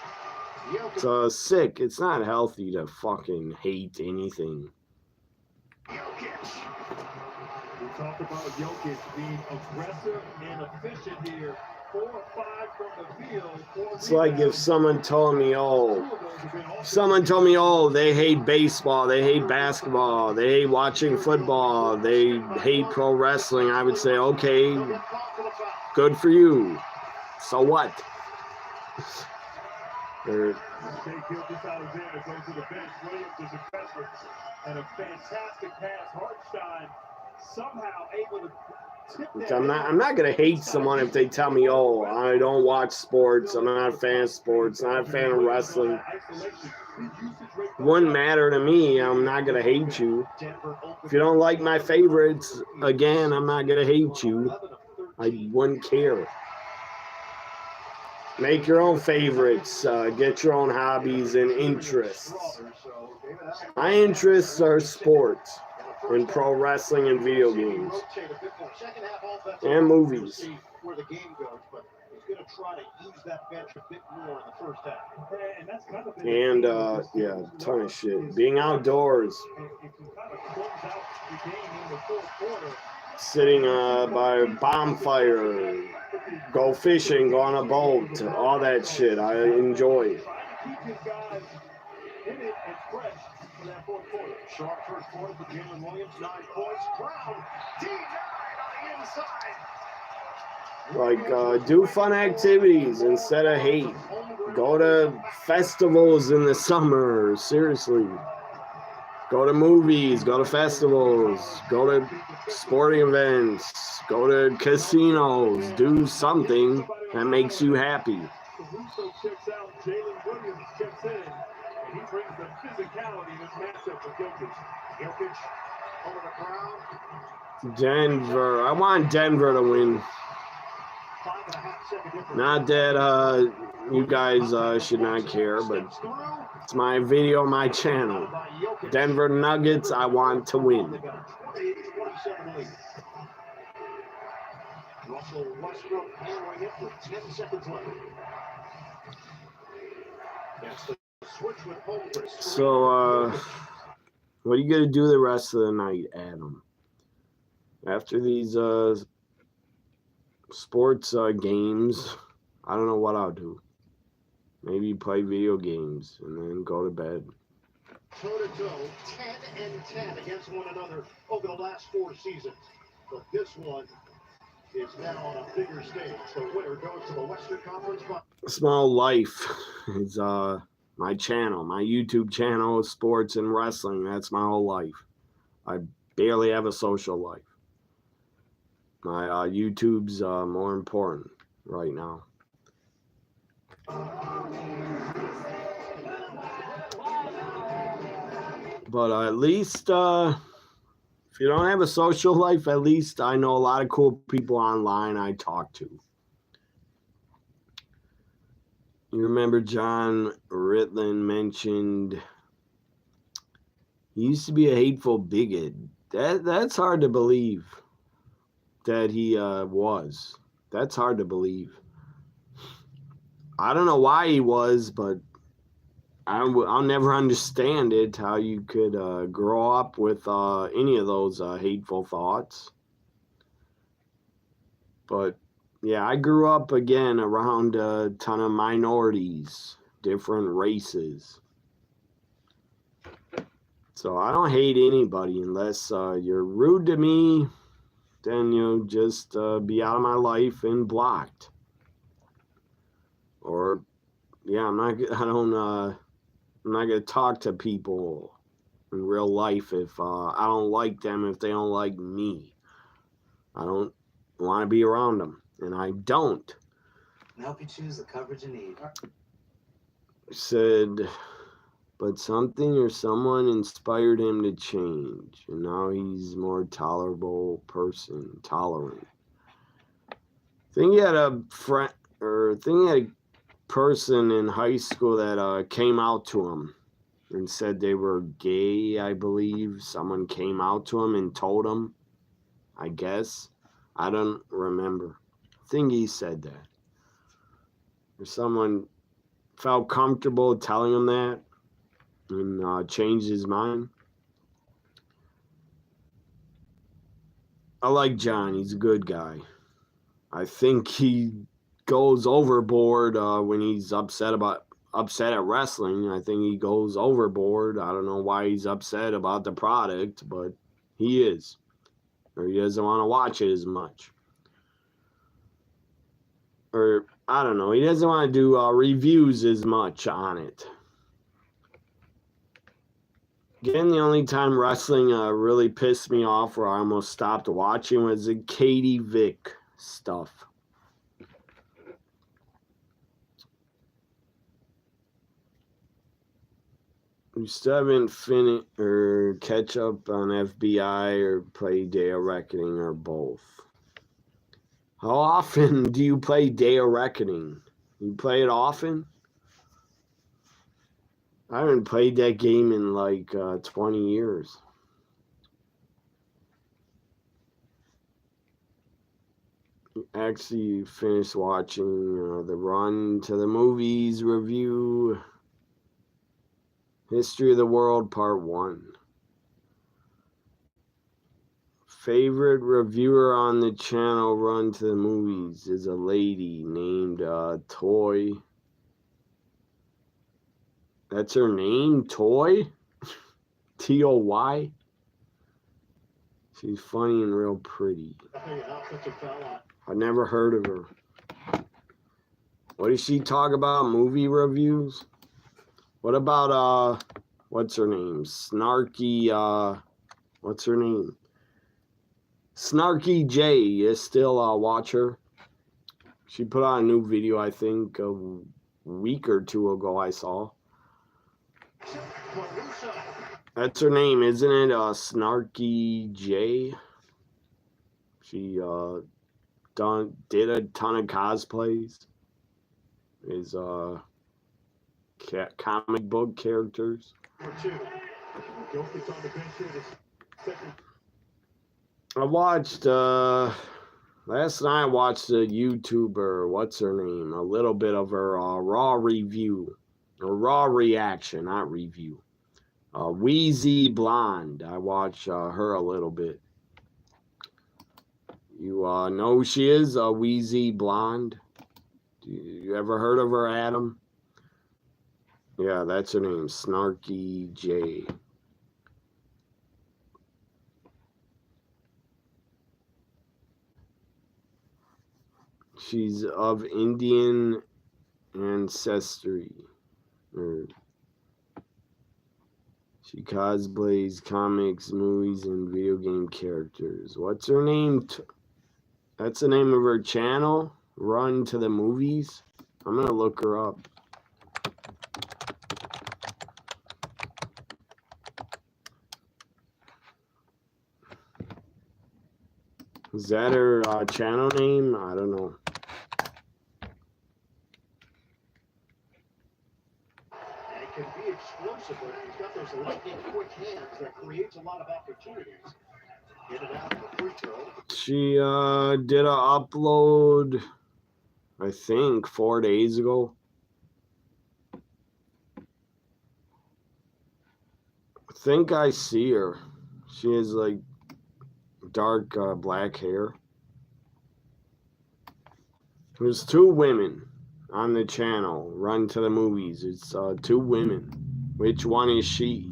It's sick. It's not healthy to fucking hate anything. Jokic. We talked about Jokic being aggressive and efficient here. 4 or 5 from the field. It's like if someone told me, they hate baseball, they hate basketball, they hate watching football, they hate pro wrestling, I would say, okay, good for you. So what? Alexander goes to the bench. Williams is aggressive and a fantastic pass. Hartenstein somehow able to tip that. I'm not gonna hate someone if they tell me, oh, I don't watch sports, I'm not a fan of sports, not a fan of wrestling. It wouldn't matter to me. I'm not gonna hate you. If you don't like my favorites, again, I'm not gonna hate you. I wouldn't care. Make your own favorites. Get your own hobbies and interests. My interests are sports and pro wrestling and video games and movies. Where the game goes, but he's going to try to use that bench a bit more in the first half. And yeah, ton of shit. Being outdoors. Sitting by a bonfire, go fishing, go on a boat, all that shit. I enjoy. Sharp first quarter for Jalen Williams, 9 points. Brown, D9 on the inside. Like, do fun activities instead of hate. Go to festivals in the summer, seriously. Go to movies, go to festivals, go to sporting events, go to casinos, do something that makes you happy. Caruso checks out, Jalen Williams checks in, and he brings the physicality in this matchup with Jokic. Jokic over the ground. Denver. I want Denver to win. 5.5 second difference. Not that you guys should not care, but it's my video, my channel. Denver Nuggets, I want to win. Russell Westbrook handling it with 10 seconds left. That's the switch with Holmgren. So, what are you going to do the rest of the night, Adam? After these sports games, I don't know what I'll do. Maybe play video games and then go to bed. Toe-to-toe, 10-10 against one another over the last 4 seasons. But this one is now on a bigger stage. The winner goes to the Western Conference Finals. Small Life is my channel, my YouTube channel, sports and wrestling. That's my whole life. I barely have a social life. My YouTube's more important right now. But at least if you don't have a social life, at least I know a lot of cool people online I talk to. You remember John Ritland mentioned he used to be a hateful bigot. That's hard to believe that he was. That's hard to believe. I don't know why he was, but I'll never understand it, how you could grow up with any of those hateful thoughts. But yeah, I grew up again around a ton of minorities, different races. So I don't hate anybody unless you're rude to me, then you'll just be out of my life and blocked. Or yeah, I'm not gonna talk to people in real life if I don't like them, if they don't like me. I don't want to be around them, and I don't. And help you choose the coverage you need. Said, but something or someone inspired him to change, and now he's a more tolerant. Think he had a friend, or think he had a person in high school that came out to him and said they were gay, I believe. Someone came out to him and told him, I guess. I don't remember. I think he said that. Or someone felt comfortable telling him that and changed his mind. I like John. He's a good guy. I think he goes overboard when he's upset at wrestling. I think he goes overboard. I don't know why he's upset about the product, but he is. Or he doesn't want to watch it as much. Or, I don't know, he doesn't want to do reviews as much on it. Again, the only time wrestling really pissed me off, where I almost stopped watching, was the Katie Vick stuff. We still haven't finished or catch up on FBI or play Day of Reckoning or both. How often do you play Day of Reckoning? You play it often? I haven't played that game in like 20 years. Actually finished watching the Run to the Movies review. History of the World Part 1. Favorite reviewer on the channel Run to the Movies is a lady named Toy. That's her name? Toy? T-O-Y? She's funny and real pretty. I've never heard of her. What does she talk about? Movie reviews? What about, what's her name? Snarky, what's her name? Snarky J. You still watch her? She put out a new video, I think, a week or two ago I saw. That's her name, isn't it? Snarky J. She did a ton of cosplays. Is comic book characters. I watched last night I watched a YouTuber, what's her name? A little bit of her raw review. Or raw reaction, not review. Wheezy Blonde. I watched her a little bit. You know who she is? Wheezy Blonde. You ever heard of her, Adam? Yeah, that's her name, Snarky J. She's of Indian ancestry. She cosplays comics, movies, and video game characters. What's her name? That's the name of her channel. Run to the Movies. I'm gonna look her up. Is that her channel name? I don't know. And he can be explosive, but he's got those lightning quick hands that creates a lot of opportunities. Get it out for free throw. She did a upload, I think, 4 days ago. I think I see her. She has like dark black hair. There's 2 women on the channel. Run to the Movies. It's 2 women. Which one is she?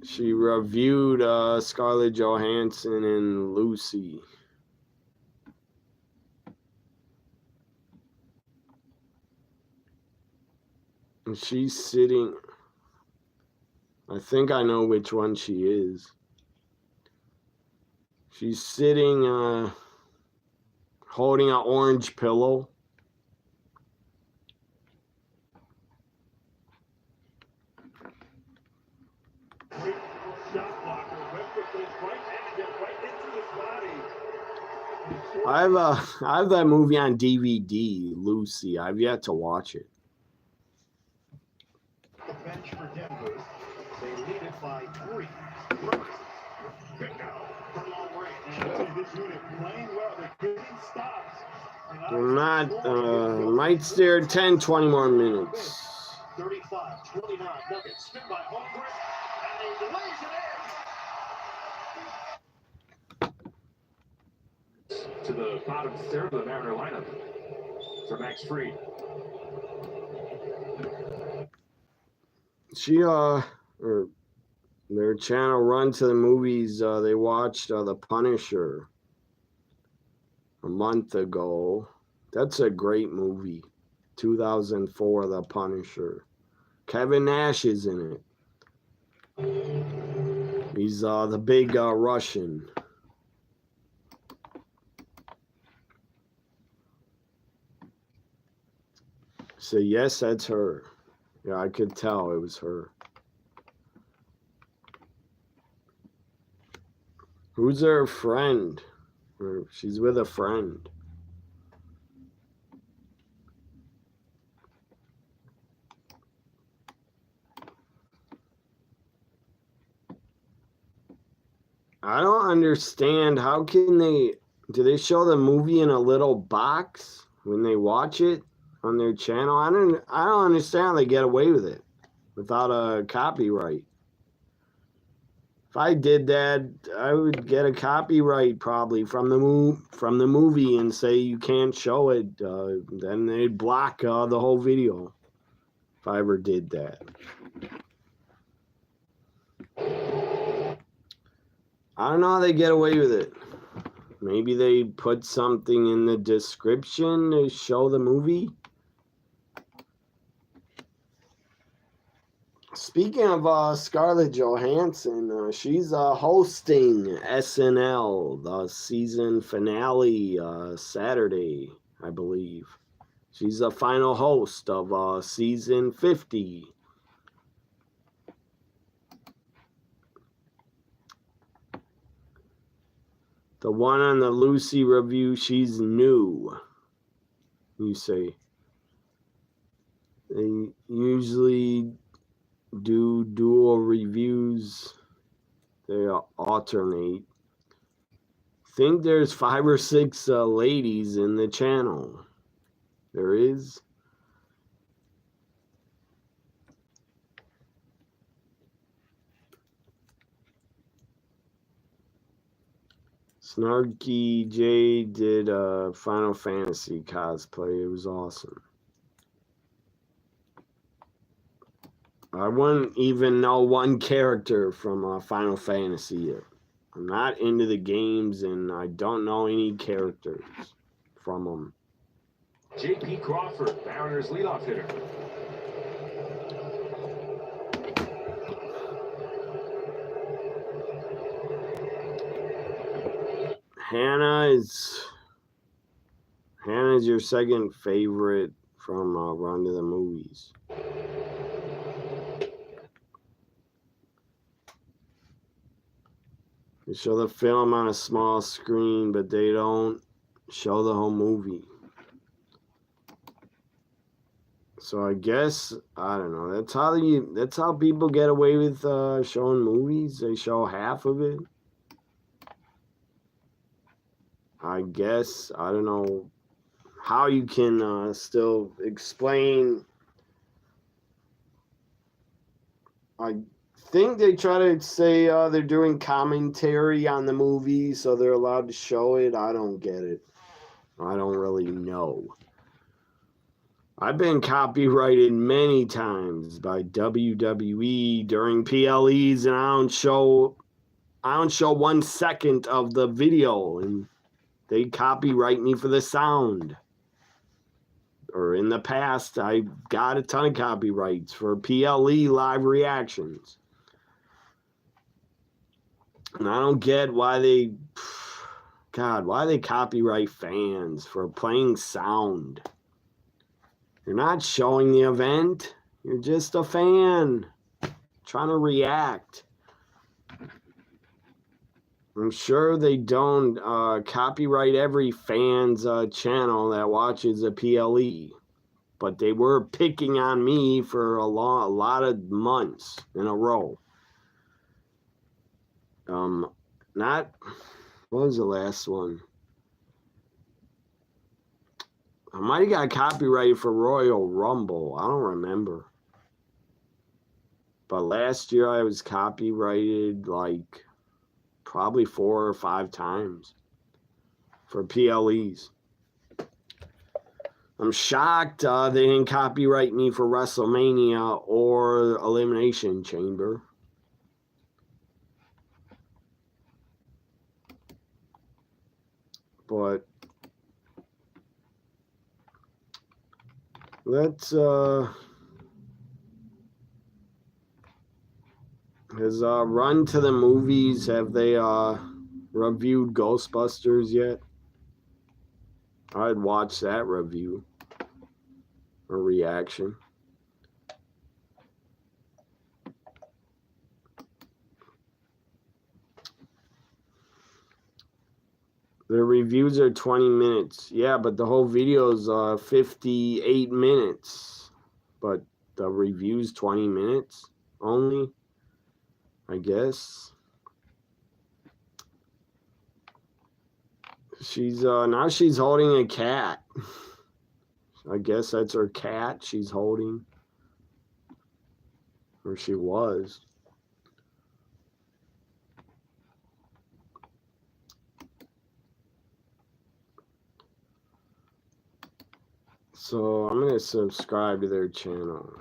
She reviewed Scarlett Johansson and Lucy. And she's sitting. I think I know which one she is. She's sitting holding an orange pillow. Great shot blocker. Westbrook goes right and gets right into his body. I have that movie on DVD, Lucy. I've yet to watch it. The bench for Denver. They lead it by 3. Brooks. Bingo. For long range. This unit playing well. They're getting stops. I'm not, might stare 10, 20 more minutes. 35, 29, Nuggets. Spin by Holmgren. And he lays it in. To the bottom third of the Mariner lineup for Max Fried. She, or their channel Run to the Movies, they watched The Punisher a month ago. That's a great movie. 2004, The Punisher. Kevin Nash is in it. He's the big Russian. So yes, that's her. Yeah, I could tell it was her. Who's her friend? Or she's with a friend. I don't understand. How can do they show the movie in a little box when they watch it on their channel? I don't understand how they get away with it without a copyright. If I did that, I would get a copyright probably from the movie and say you can't show it. Then they'd block the whole video if I ever did that. I don't know how they get away with it. Maybe they put something in the description to show the movie. Speaking of Scarlett Johansson, she's hosting SNL, the season finale, Saturday, I believe. She's the final host of season 50. The one on the Lucy review, she's new. You say. They usually do dual reviews. They alternate. I think there's 5 or 6 ladies in the channel. There is. Snarky J did a Final Fantasy cosplay. It was awesome. I wouldn't even know one character from Final Fantasy yet. I'm not into the games, and I don't know any characters from them. J.P. Crawford, Mariners leadoff hitter. Hannah's your second favorite from Run to the Movies. They show the film on a small screen, but they don't show the whole movie. So I guess, I don't know, that's how people get away with showing movies. They show half of it. I guess, I don't know how you can still explain. I think they try to say they're doing commentary on the movie, so they're allowed to show it. I don't get it. I don't really know. I've been copyrighted many times by WWE during PLEs, and I don't show 1 second of the video, and they copyright me for the sound. Or in the past, I got a ton of copyrights for PLE live reactions. And I don't get why they copyright fans for playing sound. You're not showing the event. You're just a fan trying to react. I'm sure they don't copyright every fan's channel that watches a PLE, but they were picking on me for a lot of months in a row. What was the last one? I might have got copyrighted for Royal Rumble. I don't remember. But last year I was copyrighted like probably 4 or 5 times for PLEs. I'm shocked they didn't copyright me for WrestleMania or Elimination Chamber. But let's has Run to the Movies, have they reviewed Ghostbusters yet? I'd watch that review or reaction. The reviews are 20 minutes. Yeah, but the whole video is 58 minutes. But the review's 20 minutes only, I guess. She's now she's holding a cat. I guess that's her cat she's holding. Or she was. So I'm going to subscribe to their channel.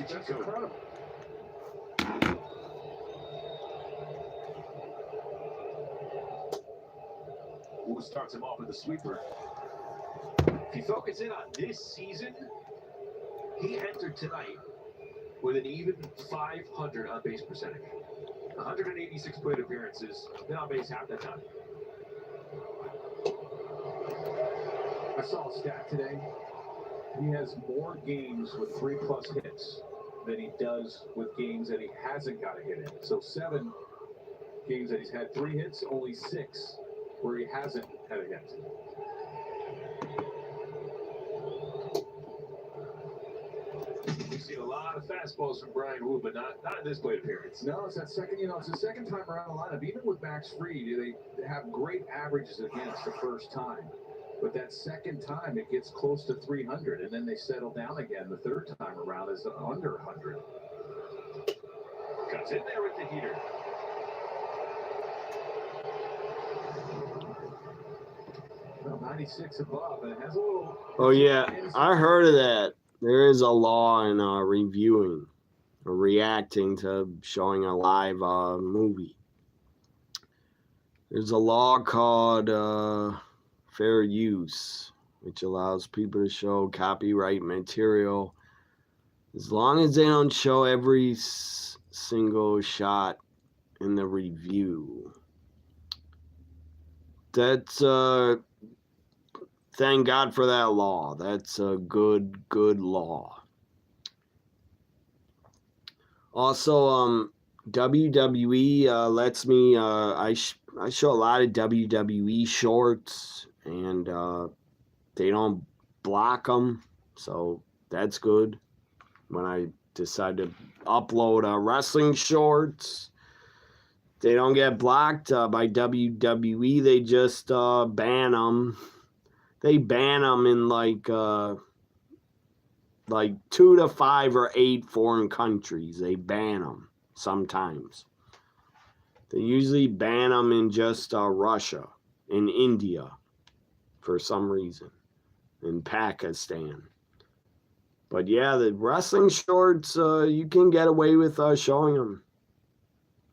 That's incredible. Wu starts him off with a sweeper. If you focus in on this season, he entered tonight with an even .500 on base percentage. 186 plate appearances, been on base half the time. I saw a stat today. He has more games with 3+ hits than he does with games that he hasn't got a hit in. So 7 games that he's had 3 hits, only 6 where he hasn't had a hit. We've seen a lot of fastballs from Brian Wu, but not in this plate appearance. No, it's that second, it's the second time around the lineup. Even with Max Fried, they have great averages against the first time. But that second time, it gets close to 300, and then they settle down again. The third time around is under 100. Cuts in there with the heater. Well, 96 above, and it has a little... Oh, yeah, I heard of that. There is a law in reviewing or reacting to showing a live movie. There's a law called fair use which allows people to show copyright material as long as they don't show every single shot in the review. That's thank God for that law. That's a good law. Also, WWE lets me I show a lot of WWE shorts, and they don't block them, so that's good. When I decide to upload wrestling shorts, they don't get blocked by WWE. They just ban them. They ban them in like 2 to 5 or 8 foreign countries. They ban them sometimes. They usually ban them in just Russia, in India, for some reason, in Pakistan. But yeah, the wrestling shorts, you can get away with showing them.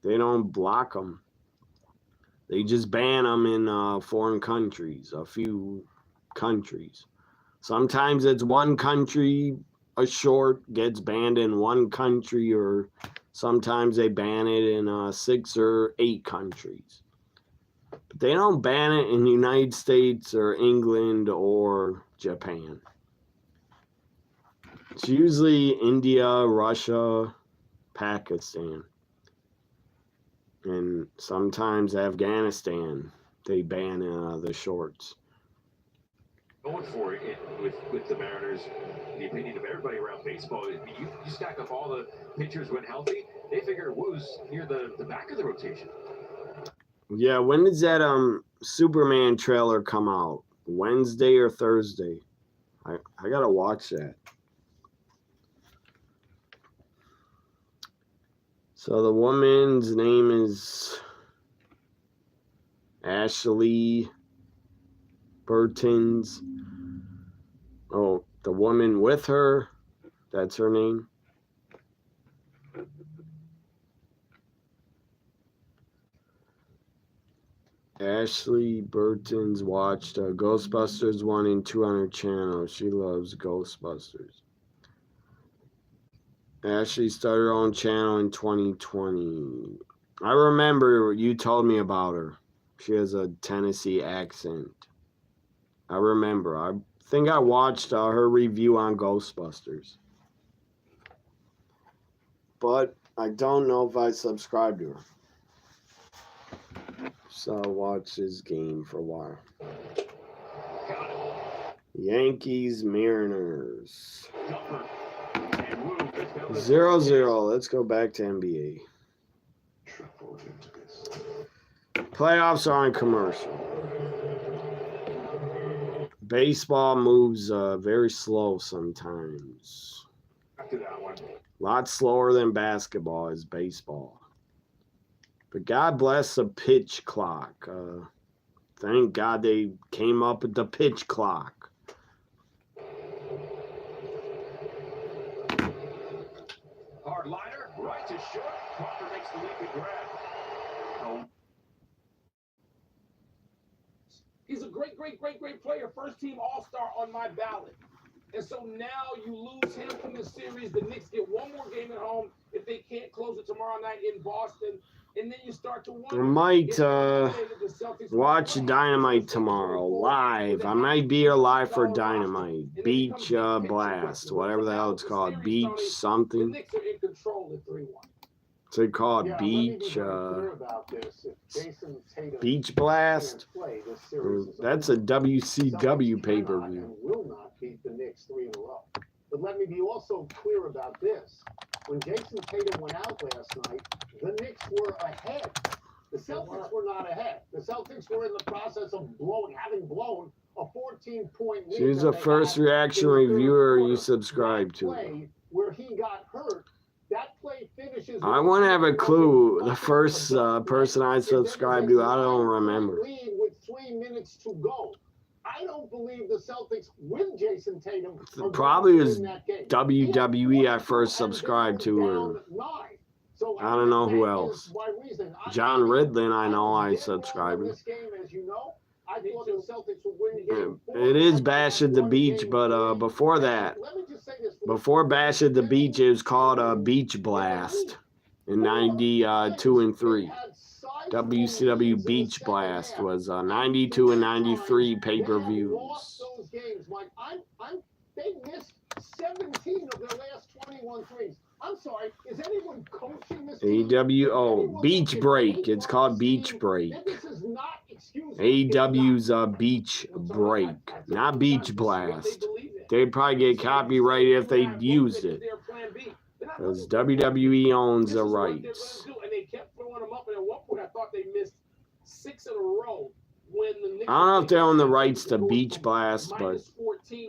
They don't block them. They just ban them in foreign countries, a few countries. Sometimes it's one country, a short gets banned in one country, or sometimes they ban it in 6 or 8 countries. But they don't ban it in the United States or England or Japan. It's usually India, Russia, Pakistan, and sometimes Afghanistan. They ban the shorts. Going for it with the Mariners, the opinion of everybody around baseball, you stack up all the pitchers when healthy, they figure Wu's near the back of the rotation. Yeah, when does that Superman trailer come out? Wednesday or Thursday? I gotta watch that. So the woman's name is Ashley Burton's. Oh, the woman with her, that's her name. Ashley Burton's watched Ghostbusters 1 and 2 on her channel. She loves Ghostbusters. Ashley started her own channel in 2020. I remember you told me about her. She has a Tennessee accent. I remember. I think I watched her review on Ghostbusters. But I don't know if I subscribed to her. So I'll watch this game for a while. Yankees, Mariners. 0-0. Let's go back to NBA. Playoffs are on commercial. Baseball moves very slow sometimes. A lot slower than basketball is baseball. But God bless the pitch clock. Thank God they came up with the pitch clock. Hard liner, right to short. Parker makes the leaping grab. Oh. He's a great player. First team All-Star on my ballot. And so now you lose him from the series. The Knicks get one more game at home if they can't close it tomorrow night in Boston. And then you start to wonder. I might watch Dynamite tomorrow live. I might be here live for Dynamite. Beach Blast, whatever the hell it's called. Beach something. The Knicks are in control at 3-1. What's it called? Beach Beach Blast? That's a WCW pay-per-view. Will not beat the Knicks 3 in a row. But let me be also clear about this. When Jason Tatum went out last night, the Knicks were ahead. The Celtics were not ahead. The Celtics were in the process of having blown a 14-point lead. She's the first reaction reviewer you subscribe to. Where he got hurt. That play finishes. I want to have a clue. The first person I subscribed to, I don't remember. Lead with 3 minutes to go. I don't believe the Celtics with Jason Tatum. Probably was WWE I first subscribed to, or I don't know who else. John Ridlin, I know I subscribed to. This game, as you know, I thought the Celtics would win the game. It is Bash at the Beach, but before that, before Bash at the Beach, it was called Beach Blast in 92 and 3. WCW Beach Blast was 92 and 93 pay-per-views. Those games, Mike. They missed 17 of their last 21 threes. I'm sorry, is anyone coaching this team? AEW, Beach Break. It's called Beach Break. AEW's Beach Break, not Beach Blast. They'd probably get copyrighted if they used it, because WWE owns the rights. And they kept throwing them up, and at one point I thought they missed 6 in a row. When the Knicks I don't know if they own the rights to Beach Blast, but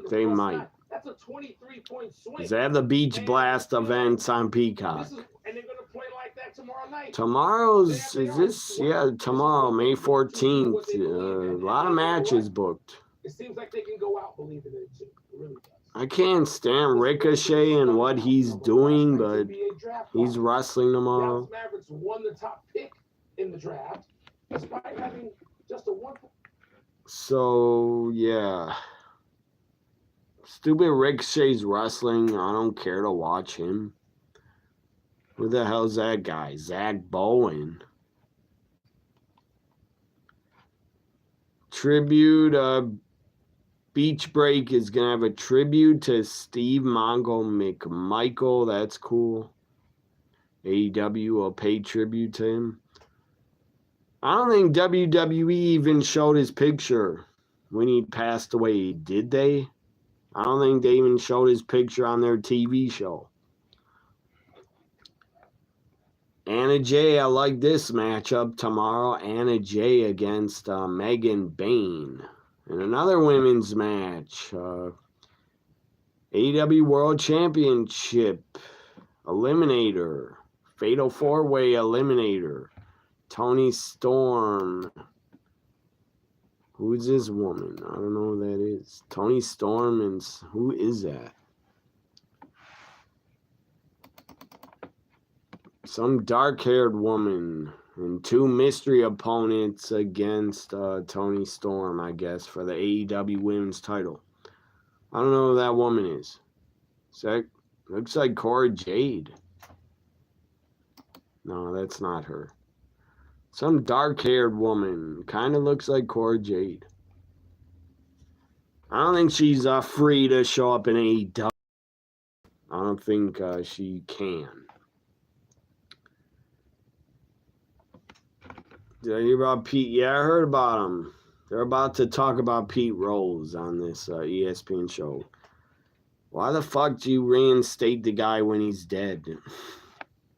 they might. That's a 23-point swing. They have the Beach Blast events on Peacock. And they're going to play like that tomorrow night. Tomorrow's, is this? Yeah, tomorrow, May 14th. A lot of matches booked. It seems like they can go out believing it too. It really does. I can't stand Ricochet and what he's doing, but he's wrestling tomorrow. Dallas Mavericks won the top pick in the draft despite having just a 1. So, yeah. Stupid Ricochet's wrestling. I don't care to watch him. Who the hell's that guy? Zach Bowen. Tribute. Beach Break is going to have a tribute to Steve Mongo McMichael. That's cool. AEW will pay tribute to him. I don't think WWE even showed his picture when he passed away. Did they? I don't think they even showed his picture on their TV show. Anna Jay, I like this matchup tomorrow. Anna Jay against Megan Bayne. And another women's match. AEW World Championship Eliminator. Fatal 4-Way Eliminator. Toni Storm. Who's this woman? I don't know who that is. Toni Storm, and who is that? Some dark-haired woman and 2 mystery opponents against Toni Storm, I guess, for the AEW Women's title. I don't know who that woman is. Looks like Cora Jade. No, that's not her. Some dark-haired woman. Kind of looks like Cora Jade. I don't think she's free to show up in AEW. I don't think she can. Did I hear about Pete? Yeah, I heard about him. They're about to talk about Pete Rose on this ESPN show. Why the fuck do you reinstate the guy when he's dead?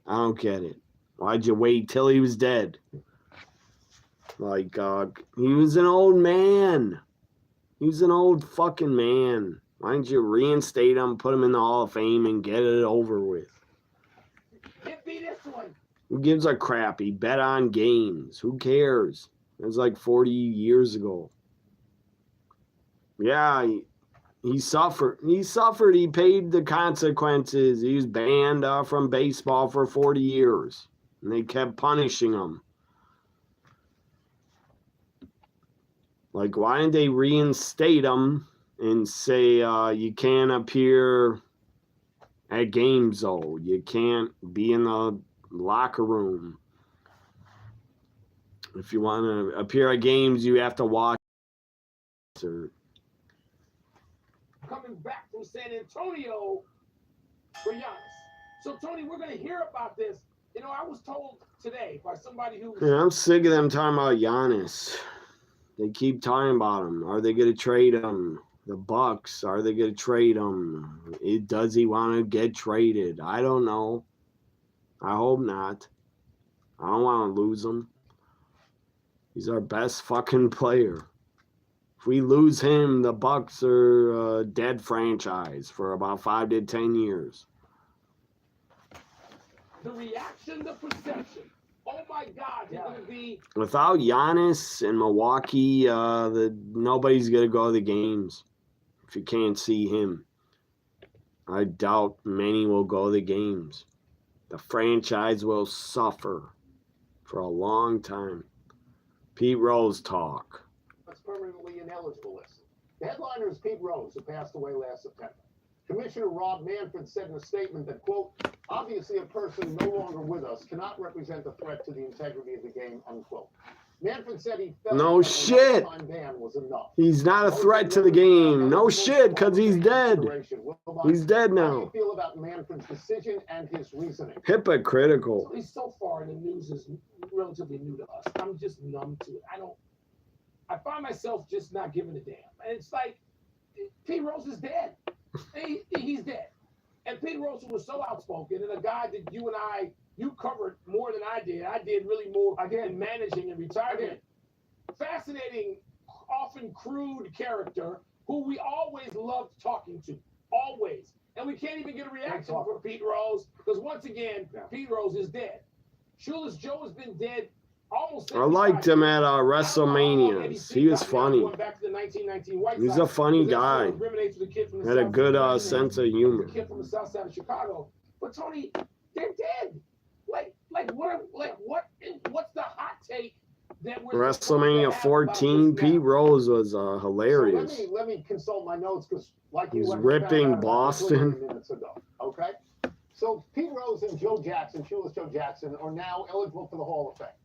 I don't get it. Why'd you wait till he was dead? Like, he was an old man. He was an old fucking man. Why didn't you reinstate him, put him in the Hall of Fame, and get it over with? Give me this one. Who gives a crap? He bet on games. Who cares? It was like 40 years ago. Yeah, he suffered. He suffered. He paid the consequences. He was banned from baseball for 40 years. And they kept punishing him. Like, why didn't they reinstate him and say you can't appear at games, though? You can't be in the locker room. If you want to appear at games, you have to watch. Coming back from San Antonio for Giannis. So, Tony, we're going to hear about this. You know, I was told today by somebody who... Yeah, I'm sick of them talking about Giannis. They keep talking about him. Are they going to trade him? The Bucks, are they going to trade him? Does he want to get traded? I don't know. I hope not. I don't want to lose him. He's our best fucking player. If we lose him, the Bucks are a dead franchise for about 5 to 10 years. The reaction, the perception. Oh my God, he's going to be... Without Giannis in Milwaukee, nobody's going to go to the games if you can't see him. I doubt many will go to the games. The franchise will suffer for a long time. Pete Rose talk. permanently ineligible list. The headliner is Pete Rose, who passed away last September. Commissioner Rob Manfred said in a statement that, quote, obviously a person no longer with us cannot represent a threat to the integrity of the game, unquote. Manfred said he felt No that shit. a lifetime ban was enough. He's not a threat to the game. No shit, because he's dead. He's dead How do now. you feel about Manfred's decision and his reasoning? Hypocritical. At least so far, the news is relatively new to us. I'm just numb to it. I find myself just not giving a damn. And it's like, Pete Rose is dead. He's dead. And Pete Rose was so outspoken, and a guy that you covered more than I did. I did really more, again, managing and retirement. Fascinating, often crude character who we always loved talking to. Always. And we can't even get a reaction from Pete Rose because, once again, Pete Rose is dead. Shoeless Joe has been dead almost. I liked him at WrestleManias. He was funny. He's a funny guy. Had a good sense of humor. Kid from the south side of Chicago. But Tony, they're dead. What's the hot take that we're WrestleMania 14, Pete Rose was hilarious. So let me consult my notes because, like He's you went ripping Boston. minutes ago. Okay, so Pete Rose and Joe Jackson, Shoeless Joe Jackson, are now eligible for the Hall of Fame.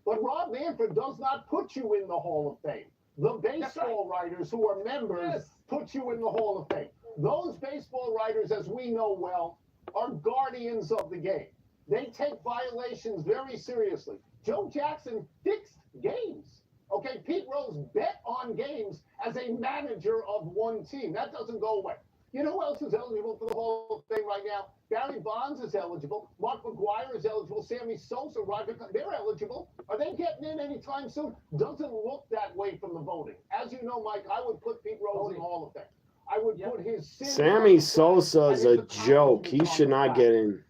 But Rob Manfred does not put you in the Hall of Fame. The baseball writers who are members put you in the Hall of Fame. Those baseball writers, as we know well, are guardians of the game. They take violations very seriously. Joe Jackson fixed games. Okay, Pete Rose bet on games as a manager of one team. That doesn't go away. You know who else is eligible for the Hall of Fame right now? Barry Bonds is eligible. Mark McGwire is eligible. Sammy Sosa, Roger, they're eligible. Are they getting in anytime soon? Doesn't look that way from the voting. As you know, Mike, I would put Pete Rose in the Hall of Fame. I would put his... Sammy Sosa's a joke. He should not get in.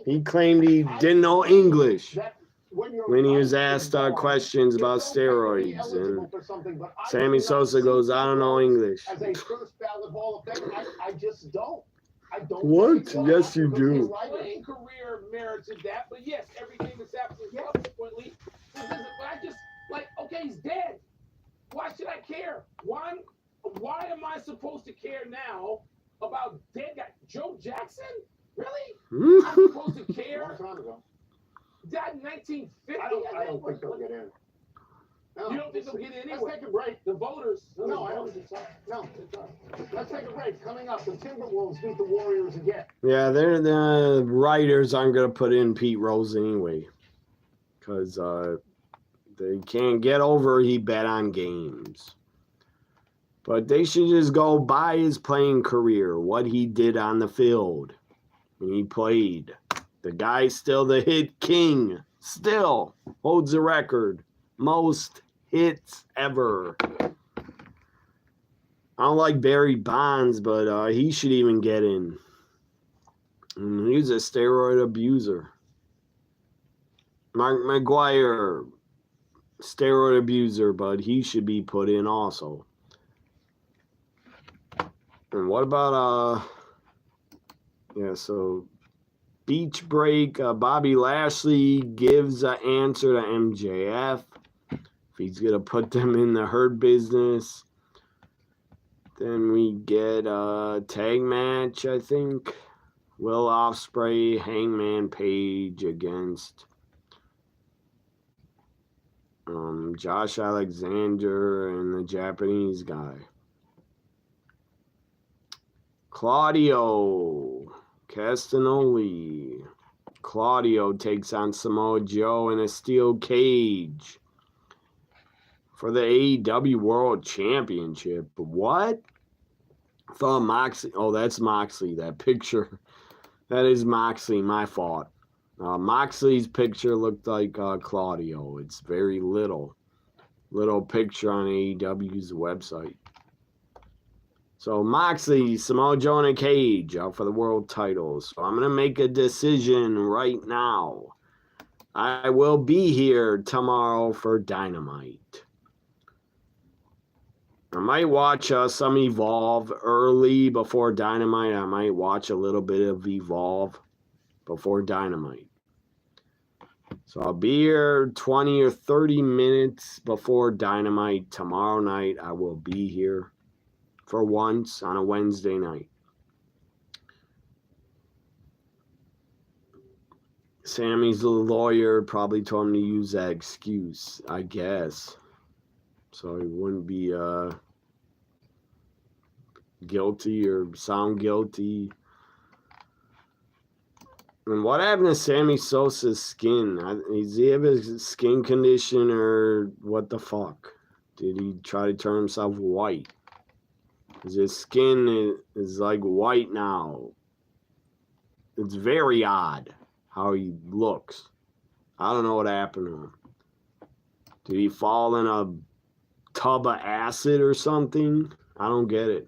He claimed he didn't know English when he was asked questions about steroids. And Sammy Sosa goes, I don't know English. As a first ballot Hall of Fame, I just don't. I don't. What? Yes, you do. Playing career merited that, but yes, everything that's happened subsequently. But I just, okay, he's dead. Why should I care? Why am I supposed to care now about dead guy? Joe Jackson? Really? I'm supposed to care? Long time ago. Died in 1950? I don't think they'll get in. No, you don't think they'll get in anyway? Let's take a break. The voters. No, I don't think so. No. Let's take a break. Coming up, the Timberwolves beat the Warriors again. Yeah, the writers aren't going to put in Pete Rose anyway. Because they can't get over he bet on games. But they should just go by his playing career, what he did on the field when he played. The guy's still the hit king. Still holds the record. Most hits ever. I don't like Barry Bonds, but he should even get in. He's a steroid abuser. Mark McGwire, steroid abuser, but he should be put in also. And what about so Beach Break, Bobby Lashley gives an answer to MJF if he's gonna put them in the Hurt Business. Then we get a tag match, I think. Will Ospreay, Hangman Page against Josh Alexander and the Japanese guy. Claudio Castagnoli. Claudio takes on Samoa Joe in a steel cage for the AEW World Championship. What? I thought Moxley. Oh, that's Moxley. That picture. That is Moxley. My fault. Moxley's picture looked like Claudio. It's very little picture on AEW's website. So Moxley, Samoa Joe in a cage out for the world titles. So I'm going to make a decision right now. I will be here tomorrow for Dynamite. I might watch some Evolve early before Dynamite. I might watch a little bit of Evolve before Dynamite. So I'll be here 20 or 30 minutes before Dynamite tomorrow night. I will be here for once on a Wednesday night. Sammy's lawyer probably told him to use that excuse, I guess. So he wouldn't be guilty or sound guilty. And what happened to Sammy Sosa's skin? Does he have a skin condition or what the fuck? Did he try to turn himself white? Because his skin is like white now. It's very odd how he looks. I don't know what happened to him. Did he fall in a tub of acid or something? I don't get it.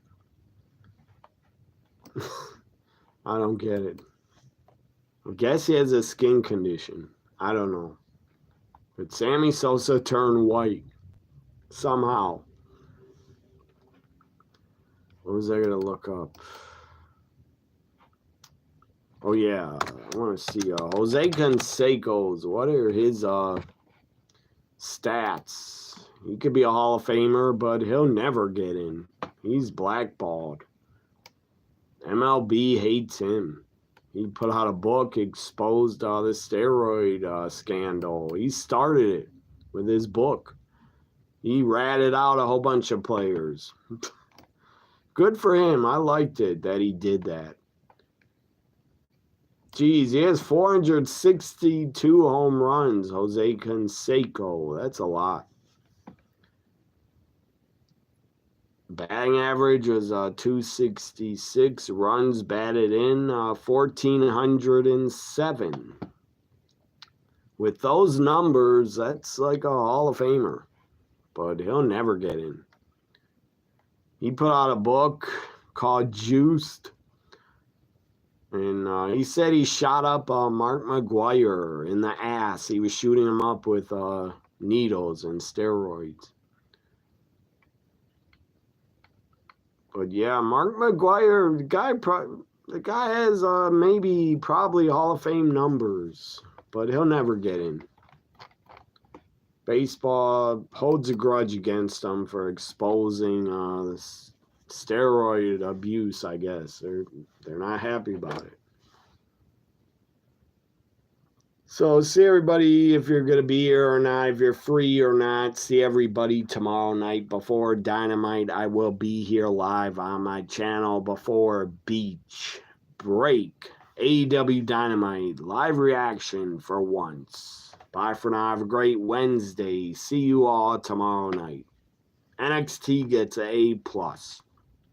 I don't get it. I guess he has a skin condition. I don't know. But Sammy Sosa turned white. Somehow. What was I going to look up? Oh, yeah. I want to see Jose Canseco's. What are his stats? He could be a Hall of Famer, but he'll never get in. He's blackballed. MLB hates him. He put out a book, exposed the steroid scandal. He started it with his book. He ratted out a whole bunch of players. Good for him. I liked it that he did that. Geez, he has 462 home runs, Jose Canseco. That's a lot. Batting average was 266. Runs batted in 1,407. With those numbers, that's like a Hall of Famer. But he'll never get in. He put out a book called Juiced. And he said he shot up Mark McGwire in the ass. He was shooting him up with needles and steroids. But yeah, Mark McGwire, the guy has probably Hall of Fame numbers, but he'll never get in. Baseball holds a grudge against him for exposing steroid abuse, I guess. They're not happy about it. So see everybody if you're going to be here or not, if you're free or not. See everybody tomorrow night before Dynamite. I will be here live on my channel before Beach Break. AEW Dynamite live reaction for once. Bye for now. Have a great Wednesday. See you all tomorrow night. NXT gets an A+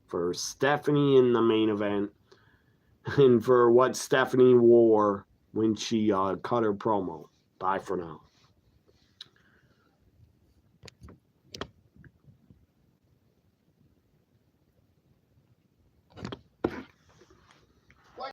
for Stephanie in the main event and for what Stephanie wore when she cut her promo. Bye for now.